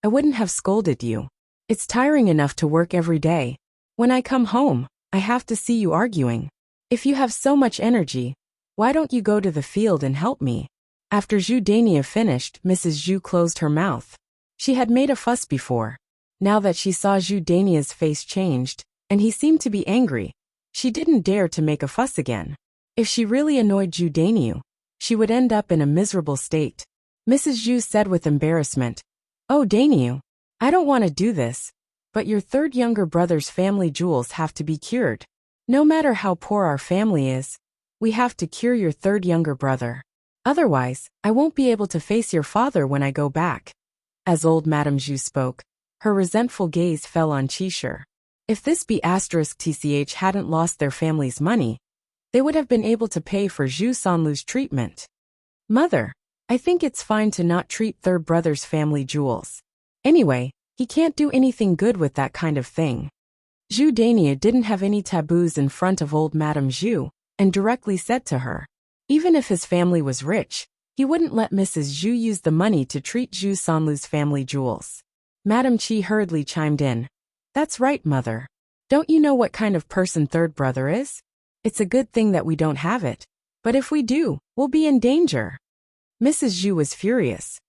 I wouldn't have scolded you. It's tiring enough to work every day. When I come home, I have to see you arguing. If you have so much energy, why don't you go to the field and help me? After Zhu Dania finished, Mrs. Zhu closed her mouth. She had made a fuss before. Now that she saw Zhu Dania's face changed, and he seemed to be angry, she didn't dare to make a fuss again. If she really annoyed Zhu Daniu, she would end up in a miserable state. Mrs. Zhu said with embarrassment, Oh Daniu, I don't want to do this, but your third younger brother's family jewels have to be cured. No matter how poor our family is, we have to cure your third younger brother. Otherwise, I won't be able to face your father when I go back. As old Madame Zhu spoke, her resentful gaze fell on Qisher. If this *TCH hadn't lost their family's money, they would have been able to pay for Zhu Sanlu's treatment. Mother, I think it's fine to not treat third brother's family jewels. Anyway, he can't do anything good with that kind of thing. Zhu Dania didn't have any taboos in front of old Madame Zhu, and directly said to her, even if his family was rich, he wouldn't let Mrs. Zhu use the money to treat Zhu Sanlu's family jewels. Madame Qi hurriedly chimed in. That's right, Mother. Don't you know what kind of person third brother is? It's a good thing that we don't have it. But if we do, we'll be in danger. Mrs. Zhu was furious.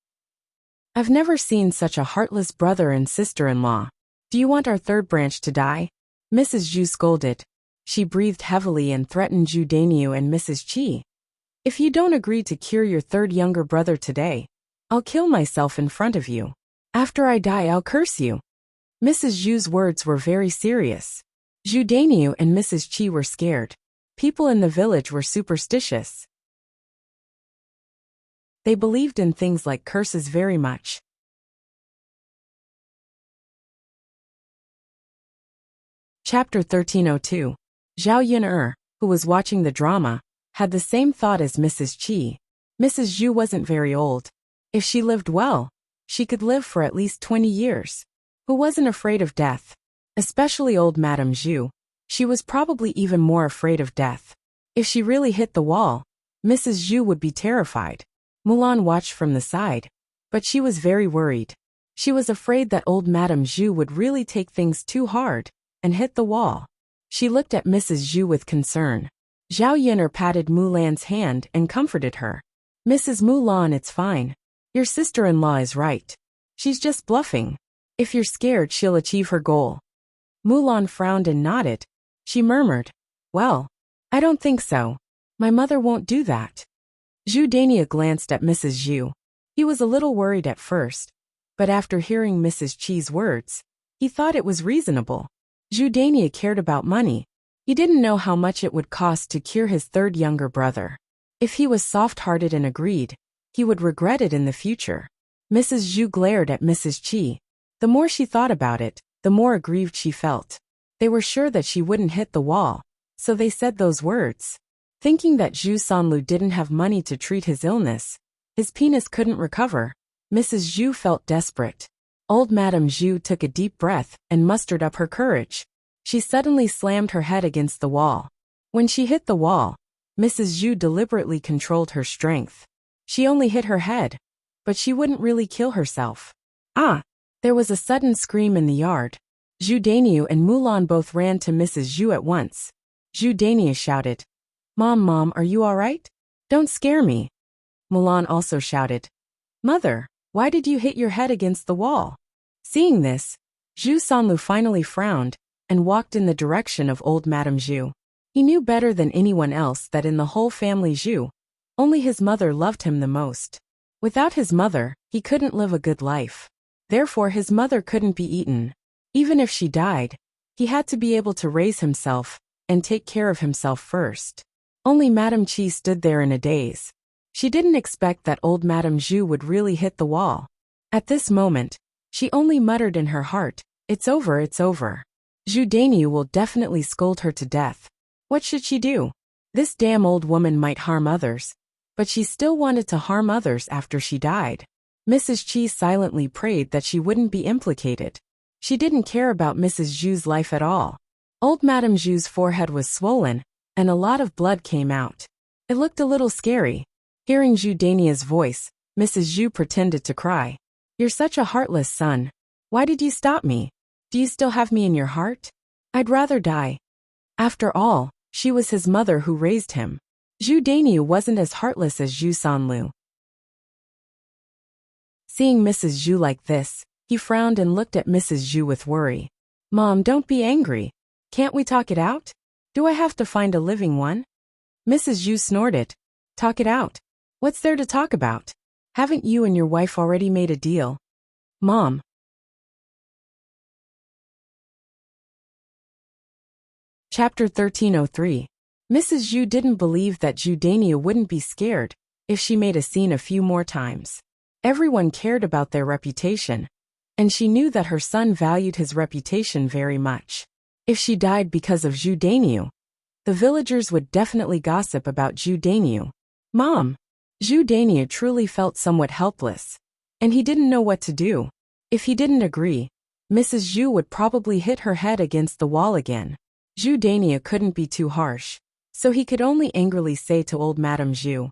I've never seen such a heartless brother and sister-in-law. Do you want our third branch to die? Mrs. Zhu scolded. She breathed heavily and threatened Zhu Daniu and Mrs. Qi. If you don't agree to cure your third younger brother today, I'll kill myself in front of you. After I die, I'll curse you. Mrs. Zhu's words were very serious. Zhu Daniu and Mrs. Qi were scared. People in the village were superstitious. They believed in things like curses very much. Chapter 1302. Zhao Yun'er, who was watching the drama, had the same thought as Mrs. Qi. Mrs. Zhu wasn't very old. If she lived well, she could live for at least 20 years. Who wasn't afraid of death? Especially old Madame Zhu. She was probably even more afraid of death. If she really hit the wall, Mrs. Zhu would be terrified. Mulan watched from the side, but she was very worried. She was afraid that old Madame Zhu would really take things too hard and hit the wall. She looked at Mrs. Zhu with concern. Zhao Yun'er patted Mulan's hand and comforted her. Mrs. Mulan, it's fine. Your sister-in-law is right. She's just bluffing. If you're scared, she'll achieve her goal. Mulan frowned and nodded. She murmured, Well, I don't think so. My mother won't do that. Zhu Dania glanced at Mrs. Zhu. He was a little worried at first, but after hearing Mrs. Qi's words, he thought it was reasonable. Zhu Dania cared about money. He didn't know how much it would cost to cure his third younger brother. If he was soft-hearted and agreed, he would regret it in the future. Mrs. Zhu glared at Mrs. Qi. The more she thought about it, the more aggrieved she felt. They were sure that she wouldn't hit the wall, so they said those words. Thinking that Zhu Sanlu didn't have money to treat his illness, his penis couldn't recover, Mrs. Zhu felt desperate. Old Madame Zhu took a deep breath and mustered up her courage. She suddenly slammed her head against the wall. When she hit the wall, Mrs. Zhu deliberately controlled her strength. She only hit her head, but she wouldn't really kill herself. Ah! There was a sudden scream in the yard. Zhu Daniu and Mulan both ran to Mrs. Zhu at once. Zhu Daniu shouted, Mom, are you all right? Don't scare me." Mulan also shouted, "Mother, why did you hit your head against the wall?" Seeing this, Zhu Sanlu finally frowned and walked in the direction of old Madame Zhu. He knew better than anyone else that in the whole family Zhu, only his mother loved him the most. Without his mother, he couldn't live a good life. Therefore his mother couldn't be eaten. Even if she died, he had to be able to raise himself and take care of himself first. Only Madame Qi stood there in a daze. She didn't expect that old Madame Zhu would really hit the wall. At this moment, she only muttered in her heart, it's over. Zhu Daniu will definitely scold her to death. What should she do? This damn old woman might harm others, but she still wanted to harm others after she died. Mrs. Qi silently prayed that she wouldn't be implicated. She didn't care about Mrs. Zhu's life at all. Old Madame Zhu's forehead was swollen, and a lot of blood came out. It looked a little scary. Hearing Zhu Dania's voice, Mrs. Zhu pretended to cry. "You're such a heartless son. Why did you stop me? Do you still have me in your heart? I'd rather die." After all, she was his mother who raised him. Zhu Daniu wasn't as heartless as Zhu Sanlu. Seeing Mrs. Zhu like this, he frowned and looked at Mrs. Zhu with worry. "Mom, don't be angry. Can't we talk it out? Do I have to find a living one?" Mrs. Zhu snorted. "Talk it out. What's there to talk about? Haven't you and your wife already made a deal?" "Mom." Chapter 1303. Mrs. Zhu didn't believe that Zhu Daniu wouldn't be scared if she made a scene a few more times. Everyone cared about their reputation, and she knew that her son valued his reputation very much. If she died because of Zhu Daniu, the villagers would definitely gossip about Zhu Daniu. "Mom." Zhu Daniu truly felt somewhat helpless, and he didn't know what to do. If he didn't agree, Mrs. Zhu would probably hit her head against the wall again. Zhu Daniu couldn't be too harsh, so he could only angrily say to old Madame Zhu,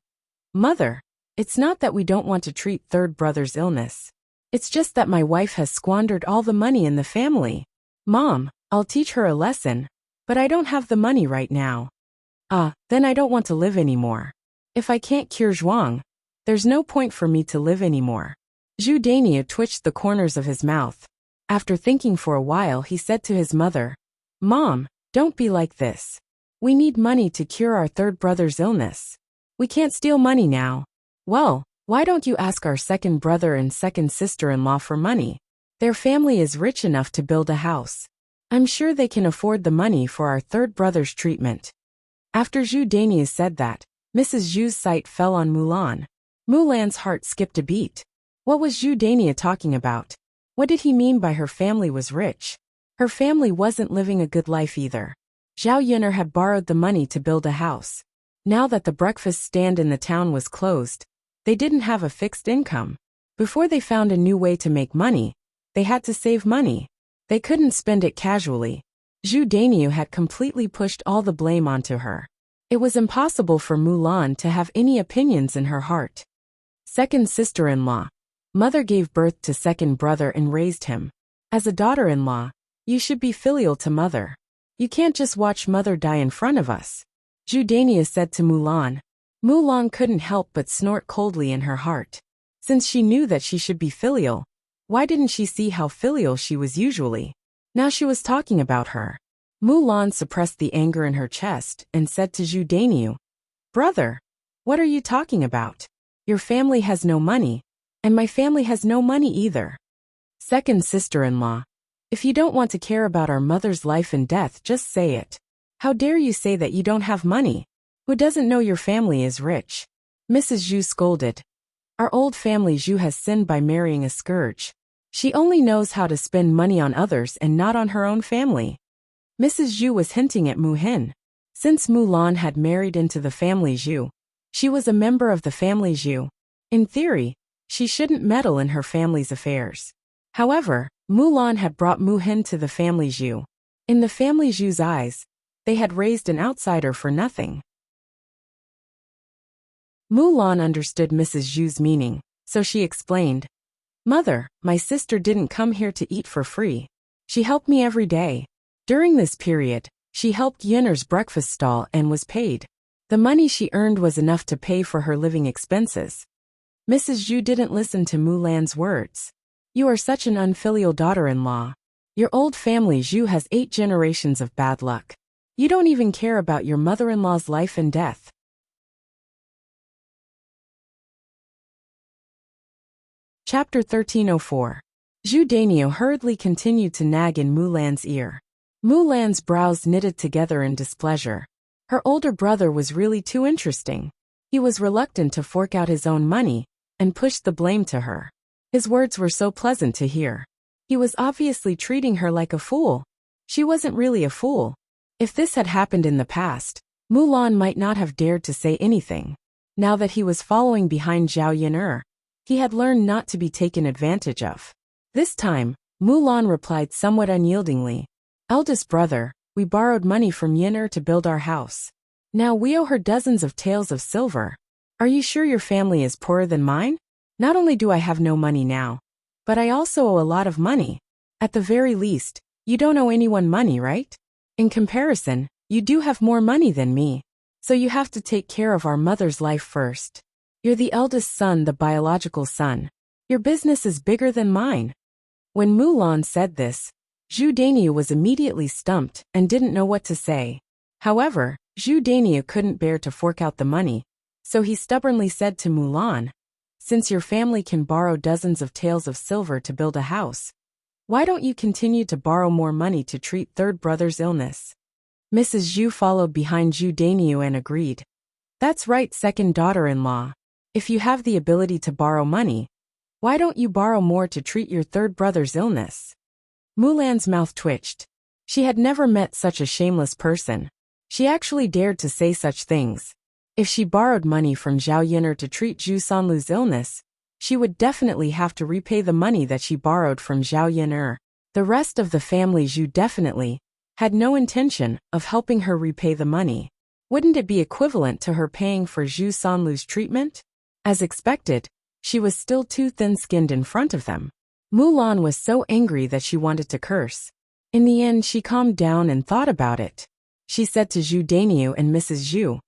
"Mother, it's not that we don't want to treat third brother's illness. It's just that my wife has squandered all the money in the family. Mom, I'll teach her a lesson, but I don't have the money right now. Then I don't want to live anymore. If I can't cure Zhuang, there's no point for me to live anymore." Zhu Daniu twitched the corners of his mouth. After thinking for a while, he said to his mother, "Mom, don't be like this. We need money to cure our third brother's illness. We can't steal money now." "Well, why don't you ask our second brother and second sister-in-law for money? Their family is rich enough to build a house. I'm sure they can afford the money for our third brother's treatment." After Zhu Daniu said that, Mrs. Zhu's sight fell on Mulan. Mulan's heart skipped a beat. What was Zhu Daniu talking about? What did he mean by her family was rich? Her family wasn't living a good life either. Zhao Yun'er had borrowed the money to build a house. Now that the breakfast stand in the town was closed, they didn't have a fixed income. Before they found a new way to make money, they had to save money. They couldn't spend it casually. Zhu Daniu had completely pushed all the blame onto her. It was impossible for Mulan to have any opinions in her heart. Second sister-in-law. Mother gave birth to second brother and raised him. As a daughter-in-law, you should be filial to mother. You can't just watch mother die in front of us. Zhu Daniu said to Mulan. Mulan couldn't help but snort coldly in her heart. Since she knew that she should be filial, why didn't she see how filial she was usually? Now she was talking about her. Mulan suppressed the anger in her chest and said to Zhu Daniu, "Brother, what are you talking about? Your family has no money, and my family has no money either." Second sister-in-law. If you don't want to care about our mother's life and death, just say it. How dare you say that you don't have money? Who doesn't know your family is rich? Mrs. Zhu scolded. Our old family Zhu has sinned by marrying a scourge. She only knows how to spend money on others and not on her own family. Mrs. Zhu was hinting at Mu Hin. Since Mulan had married into the family Zhu, she was a member of the family Zhu. In theory, she shouldn't meddle in her family's affairs. However, Mulan had brought Mu Hin to the family Zhu. In the family Zhu's eyes, they had raised an outsider for nothing. Mulan understood Mrs. Zhu's meaning, so she explained, "Mother, my sister didn't come here to eat for free. She helped me every day. During this period, she helped Yin'er's breakfast stall and was paid. The money she earned was enough to pay for her living expenses." Mrs. Zhu didn't listen to Mulan's words. "You are such an unfilial daughter-in-law. Your old family Zhu has 8 generations of bad luck. You don't even care about your mother-in-law's life and death." Chapter 1304. Zhu Dainio hurriedly continued to nag in Mulan's ear. Mulan's brows knitted together in displeasure. Her older brother was really too interesting. He was reluctant to fork out his own money and pushed the blame to her. His words were so pleasant to hear. He was obviously treating her like a fool. She wasn't really a fool. If this had happened in the past, Mulan might not have dared to say anything. Now that he was following behind Zhao Yin'er, he had learned not to be taken advantage of. This time, Mulan replied somewhat unyieldingly, "Eldest brother, we borrowed money from Yin'er to build our house. Now we owe her dozens of taels of silver. Are you sure your family is poorer than mine? Not only do I have no money now, but I also owe a lot of money. At the very least, you don't owe anyone money, right? In comparison, you do have more money than me. So you have to take care of our mother's life first. You're the eldest son, the biological son. Your business is bigger than mine." When Mulan said this, Zhu Dainio was immediately stumped and didn't know what to say. However, Zhu Dainio couldn't bear to fork out the money, so he stubbornly said to Mulan, "Since your family can borrow dozens of taels of silver to build a house, why don't you continue to borrow more money to treat third brother's illness?" Mrs. Zhu followed behind Zhu Dainio and agreed. "That's right, second daughter-in-law. If you have the ability to borrow money, why don't you borrow more to treat your third brother's illness?" Mulan's mouth twitched. She had never met such a shameless person. She actually dared to say such things. If she borrowed money from Zhao Yin'er to treat Zhu Sanlu's illness, she would definitely have to repay the money that she borrowed from Zhao Yin'er. The rest of the family Zhu definitely had no intention of helping her repay the money. Wouldn't it be equivalent to her paying for Zhu Sanlu's treatment? As expected, she was still too thin-skinned in front of them. Mulan was so angry that she wanted to curse. In the end, she calmed down and thought about it. She said to Zhu Dainio and Mrs. Zhu,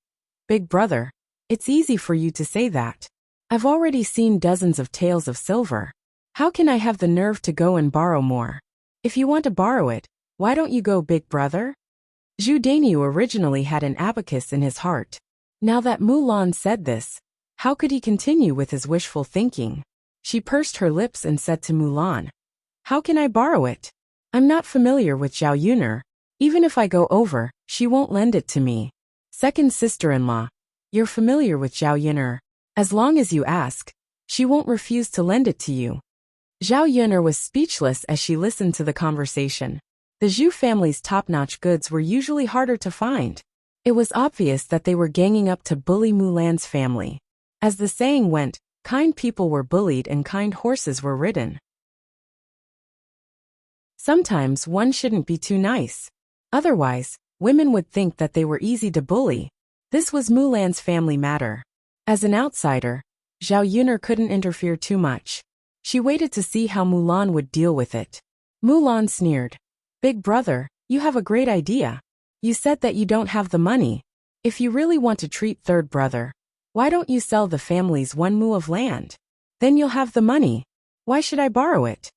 "Big brother, it's easy for you to say that. I've already seen dozens of taels of silver. How can I have the nerve to go and borrow more? If you want to borrow it, why don't you go, big brother?" Zhu Dainio originally had an abacus in his heart. Now that Mulan said this, how could he continue with his wishful thinking? She pursed her lips and said to Mulan, "How can I borrow it? I'm not familiar with Zhao Yin'er. Even if I go over, she won't lend it to me. Second sister-in-law, you're familiar with Zhao Yin'er. As long as you ask, she won't refuse to lend it to you." Zhao Yin'er was speechless as she listened to the conversation. The Zhu family's top-notch goods were usually harder to find. It was obvious that they were ganging up to bully Mulan's family. As the saying went, kind people were bullied and kind horses were ridden. Sometimes one shouldn't be too nice. Otherwise, women would think that they were easy to bully. This was Mulan's family matter. As an outsider, Zhao Yin'er couldn't interfere too much. She waited to see how Mulan would deal with it. Mulan sneered, "Big brother, you have a great idea. You said that you don't have the money. If you really want to treat third brother, why don't you sell the family's 1 mu of land? Then you'll have the money. Why should I borrow it?"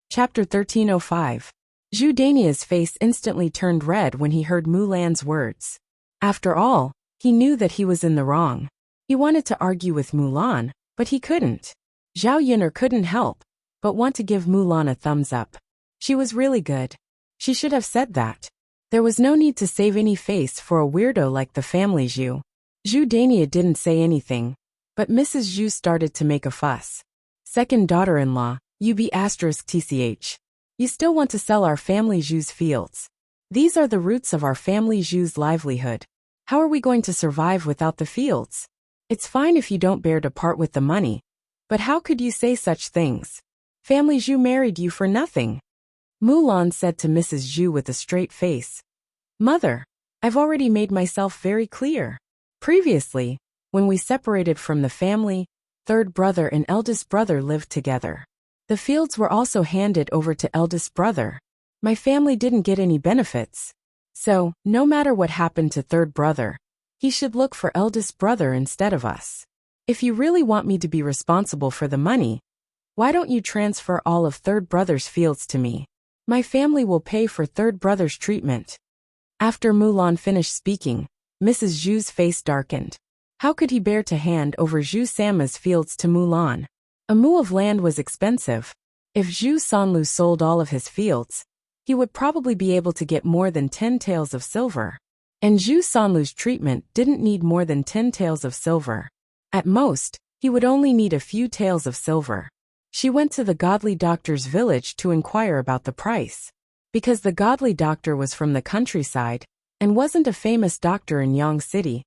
Chapter 1305. Zhu Dainio's face instantly turned red when he heard Mulan's words. After all, he knew that he was in the wrong. He wanted to argue with Mulan, but he couldn't. Zhao Yin'er couldn't help but want to give Mulan a thumbs up. She was really good. She should have said that. There was no need to save any face for a weirdo like the family Zhu. Zhu Dainio didn't say anything, but Mrs. Zhu started to make a fuss. "Second daughter-in-law, you be *tch. You still want to sell our family Zhu's fields. These are the roots of our family Zhu's livelihood. How are we going to survive without the fields? It's fine if you don't bear to part with the money, but how could you say such things? Family Zhu married you for nothing. Mulan said to Mrs. Zhu with a straight face. Mother, I've already made myself very clear. Previously, when we separated from the family, third brother and eldest brother lived together. The fields were also handed over to eldest brother. My family didn't get any benefits. So, no matter what happened to third brother, he should look for eldest brother instead of us. If you really want me to be responsible for the money, why don't you transfer all of third brother's fields to me? My family will pay for third brother's treatment. After Mulan finished speaking, Mrs. Zhu's face darkened. How could he bear to hand over Zhu Sama's fields to Mulan? A mu of land was expensive. If Zhu Sanlu sold all of his fields, he would probably be able to get more than 10 taels of silver. And Zhu Sanlu's treatment didn't need more than 10 taels of silver. At most, he would only need a few taels of silver. She went to the godly doctor's village to inquire about the price. Because the godly doctor was from the countryside and wasn't a famous doctor in Yang City,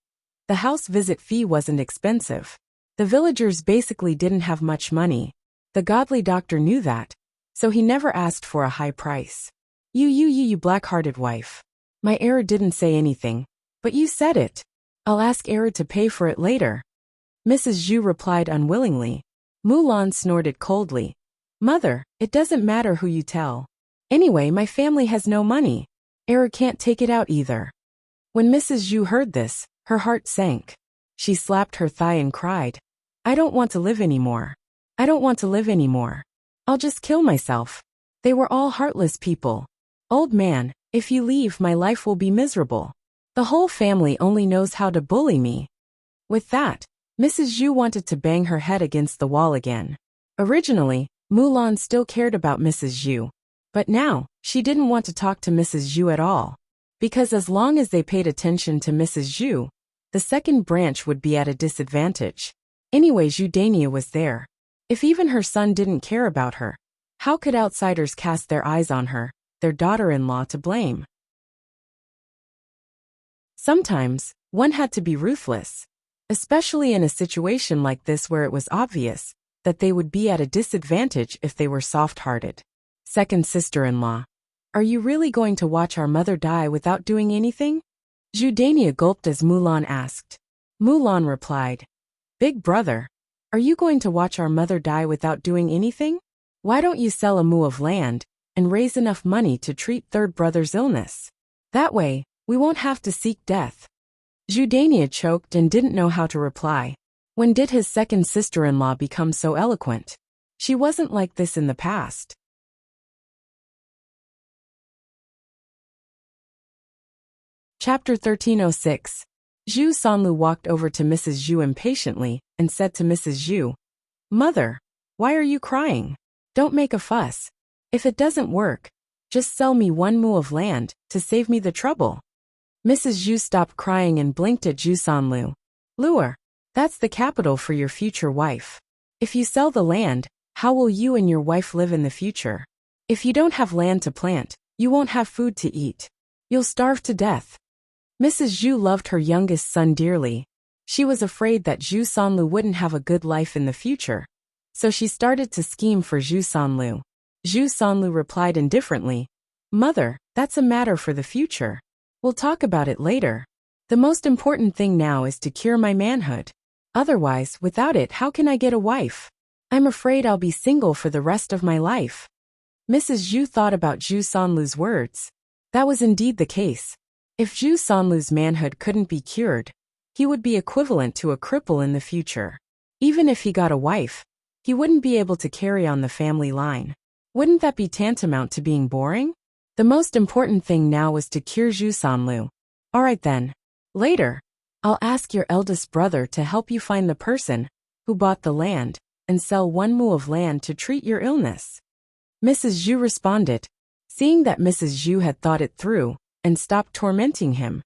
the house visit fee wasn't expensive. The villagers basically didn't have much money. The godly doctor knew that, so he never asked for a high price. You black-hearted wife. My heir didn't say anything, but you said it. I'll ask heir to pay for it later. Mrs. Zhu replied unwillingly. Mulan snorted coldly. Mother, it doesn't matter who you tell. Anyway, my family has no money. Heir can't take it out either. When Mrs. Zhu heard this, her heart sank. She slapped her thigh and cried, I don't want to live anymore. I don't want to live anymore. I'll just kill myself. They were all heartless people. Old man, if you leave, my life will be miserable. The whole family only knows how to bully me. With that, Mrs. Zhu wanted to bang her head against the wall again. Originally, Mulan still cared about Mrs. Zhu, but now, she didn't want to talk to Mrs. Zhu at all. Because as long as they paid attention to Mrs. Zhu, the second branch would be at a disadvantage. Anyway, Zhu Dania was there. If even her son didn't care about her, how could outsiders cast their eyes on her, their daughter-in-law, to blame? Sometimes, one had to be ruthless, especially in a situation like this where it was obvious that they would be at a disadvantage if they were soft-hearted. Second sister-in-law. Are you really going to watch our mother die without doing anything? Zhu Dania gulped as Mulan asked. Mulan replied, Big brother, are you going to watch our mother die without doing anything? Why don't you sell a mu of land and raise enough money to treat third brother's illness? That way, we won't have to seek death. Zhu Dania choked and didn't know how to reply. When did his second sister-in-law become so eloquent? She wasn't like this in the past. Chapter 1306. Zhu Sanlu walked over to Mrs. Zhu impatiently and said to Mrs. Zhu, Mother, why are you crying? Don't make a fuss. If it doesn't work, just sell me 1 mu of land to save me the trouble. Mrs. Zhu stopped crying and blinked at Zhu Sanlu. Luer, that's the capital for your future wife. If you sell the land, how will you and your wife live in the future? If you don't have land to plant, you won't have food to eat. You'll starve to death. Mrs. Zhu loved her youngest son dearly. She was afraid that Zhu Sanlu wouldn't have a good life in the future, so she started to scheme for Zhu Sanlu. Zhu Sanlu replied indifferently, Mother, that's a matter for the future. We'll talk about it later. The most important thing now is to cure my manhood. Otherwise, without it, how can I get a wife? I'm afraid I'll be single for the rest of my life. Mrs. Zhu thought about Zhu Sanlu's words. That was indeed the case. If Zhu Sanlu's manhood couldn't be cured, he would be equivalent to a cripple in the future. Even if he got a wife, he wouldn't be able to carry on the family line. Wouldn't that be tantamount to being boring? The most important thing now was to cure Zhu Sanlu. Alright then. Later, I'll ask your eldest brother to help you find the person who bought the land and sell 1 mu of land to treat your illness. Mrs. Zhu responded. Seeing that Mrs. Zhu had thought it through and stopped tormenting him,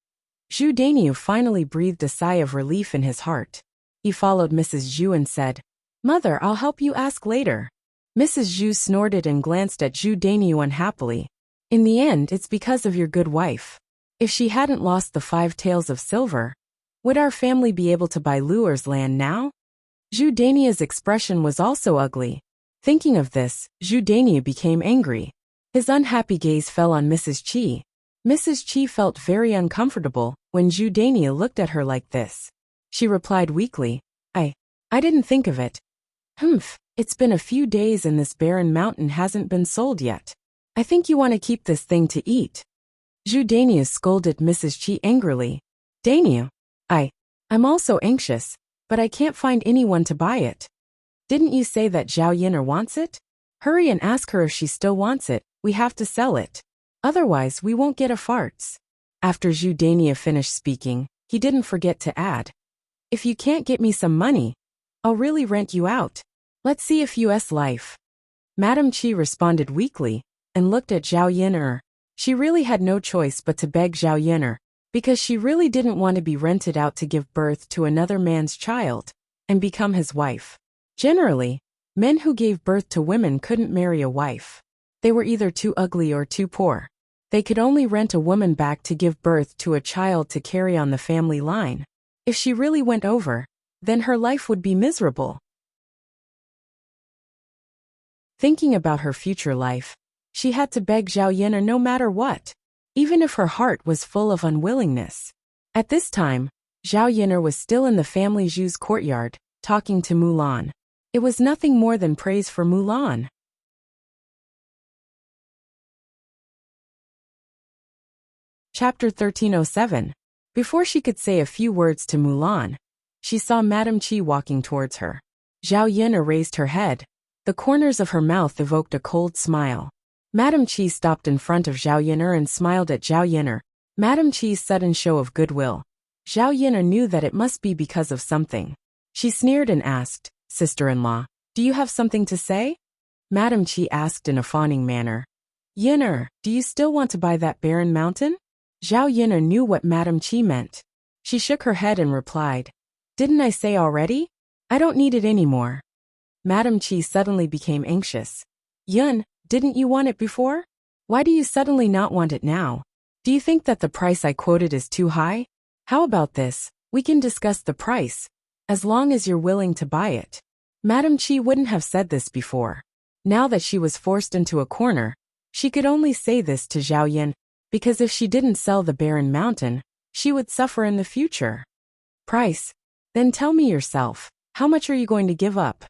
Zhu Daniu finally breathed a sigh of relief in his heart. He followed Mrs. Zhu and said, Mother, I'll help you ask later. Mrs. Zhu snorted and glanced at Zhu Dainiu unhappily. In the end, it's because of your good wife. If she hadn't lost the 5 taels of silver, would our family be able to buy Luer's land now? Zhu Dainiu's expression was also ugly. Thinking of this, Zhu Dainiu became angry. His unhappy gaze fell on Mrs. Qi. Mrs. Qi felt very uncomfortable when Zhu Dainiu looked at her like this. She replied weakly, I didn't think of it. It's been a few days and this barren mountain hasn't been sold yet. I think you want to keep this thing to eat. Zhu Dainiu scolded Mrs. Qi angrily. Dainiu, I'm also anxious, but I can't find anyone to buy it. Didn't you say that Zhao Yin'er wants it? Hurry and ask her if she still wants it. We have to sell it. Otherwise, we won't get a farts. After Zhu Dainiu finished speaking, he didn't forget to add, if you can't get me some money, I'll really rent you out. Let's see if US life. Madame Qi responded weakly and looked at Zhao Yin'er. She really had no choice but to beg Zhao Yin'er, because she really didn't want to be rented out to give birth to another man's child and become his wife. Generally, men who gave birth to women couldn't marry a wife. They were either too ugly or too poor. They could only rent a woman back to give birth to a child to carry on the family line. If she really went over, then her life would be miserable. Thinking about her future life, she had to beg Zhao Yin'er no matter what, even if her heart was full of unwillingness. At this time, Zhao Yin'er was still in the family Zhu's courtyard, talking to Mulan. It was nothing more than praise for Mulan. Chapter 1307. Before she could say a few words to Mulan, she saw Madame Qi walking towards her. Zhao Yin'er raised her head. The corners of her mouth evoked a cold smile. Madame Qi stopped in front of Zhao Yin'er and smiled at Zhao Yin'er. Madame Qi's sudden show of goodwill. Zhao Yin'er knew that it must be because of something. She sneered and asked, Sister-in-law, do you have something to say? Madame Qi asked in a fawning manner. Yin'er, do you still want to buy that barren mountain? Zhao Yin'er knew what Madame Qi meant. She shook her head and replied, didn't I say already? I don't need it anymore. Madame Qi suddenly became anxious. Yun, didn't you want it before? Why do you suddenly not want it now? Do you think that the price I quoted is too high? How about this? We can discuss the price, as long as you're willing to buy it. Madame Qi wouldn't have said this before. Now that she was forced into a corner, she could only say this to Zhao Yin, because if she didn't sell the barren mountain, she would suffer in the future. Price? Then tell me yourself, how much are you going to give up?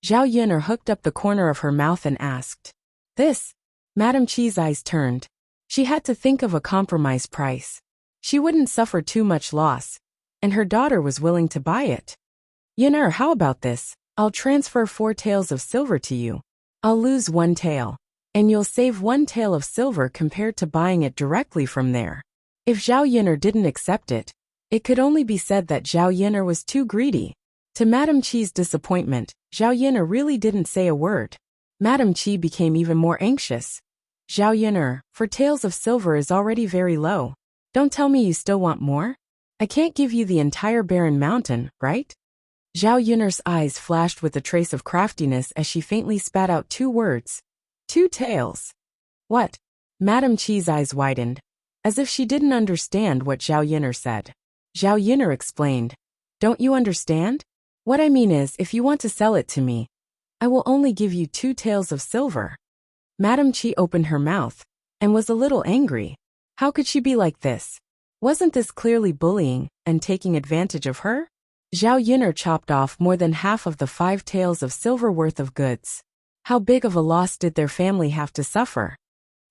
Zhao Yin'er hooked up the corner of her mouth and asked. This? Madame Qi's eyes turned. She had to think of a compromise price. She wouldn't suffer too much loss, and her daughter was willing to buy it. Yin'er, how about this? I'll transfer 4 taels of silver to you. I'll lose 1 tael, and you'll save 1 tael of silver compared to buying it directly from there. If Zhao Yin'er didn't accept it, it could only be said that Zhao Yin'er was too greedy. To Madame Qi's disappointment, Zhao Yin'er really didn't say a word. Madame Qi became even more anxious. Zhao Yin'er, 4 taels of silver is already very low. Don't tell me you still want more? I can't give you the entire barren mountain, right? Zhao Yin'er's eyes flashed with a trace of craftiness as she faintly spat out 2 words. 2 taels. What? Madame Qi's eyes widened, as if she didn't understand what Zhao Yin'er said. Zhao Yin'er explained. Don't you understand? What I mean is, if you want to sell it to me, I will only give you 2 taels of silver. Madame Qi opened her mouth and was a little angry. How could she be like this? Wasn't this clearly bullying and taking advantage of her? Zhao Yin'er chopped off more than half of the 5 taels of silver worth of goods. How big of a loss did their family have to suffer?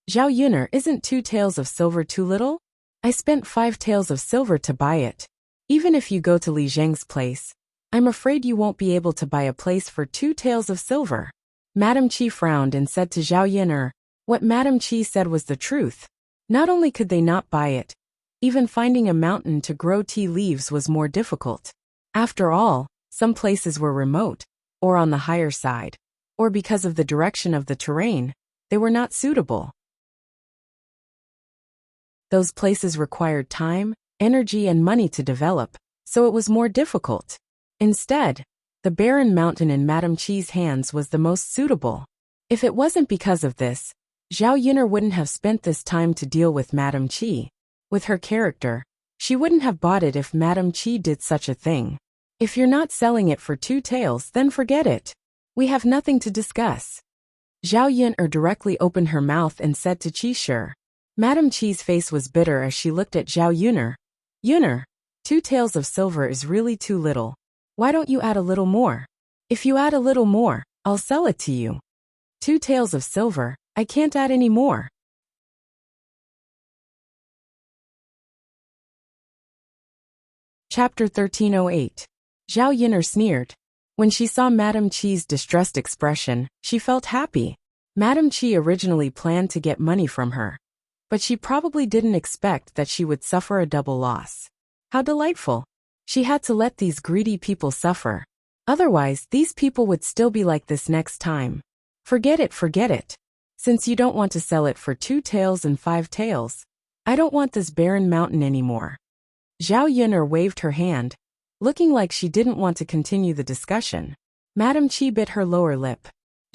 Zhao Yin'er, isn't 2 taels of silver too little? I spent 5 taels of silver to buy it. Even if you go to Li Zheng's place, I'm afraid you won't be able to buy a place for 2 taels of silver. Madame Qi frowned and said to Zhao Yin'er, what Madame Qi said was the truth. Not only could they not buy it, even finding a mountain to grow tea leaves was more difficult. After all, some places were remote, or on the higher side, or because of the direction of the terrain, they were not suitable. Those places required time, energy and money to develop, so it was more difficult. Instead, the barren mountain in Madame Qi's hands was the most suitable. If it wasn't because of this, Zhao Yun'er wouldn't have spent this time to deal with Madame Qi. With her character, she wouldn't have bought it if Madame Qi did such a thing. If you're not selling it for 2 taels, then forget it. We have nothing to discuss. Zhao Yun'er directly opened her mouth and said to Qi Shi. Madame Qi's face was bitter as she looked at Zhao Yun'er. Yun'er, 2 taels of silver is really too little. Why don't you add a little more? If you add a little more, I'll sell it to you. 2 taels of silver, I can't add any more. Chapter 1308. Zhao Yun'er sneered. When she saw Madame Qi's distressed expression, she felt happy. Madame Qi originally planned to get money from her, but she probably didn't expect that she would suffer a double loss. How delightful. She had to let these greedy people suffer. Otherwise, these people would still be like this next time. Forget it, forget it. Since you don't want to sell it for 2 taels and 5 taels, I don't want this barren mountain anymore. Zhao Yun'er waved her hand, looking like she didn't want to continue the discussion. Madame Qi bit her lower lip.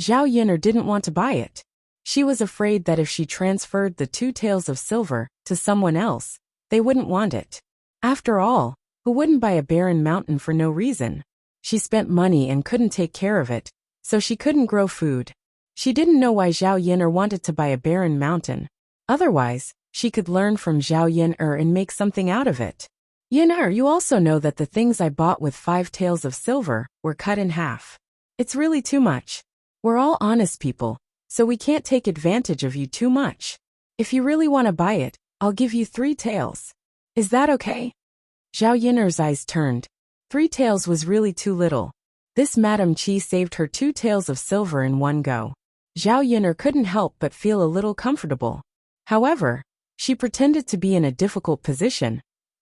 Zhao Yun'er didn't want to buy it. She was afraid that if she transferred the 2 taels of silver to someone else, they wouldn't want it. After all, who wouldn't buy a barren mountain for no reason? She spent money and couldn't take care of it, so she couldn't grow food. She didn't know why Zhao Yun'er wanted to buy a barren mountain. Otherwise, she could learn from Zhao Yun'er and make something out of it. Yun'er, you also know that the things I bought with 5 taels of silver were cut in half. It's really too much. We're all honest people, so we can't take advantage of you too much. If you really want to buy it, I'll give you 3 taels. Is that okay? Zhao Yun'er's eyes turned. 3 taels was really too little. This Madame Qi saved her 2 taels of silver in one go. Zhao Yun'er couldn't help but feel a little comfortable. However, she pretended to be in a difficult position.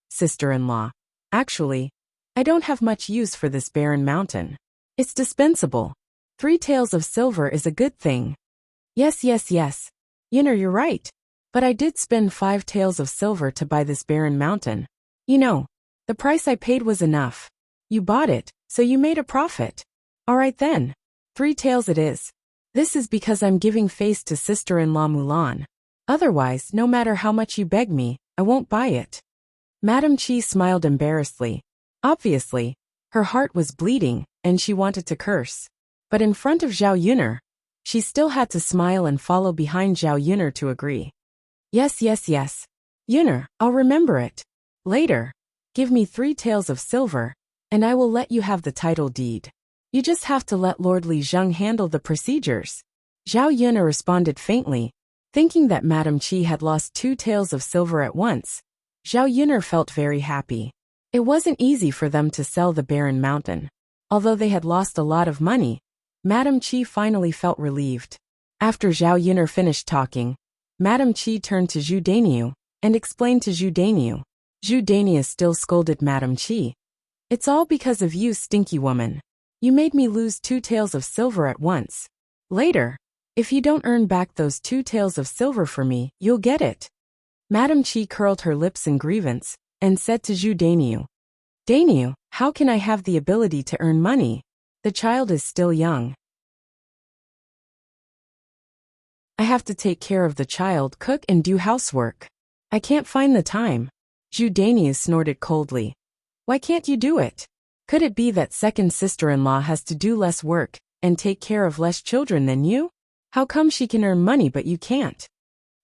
Sister-in-law. Actually, I don't have much use for this barren mountain. It's dispensable. 3 taels of silver is a good thing. Yes. Yun'er, you're right. But I did spend 5 taels of silver to buy this barren mountain. You know, the price I paid was enough. You bought it, so you made a profit. All right then. 3 taels it is. This is because I'm giving face to sister-in-law Mulan. Otherwise, no matter how much you beg me, I won't buy it. Madame Qi smiled embarrassedly. Obviously, her heart was bleeding, and she wanted to curse. But in front of Zhao Yun'er, she still had to smile and follow behind Zhao Yun'er to agree. Yes. Yun'er, I'll remember it. Later, give me 3 taels of silver, and I will let you have the title deed. You just have to let Lord Li Zheng handle the procedures. Zhao Yun'er responded faintly, thinking that Madame Qi had lost 2 taels of silver at once. Zhao Yun'er felt very happy. It wasn't easy for them to sell the barren mountain. Although they had lost a lot of money, Madame Qi finally felt relieved. After Zhao Yun'er finished talking, Madame Qi turned to Zhu Dainiu and explained to Zhu Dainiu. Zhu Dainiu still scolded Madame Qi. It's all because of you, stinky woman. You made me lose 2 taels of silver at once. Later, if you don't earn back those 2 taels of silver for me, you'll get it. Madame Qi curled her lips in grievance and said to Zhu Dainiu, Dainiu, how can I have the ability to earn money? The child is still young. I have to take care of the child, cook and do housework. I can't find the time. Zhu Dainiu snorted coldly. Why can't you do it? Could it be that second sister-in-law has to do less work and take care of less children than you? How come she can earn money but you can't?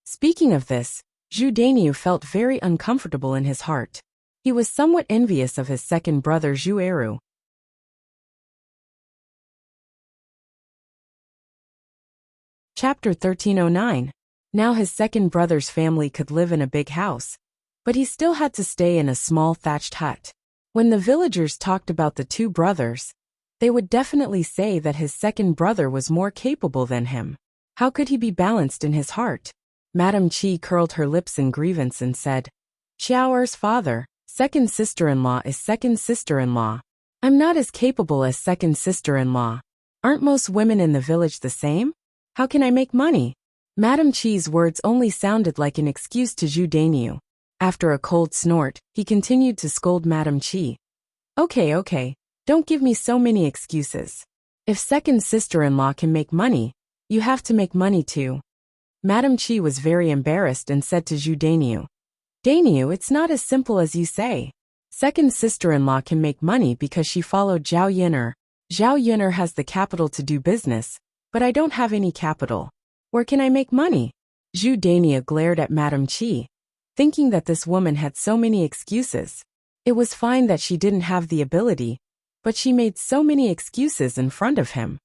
Speaking of this, Zhu Dainiu felt very uncomfortable in his heart. He was somewhat envious of his second brother Zhu Eru. Chapter 1309. Now his second brother's family could live in a big house, but he still had to stay in a small thatched hut. When the villagers talked about the 2 brothers, they would definitely say that his second brother was more capable than him. How could he be balanced in his heart? Madame Qi curled her lips in grievance and said, Xiao'er's father, second sister-in-law is second sister-in-law. I'm not as capable as second sister-in-law. Aren't most women in the village the same? How can I make money? Madame Qi's words only sounded like an excuse to Zhu Dainiu. After a cold snort, he continued to scold Madame Qi. Okay, don't give me so many excuses. If second sister-in-law can make money, You have to make money too. Madam Chi was very embarrassed and said to Zhu Dainiu, Dainiu, it's not as simple as you say. Second sister-in-law can make money because she followed Zhao Yin'er. Zhao Yin'er has the capital to do business, but I don't have any capital. Where can I make money? Zhu Dainiu glared at Madam Chi, thinking that this woman had so many excuses. It was fine that she didn't have the ability, but she made so many excuses in front of him.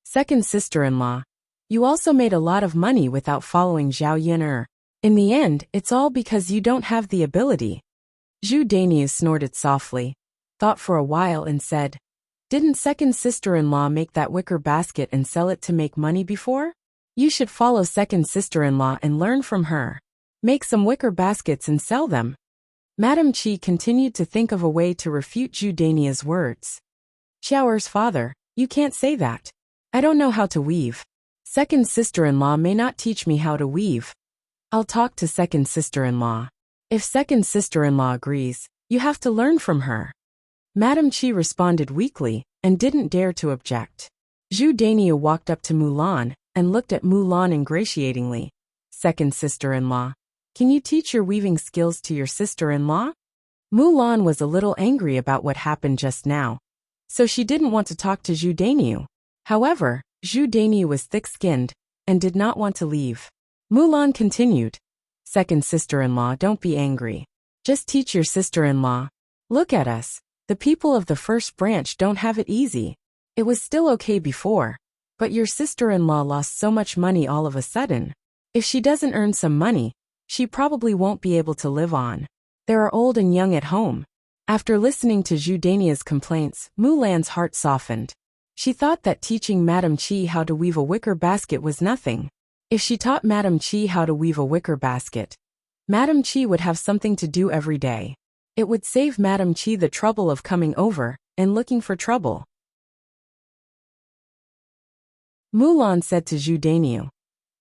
Second sister-in-law, you also made a lot of money without following Zhao Yin'er. In the end, it's all because you don't have the ability. Zhu Dainiu snorted softly, thought for a while and said, Didn't second sister-in-law make that wicker basket and sell it to make money before? You should follow second sister-in-law and learn from her. Make some wicker baskets and sell them. Madam Chi continued to think of a way to refute Zhu Dainiu's words. Xiaoer's father, you can't say that. I don't know how to weave. Second sister-in-law may not teach me how to weave. I'll talk to second sister-in-law. If second sister-in-law agrees, you have to learn from her. Madam Chi responded weakly and didn't dare to object. Zhu Dainiu walked up to Mulan and looked at Mulan ingratiatingly. Second sister-in-law, can you teach your weaving skills to your sister-in-law? Mulan was a little angry about what happened just now, so she didn't want to talk to Zhu Dainiu. However, Zhu Dainiu was thick-skinned and did not want to leave. Mulan continued, Second sister-in-law, don't be angry. Just teach your sister-in-law. Look at us. The people of the first branch don't have it easy. It was still okay before, but your sister-in-law lost so much money all of a sudden. If she doesn't earn some money, she probably won't be able to live on. There are old and young at home. After listening to Zhu Dainiu's complaints, Mulan's heart softened. She thought that teaching Madam Chi how to weave a wicker basket was nothing. If she taught Madam Chi how to weave a wicker basket, Madam Chi would have something to do every day. It would save Madam Chi the trouble of coming over and looking for trouble. Mulan said to Zhu Dainiu,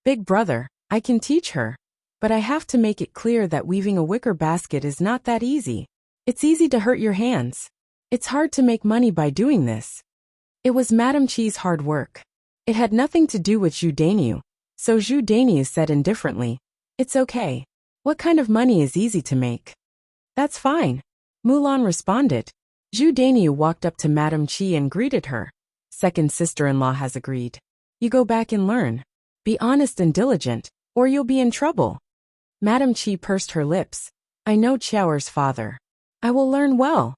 Big brother, I can teach her, but I have to make it clear that weaving a wicker basket is not that easy. It's easy to hurt your hands. It's hard to make money by doing this. It was Madam Chi's hard work. It had nothing to do with Zhu Dainiu, so Zhu Dainiu said indifferently, It's okay. What kind of money is easy to make? That's fine. Mulan responded. Zhu Dainiu walked up to Madam Chi and greeted her. Second sister-in-law has agreed. You go back and learn. Be honest and diligent, or you'll be in trouble. Madam Chi pursed her lips. I know Xiaoer's father. I will learn well.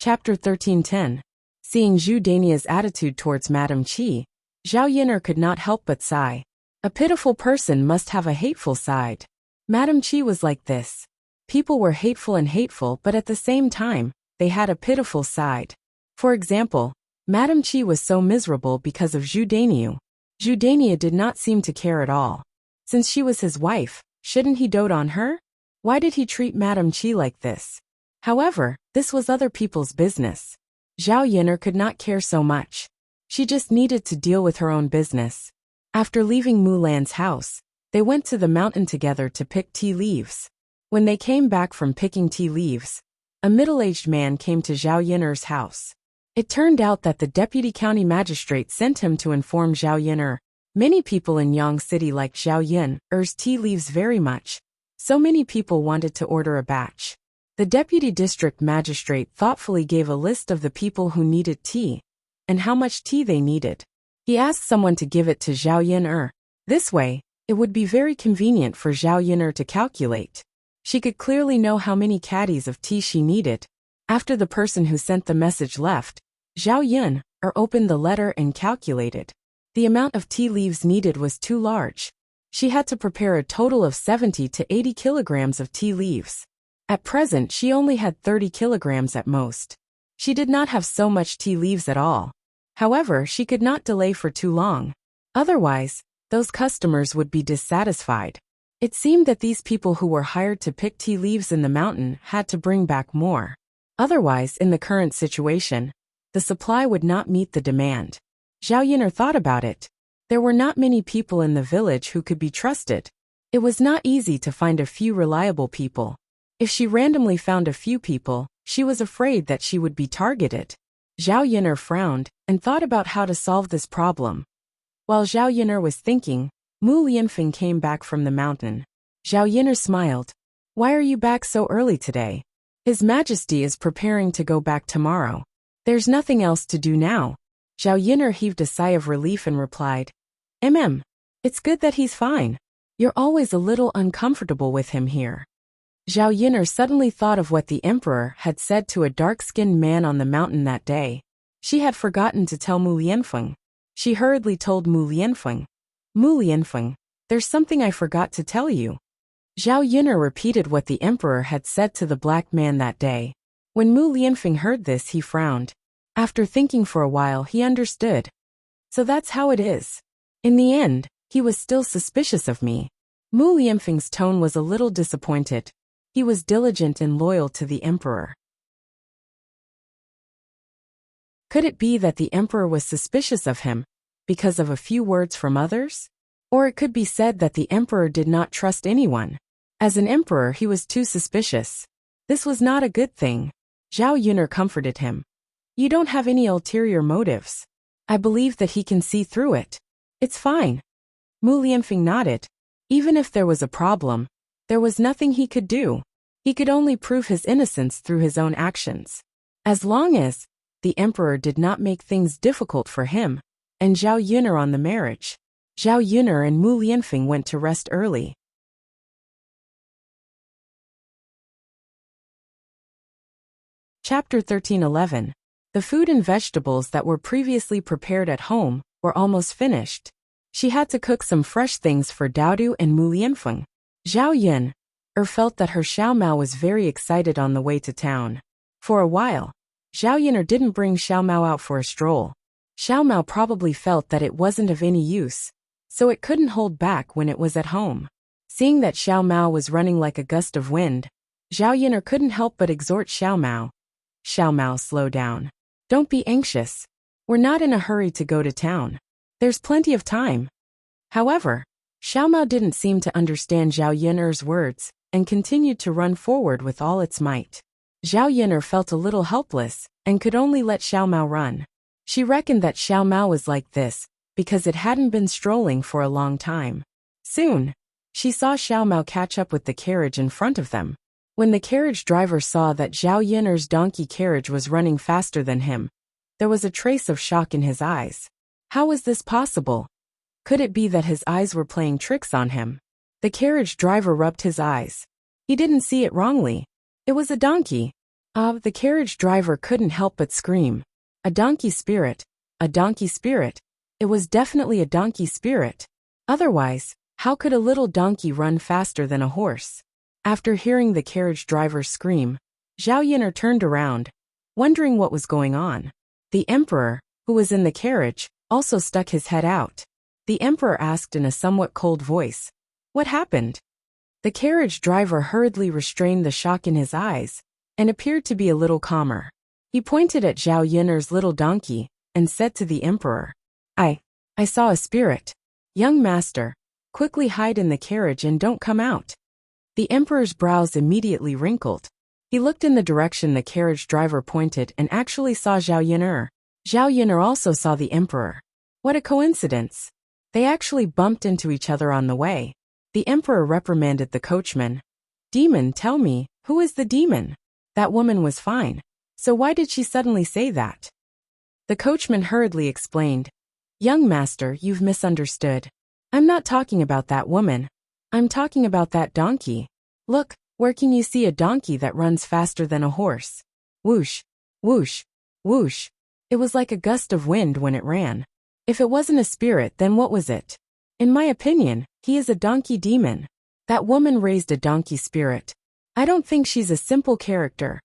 Chapter 13:10. Seeing Zhu Dainiu's attitude towards Madam Chi, Zhao Yin'er could not help but sigh. A pitiful person must have a hateful side. Madam Chi was like this. People were hateful, but at the same time, they had a pitiful side. For example, Madam Chi was so miserable because of Zhu Dainiu. Zhu Dainiu did not seem to care at all. Since she was his wife, shouldn't he dote on her? Why did he treat Madam Chi like this? However, this was other people's business. Zhao Yin'er could not care so much. She just needed to deal with her own business. After leaving Mulan's house, they went to the mountain together to pick tea leaves. When they came back from picking tea leaves, a middle-aged man came to Zhao Yin'er's house. It turned out that the deputy county magistrate sent him to inform Zhao Yin'er. Many people in Yang City liked Zhao Yin'er's tea leaves very much. So many people wanted to order a batch. The deputy district magistrate thoughtfully gave a list of the people who needed tea and how much tea they needed. He asked someone to give it to Zhao Yin'er. This way, it would be very convenient for Zhao Yin'er to calculate. She could clearly know how many caddies of tea she needed. After the person who sent the message left, Zhao Yin'er opened the letter and calculated. The amount of tea leaves needed was too large. She had to prepare a total of 70 to 80 kilograms of tea leaves. At present, she only had 30 kilograms at most. She did not have so much tea leaves at all. However, she could not delay for too long. Otherwise, those customers would be dissatisfied. It seemed that these people who were hired to pick tea leaves in the mountain had to bring back more. Otherwise, in the current situation, the supply would not meet the demand. Zhao Yin'er thought about it. There were not many people in the village who could be trusted. It was not easy to find a few reliable people. If she randomly found a few people, She was afraid that she would be targeted. Zhao Yun'er frowned and thought about how to solve this problem. While Zhao Yun'er was thinking, Mu Lianfeng came back from the mountain. Zhao Yun'er smiled. Why are you back so early today? His Majesty is preparing to go back tomorrow. There's nothing else to do now. Zhao Yun'er heaved a sigh of relief and replied, It's good that he's fine. You're always a little uncomfortable with him here. Zhao Yun'er suddenly thought of what the emperor had said to a dark-skinned man on the mountain that day. She had forgotten to tell Mu Lianfeng. She hurriedly told Mu Lianfeng, there's something I forgot to tell you. Zhao Yun'er repeated what the emperor had said to the black man that day. When Mu Lianfeng heard this, he frowned. After thinking for a while, he understood. So that's how it is. In the end, he was still suspicious of me. Mu Lianfeng's tone was a little disappointed. He was diligent and loyal to the emperor. Could it be that the emperor was suspicious of him because of a few words from others? Or it could be said that the emperor did not trust anyone. As an emperor, he was too suspicious. This was not a good thing. Zhao Yun'er comforted him. You don't have any ulterior motives. I believe that he can see through it. It's fine. Mu Lianfeng nodded. Even if there was a problem, there was nothing he could do. He could only prove his innocence through his own actions. As long as the emperor did not make things difficult for him and Zhao Yun'er on the marriage, Zhao Yun'er and Mu Lianfeng went to rest early. Chapter 13:11. The food and vegetables that were previously prepared at home were almost finished. She had to cook some fresh things for Daodu and Mu Lianfeng. Zhao Yun'er felt that her Xiaomao was very excited on the way to town. For a while, Zhao Yun'er didn't bring Xiaomao out for a stroll. Xiaomao probably felt that it wasn't of any use, so it couldn't hold back when it was at home. Seeing that Xiaomao was running like a gust of wind, Zhao Yun'er couldn't help but exhort Xiaomao. Xiaomao, slow down. Don't be anxious. We're not in a hurry to go to town. There's plenty of time. However, Xiaomao didn't seem to understand Zhao Yun'er's words and continued to run forward with all its might. Zhao Yun'er felt a little helpless and could only let Xiaomao run. She reckoned that Xiaomao was like this because it hadn't been strolling for a long time. Soon, she saw Xiaomao catch up with the carriage in front of them. When the carriage driver saw that Zhao Yun'er's donkey carriage was running faster than him, there was a trace of shock in his eyes. How was this possible? Could it be that his eyes were playing tricks on him? The carriage driver rubbed his eyes. He didn't see it wrongly. It was a donkey. The carriage driver couldn't help but scream. A donkey spirit. A donkey spirit. It was definitely a donkey spirit. Otherwise, how could a little donkey run faster than a horse? After hearing the carriage driver scream, Zhao Yun'er turned around, wondering what was going on. The emperor, who was in the carriage, also stuck his head out. The emperor asked in a somewhat cold voice, "What happened?" The carriage driver hurriedly restrained the shock in his eyes and appeared to be a little calmer. He pointed at Zhao Yun'er's little donkey and said to the emperor, I saw a spirit. Young master, quickly hide in the carriage and don't come out." The emperor's brows immediately wrinkled. He looked in the direction the carriage driver pointed and actually saw Zhao Yun'er. Zhao Yun'er also saw the emperor. What a coincidence. They actually bumped into each other on the way. The emperor reprimanded the coachman. "Demon, tell me, who is the demon? That woman was fine. So why did she suddenly say that?" The coachman hurriedly explained. "Young master, you've misunderstood. I'm not talking about that woman. I'm talking about that donkey. Look, where can you see a donkey that runs faster than a horse? Whoosh, whoosh, whoosh. It was like a gust of wind when it ran. If it wasn't a spirit, then what was it? In my opinion, he is a donkey demon. That woman raised a donkey spirit. I don't think she's a simple character."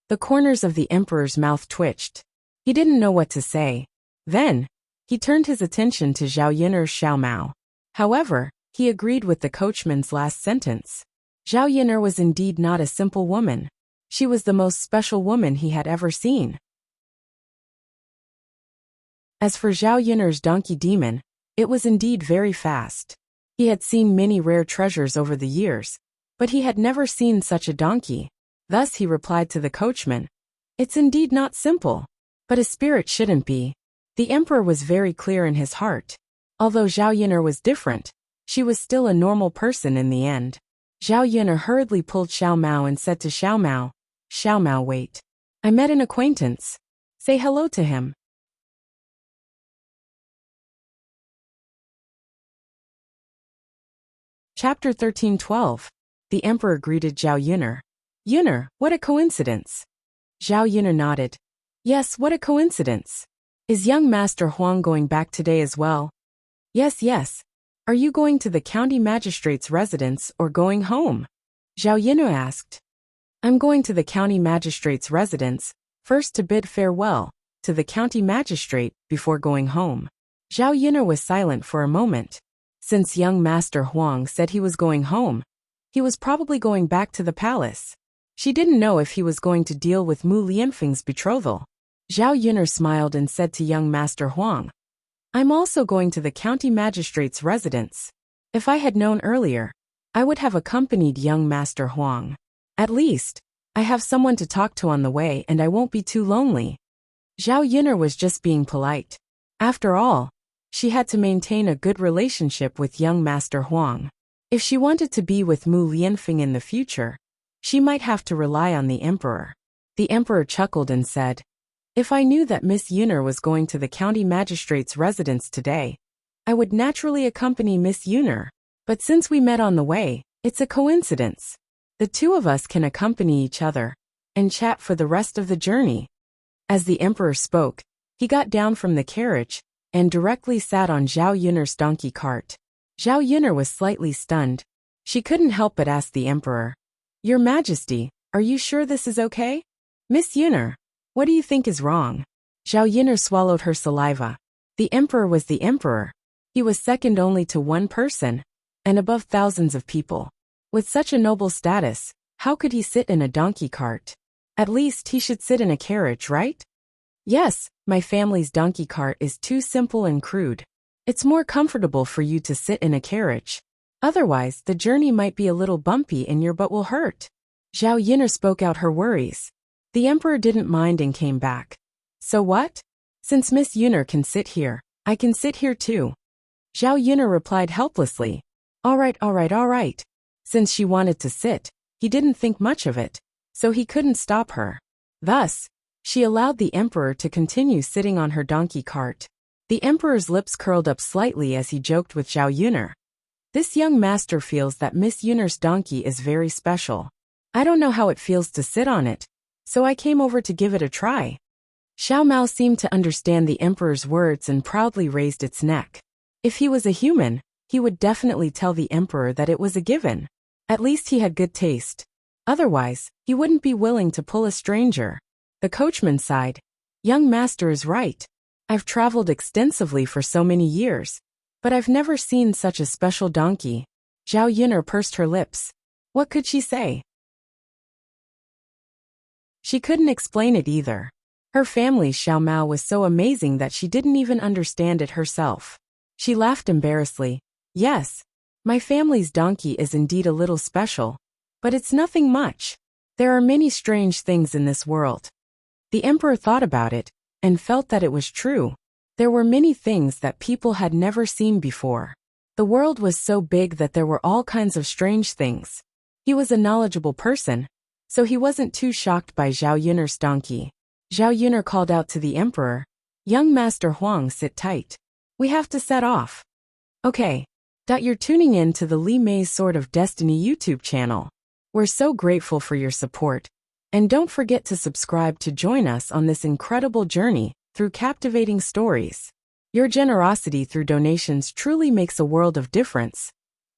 The corners of the emperor's mouth twitched. He didn't know what to say. Then, he turned his attention to Zhao Yun'er's Xiaomao. However, he agreed with the coachman's last sentence. Zhao Yun'er was indeed not a simple woman. She was the most special woman he had ever seen. As for Zhao Yun'er's donkey demon, it was indeed very fast. He had seen many rare treasures over the years, but he had never seen such a donkey. Thus he replied to the coachman, "It's indeed not simple. But a spirit shouldn't be." The emperor was very clear in his heart. Although Zhao Yun'er was different, she was still a normal person in the end. Zhao Yun'er hurriedly pulled Xiao Mao and said to Xiao Mao, wait. I met an acquaintance. Say hello to him. Chapter 13:12. The emperor greeted Zhao Yun'er. Yun'er, what a coincidence. Zhao Yun'er nodded. Yes, what a coincidence. Is young Master Huang going back today as well? Yes. Are you going to the county magistrate's residence or going home? Zhao Yun'er asked. I'm going to the county magistrate's residence, first to bid farewell to the county magistrate before going home. Zhao Yun'er was silent for a moment. Since young Master Huang said he was going home, he was probably going back to the palace. She didn't know if he was going to deal with Mu Lianfeng's betrothal. Zhao Yun'er smiled and said to young Master Huang, I'm also going to the county magistrate's residence. If I had known earlier, I would have accompanied young Master Huang. At least, I have someone to talk to on the way and I won't be too lonely. Zhao Yun'er was just being polite. After all, she had to maintain a good relationship with young Master Huang. If she wanted to be with Mu Lianfeng in the future, she might have to rely on the emperor. The emperor chuckled and said, If I knew that Miss Yun'er was going to the county magistrate's residence today, I would naturally accompany Miss Yun'er. But since we met on the way, it's a coincidence. The two of us can accompany each other and chat for the rest of the journey. As the emperor spoke, he got down from the carriage and directly sat on Zhao Yun'er's donkey cart. Zhao Yun'er was slightly stunned. She couldn't help but ask the emperor, Your Majesty, are you sure this is okay? Miss Yun'er, what do you think is wrong? Zhao Yun'er swallowed her saliva. The emperor was the emperor. He was second only to one person, and above thousands of people. With such a noble status, how could he sit in a donkey cart? At least he should sit in a carriage, right? Yes, my family's donkey cart is too simple and crude. It's more comfortable for you to sit in a carriage. Otherwise, the journey might be a little bumpy and your butt will hurt. Zhao Yun'er spoke out her worries. The emperor didn't mind and came back. So what? Since Miss Yun'er can sit here, I can sit here too. Zhao Yun'er replied helplessly. All right. Since she wanted to sit, he didn't think much of it, so he couldn't stop her. Thus, she allowed the emperor to continue sitting on her donkey cart. The emperor's lips curled up slightly as he joked with Zhao Yun'er. This young master feels that Miss Yun'er's donkey is very special. I don't know how it feels to sit on it, so I came over to give it a try. Xiao Mao seemed to understand the emperor's words and proudly raised its neck. If he was a human, he would definitely tell the emperor that it was a given. At least he had good taste. Otherwise, he wouldn't be willing to pull a stranger. The coachman sighed. Young master is right. I've traveled extensively for so many years, but I've never seen such a special donkey. Zhao Yun'er pursed her lips. What could she say? She couldn't explain it either. Her family's Xiao Mao was so amazing that she didn't even understand it herself. She laughed embarrassedly. Yes, my family's donkey is indeed a little special, but it's nothing much. There are many strange things in this world. The emperor thought about it and felt that it was true. There were many things that people had never seen before. The world was so big that there were all kinds of strange things. He was a knowledgeable person, so he wasn't too shocked by Zhao Yun'er's donkey. Zhao Yun'er called out to the emperor, Young Master Huang, sit tight. We have to set off. Okay. You're tuning in to the Li Mei's Sword of Destiny YouTube channel. We're so grateful for your support. And don't forget to subscribe to join us on this incredible journey through captivating stories. Your generosity through donations truly makes a world of difference,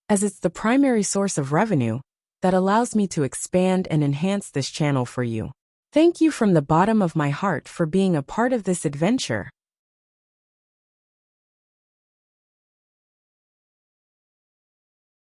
as it's the primary source of revenue that allows me to expand and enhance this channel for you. Thank you from the bottom of my heart for being a part of this adventure.